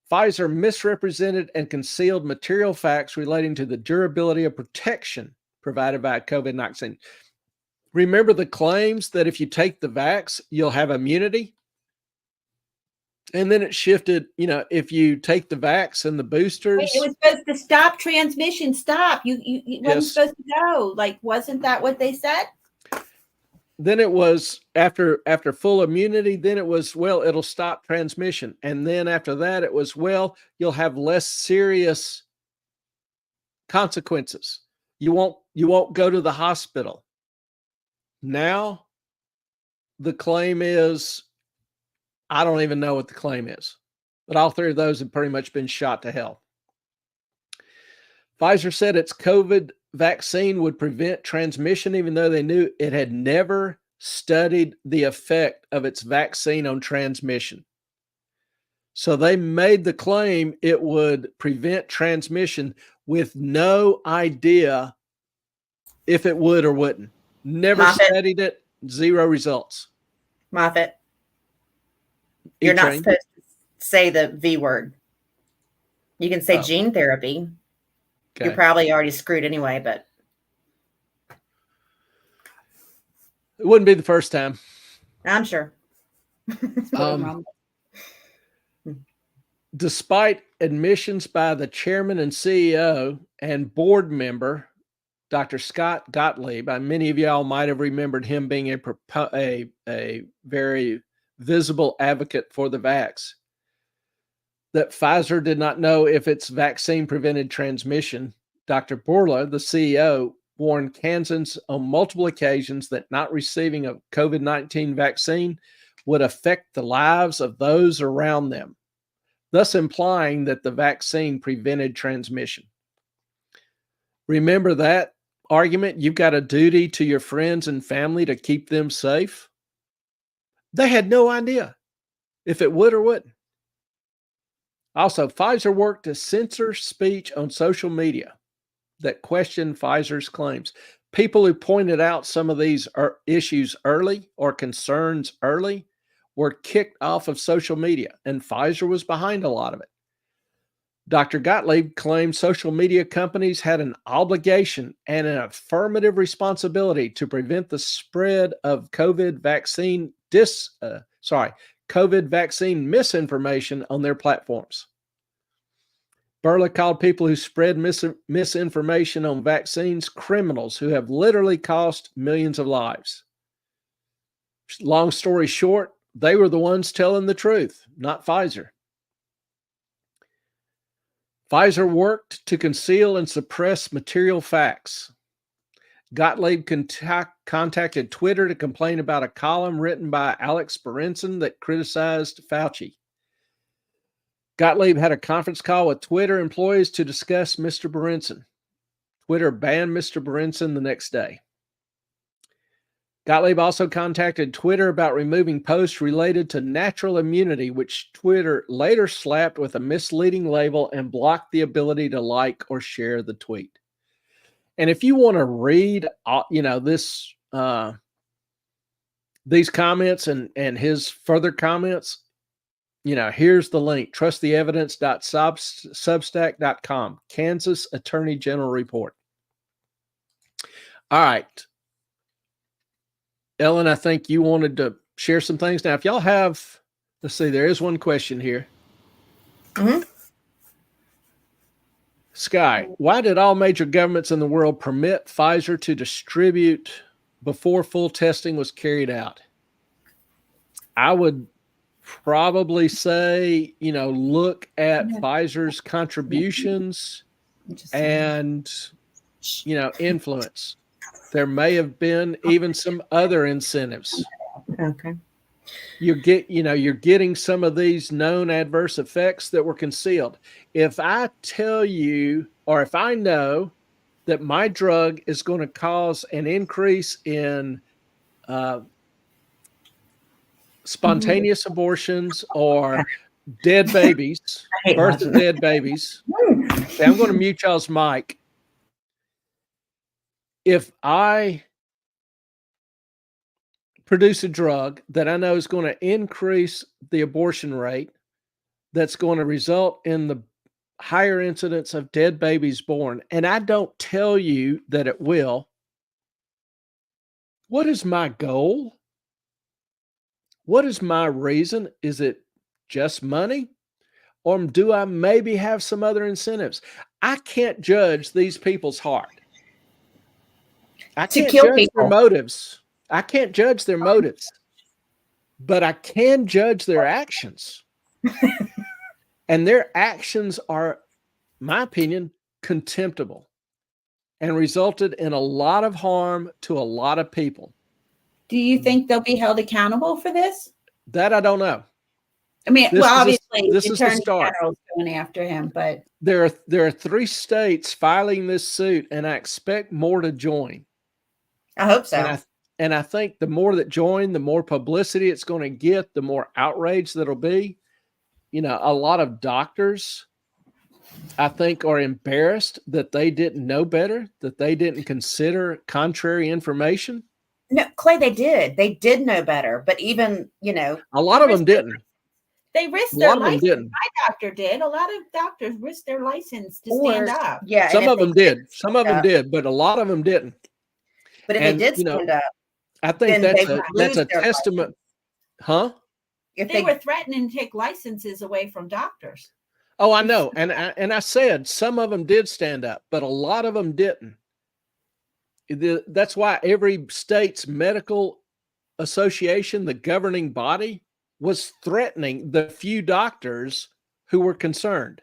Pfizer misrepresented and concealed material facts relating to the durability of protection provided by COVID-19. Remember the claims that if you take the vax, you'll have immunity? And then it shifted, you know, if you take the vax and the boosters. Wait, it was supposed to stop transmission. Stop. You wasn't supposed to go. Like, wasn't that what they said? Then it was after full immunity, then it was, well, it'll stop transmission. And then after that, it was, well, you'll have less serious consequences. You won't go to the hospital. Now the claim is, I don't even know what the claim is, but all three of those have pretty much been shot to hell. Pfizer said its COVID vaccine would prevent transmission, even though they knew it had never studied the effect of its vaccine on transmission. So they made the claim it would prevent transmission with no idea if it would or wouldn't. Never studied it, zero results. Moffitt, you're not supposed to say the V word. You can say Oh. gene therapy. Okay. You're probably already screwed anyway, but It wouldn't be the first time. I'm sure. Um, Despite admissions by the chairman and CEO and board member, Dr. Scott Gottlieb, many of y'all might have remembered him being a very visible advocate for the vax, that Pfizer did not know if its vaccine prevented transmission. Dr. Bourla, the CEO, warned Kansans on multiple occasions that not receiving a COVID-19 vaccine would affect the lives of those around them, thus implying that the vaccine prevented transmission. Remember that argument? You've got a duty to your friends and family to keep them safe. They had no idea if it would or wouldn't. Also, Pfizer worked to censor speech on social media that questioned Pfizer's claims. People who pointed out some of these issues early or concerns early were kicked off of social media, and Pfizer was behind a lot of it. Dr. Gottlieb claimed social media companies had an obligation and an affirmative responsibility to prevent the spread of COVID vaccine misinformation on their platforms. Bourla called people who spread misinformation on vaccines criminals who have literally cost millions of lives. Long story short, they were the ones telling the truth, not Pfizer. Pfizer worked to conceal and suppress material facts. Gottlieb contacted Twitter to complain about a column written by Alex Berenson that criticized Fauci. Gottlieb had a conference call with Twitter employees to discuss Mr. Berenson. Twitter banned Mr. Berenson the next day. Gottlieb also contacted Twitter about removing posts related to natural immunity, which Twitter later slapped with a misleading label and blocked the ability to like or share the tweet. And if you want to read, these comments and his further comments, here's the link: trusttheevidence.substack.com, Kansas Attorney General Report. All right. Ellen, I think you wanted to share some things. Now, if y'all have, let's see, there is one question here. Mhm. Sky, why did all major governments in the world permit Pfizer to distribute before full testing was carried out? I would probably say, look at Pfizer's contributions and, influence. There may have been even some other incentives. Okay. You're getting some of these known adverse effects that were concealed. If I tell you, or if I know that my drug is going to cause an increase in spontaneous abortions or dead babies, birth of dead babies, okay, I'm going to mute y'all's mic. If I produce a drug that I know is going to increase the abortion rate, that's going to result in the higher incidence of dead babies born, and I don't tell you that it will, what is my goal? What is my reason? Is it just money? Or do I maybe have some other incentives? I can't judge these people's heart. I can't judge their motives. I can't judge their motives, but I can judge their actions. And their actions are, in my opinion, contemptible and resulted in a lot of harm to a lot of people. Do you think they'll be held accountable for this? That I don't know. I mean, obviously, this is the Attorney start. General's going after him, but There are 3 states filing this suit, and I expect more to join. I hope so. And I think the more that join, the more publicity it's going to get, the more outrage that'll be. A lot of doctors, I think, are embarrassed that they didn't know better, that they didn't consider contrary information. No, Clay, they did. They did know better. But even, a lot of them didn't. They risked A their lot of them license. didn't. My doctor did. A lot of doctors risked their license to Or stand up. yeah, and Some if of they them did. did Some of them stand up, did, but a lot of them didn't. but if they And did you know, stand up, I think then they that's would a that's lose a their testament, license. huh? If They were threatening to take licenses away from doctors. Oh, I know. And I said some of them did stand up, but a lot of them didn't. That's why every state's medical association, the governing body, was threatening the few doctors who were concerned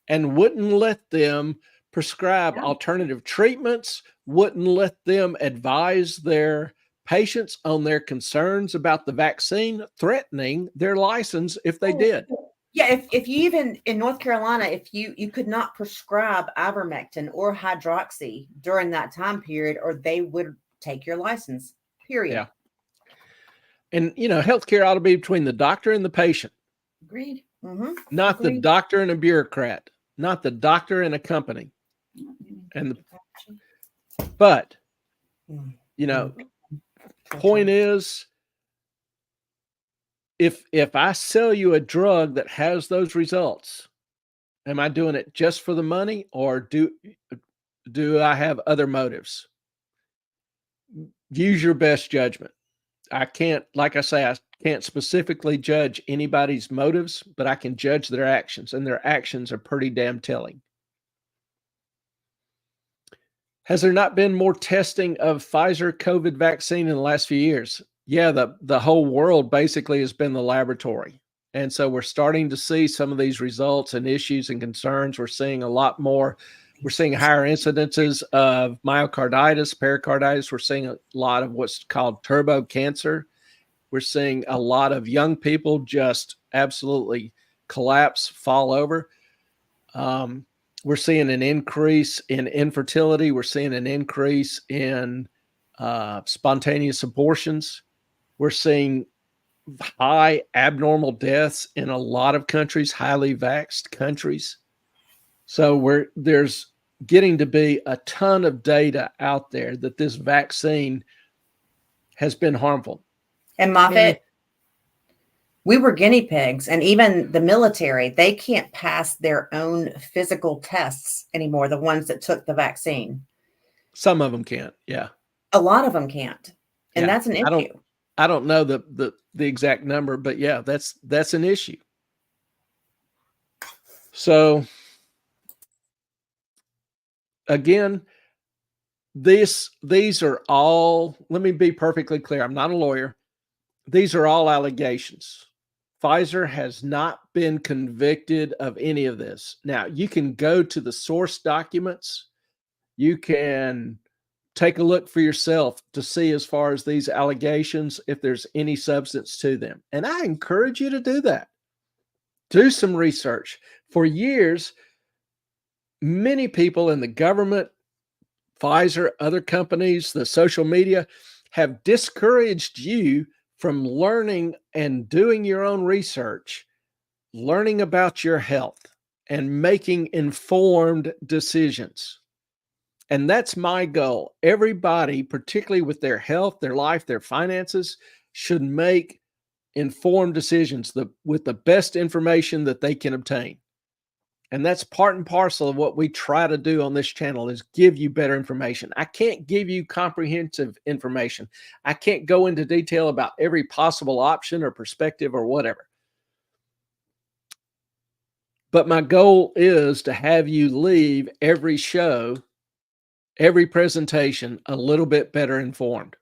and wouldn't let them prescribe Yeah. alternative treatments, wouldn't let them advise their patients on their concerns about the vaccine, threatening their license if they did. Yeah, if you even in North Carolina, if you could not prescribe ivermectin or hydroxy during that time period, or they would take your license. Period. Yeah. And healthcare ought to be between the doctor and the patient, Agreed. not the Agreed. doctor and a bureaucrat, not the doctor and a company. And but point is, if I sell you a drug that has those results, am I doing it just for the money, or do I have other motives? Use your best judgment. I can't, like I say, I can't specifically judge anybody's motives, but I can judge their actions, and their actions are pretty damn telling. Has there not been more testing of Pfizer COVID vaccine in the last few years? Yeah, the whole world basically has been the laboratory. And so we're starting to see some of these results and issues and concerns. We're seeing a lot more. We're seeing higher incidences of myocarditis, pericarditis. We're seeing a lot of what's called turbo cancer. We're seeing a lot of young people just absolutely collapse, fall over. We're seeing an increase in infertility. We're seeing an increase in spontaneous abortions. We're seeing high abnormal deaths in a lot of countries, highly vaxxed countries. So there's getting to be a ton of data out there that this vaccine has been harmful. And Moffitt, we were guinea pigs, and even the military, they can't pass their own physical tests anymore, the ones that took the vaccine. Some of them can't. Yeah. A lot of them can't. And Yeah. that's an issue. I don't know the exact number, but yeah, that's an issue. So again, these are all, let me be perfectly clear. I'm not a lawyer. These are all allegations. Pfizer has not been convicted of any of this. Now, you can go to the source documents. You can take a look for yourself to see, as far as these allegations, if there's any substance to them. And I encourage you to do that. Do some research. For years, many people in the government, Pfizer, other companies, the social media, have discouraged you from learning and doing your own research, learning about your health, and making informed decisions. And that's my goal. Everybody, particularly with their health, their life, their finances, should make informed decisions with the best information that they can obtain. And that's part and parcel of what we try to do on this channel, is give you better information. I can't give you comprehensive information. I can't go into detail about every possible option or perspective or whatever. But my goal is to have you leave every show, every presentation, a little bit better informed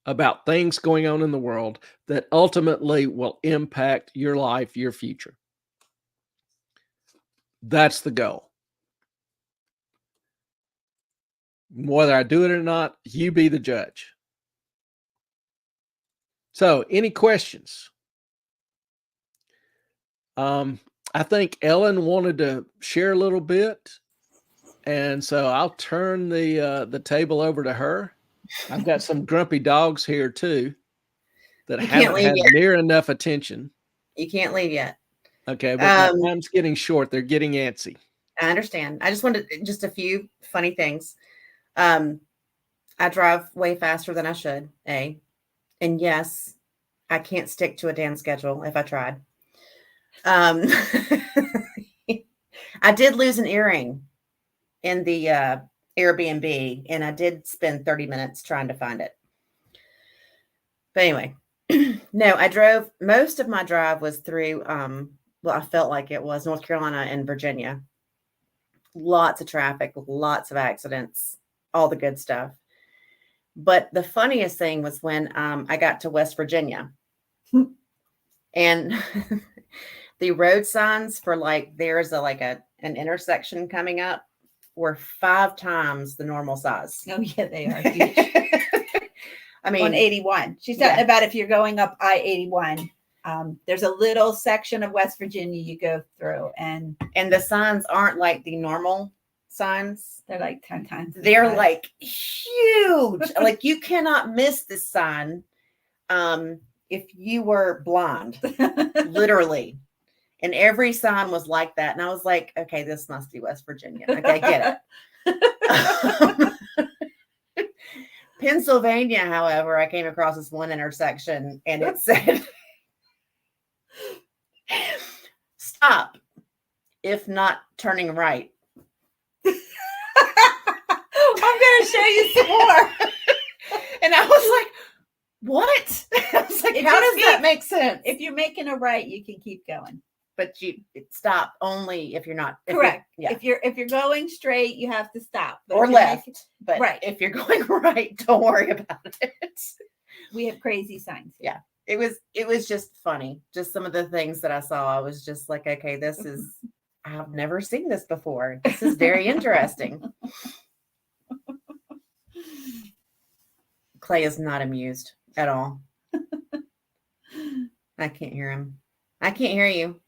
about things going on in the world that ultimately will impact your life, your future. That's the goal. Whether I do it or not, you be the judge. So, any questions? I think Ellen wanted to share a little bit, and so I'll turn the table over to her. I've got some grumpy dogs here too that haven't had near enough attention. You can't leave yet. Okay, but my time's getting short. They're getting antsy. I understand. I just wanted just a few funny things. I drive way faster than I should, A. And yes, I can't stick to a damn schedule if I tried. Um, I did lose an earring in the Airbnb, and I did spend 30 minutes trying to find it. But anyway, no, I drove, most of my drive was through, well, I felt like it was North Carolina and Virginia. Lots of traffic, lots of accidents, all the good stuff. But the funniest thing was when I got to West Virginia. And the road signs for like, there's an intersection coming up were 5 times the normal size. Oh, yeah, they are huge. I mean, On 81. She's talking Yeah. about if you're going up I-81. There's a little section of West Virginia you go through, and and the signs aren't like the normal signs. they're like 10 times. the They're size. like huge. Like you cannot miss this sign if you were blind, literally. And every sign was like that. And I was like, okay, this must be West Virginia. Okay, I get it. Pennsylvania, however, I came across this one intersection and it said, stop if not turning right. I'm going to show you some more. And I was like, what? I was like, If how you does see- that make sense? If you're making a right, you can keep going. But you stop only if you're not if Correct. you're- If you're going straight, you have to stop. But or if you're left. making- But Right. if you're going right, don't worry about it. we have crazy signs. Yeah. It was just funny. Just some of the things that I saw. I was just like, okay, this is I've never seen this before. This is very interesting. Clay is not amused at all. I can't hear him. I can't hear you.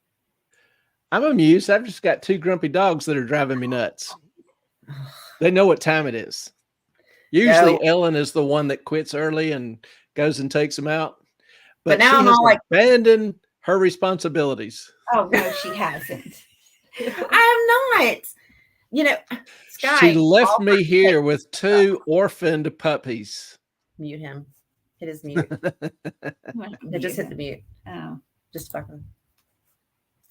I'm amused. I've just got 2 grumpy dogs that are driving me nuts. They know what time it is. Usually No. Ellen is the one that quits early and goes and takes them out. But now she I'm has all like- abandoned her responsibilities. Oh, no, she hasn't. I am not. You know, Sky. She left offered me to here with 2 orphaned puppies. Mute him. Hit his mute. I just hit the mute. Oh. Just fucking.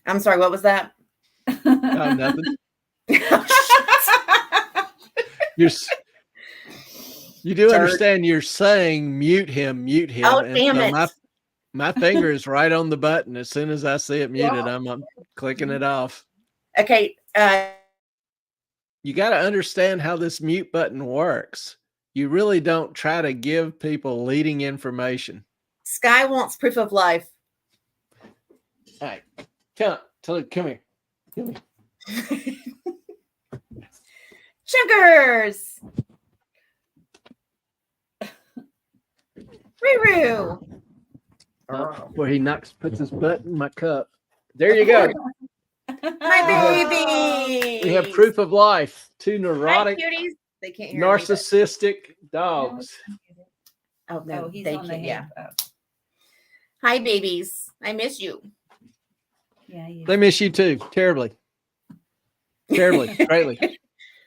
I'm sorry. What was that? Oh, nothing. You do Turd. understand you're saying mute him. Oh, And damn so it. My finger is right on the button. As soon as I see it muted, Yeah. I'm clicking it off. Okay. You got to understand how this mute button works. You really don't try to give people leading information. Sky wants proof of life. All right, come here. Come here. Chunkers. Roo. Where he puts his butt in my cup. There you go. My baby. We have proof of life. 2 Hi, neurotic, cuties. They can't hear me, but- narcissistic dogs. Oh no, Oh, he's they on the can't. Yeah. hip. Oh, Hi, babies. I miss you. yeah, yeah. They miss you too, terribly, greatly,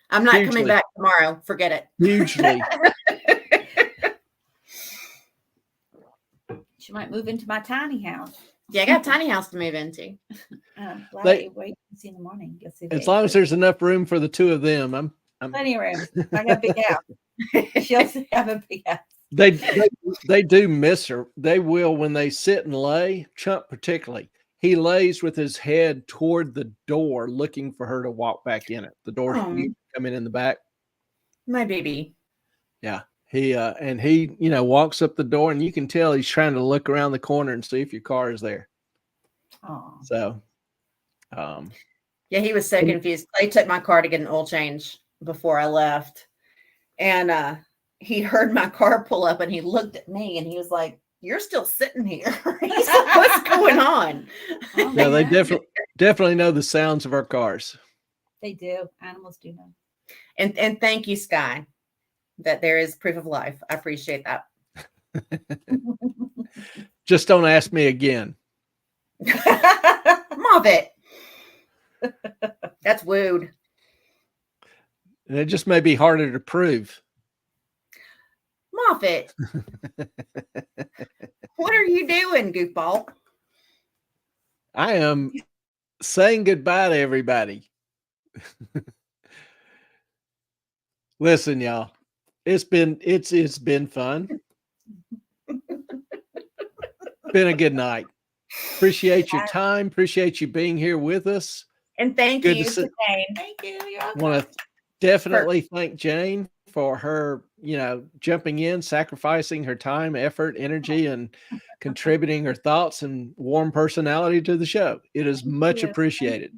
I'm not Hugely. coming back tomorrow. Forget it. hugely. She might move into my tiny house. Yeah, I got a tiny house to move into. Wait and see in the morning. You'll see As the long as there's enough room for the 2 of them, plenty of room. I got a big house. She'll have a big house. they do miss her. They will when they sit and lay. Chump particularly, he lays with his head toward the door, looking for her to walk back in it. The door Oh. coming in the back. My baby. Yeah, he walks up the door, and you can tell he's trying to look around the corner and see if your car is there. Oh, So, Yeah, he was so confused. Clay took my car to get an oil change before I left. And he heard my car pull up and he looked at me and he was like, "You're still sitting here." He's like, "What's going on?" oh yeah, they man. definitely know the sounds of our cars. They do. Animals do know. And thank you, Sky, that there is proof of life. I appreciate that. Just don't ask me again. Moffat. That's wooed. And it just may be harder to prove. Moffat. What are you doing, goofball? I am saying goodbye to everybody. Listen, y'all, it's been fun. Been a good night. Appreciate your time. Appreciate you being here with us. And thank Good you to to see- Jane. Thank you. You're welcome. Want to definitely thank Jane for her, jumping in, sacrificing her time, effort, energy, and contributing her thoughts and warm personality to the show. It is much you. appreciated.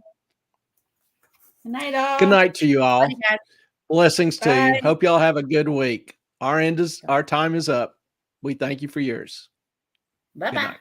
Good night, all. Good night to you all. Bye, guys. Blessings to you. Bye. Hope y'all have a good week. Our time is up. We thank you for yours. Good Bye-bye. night.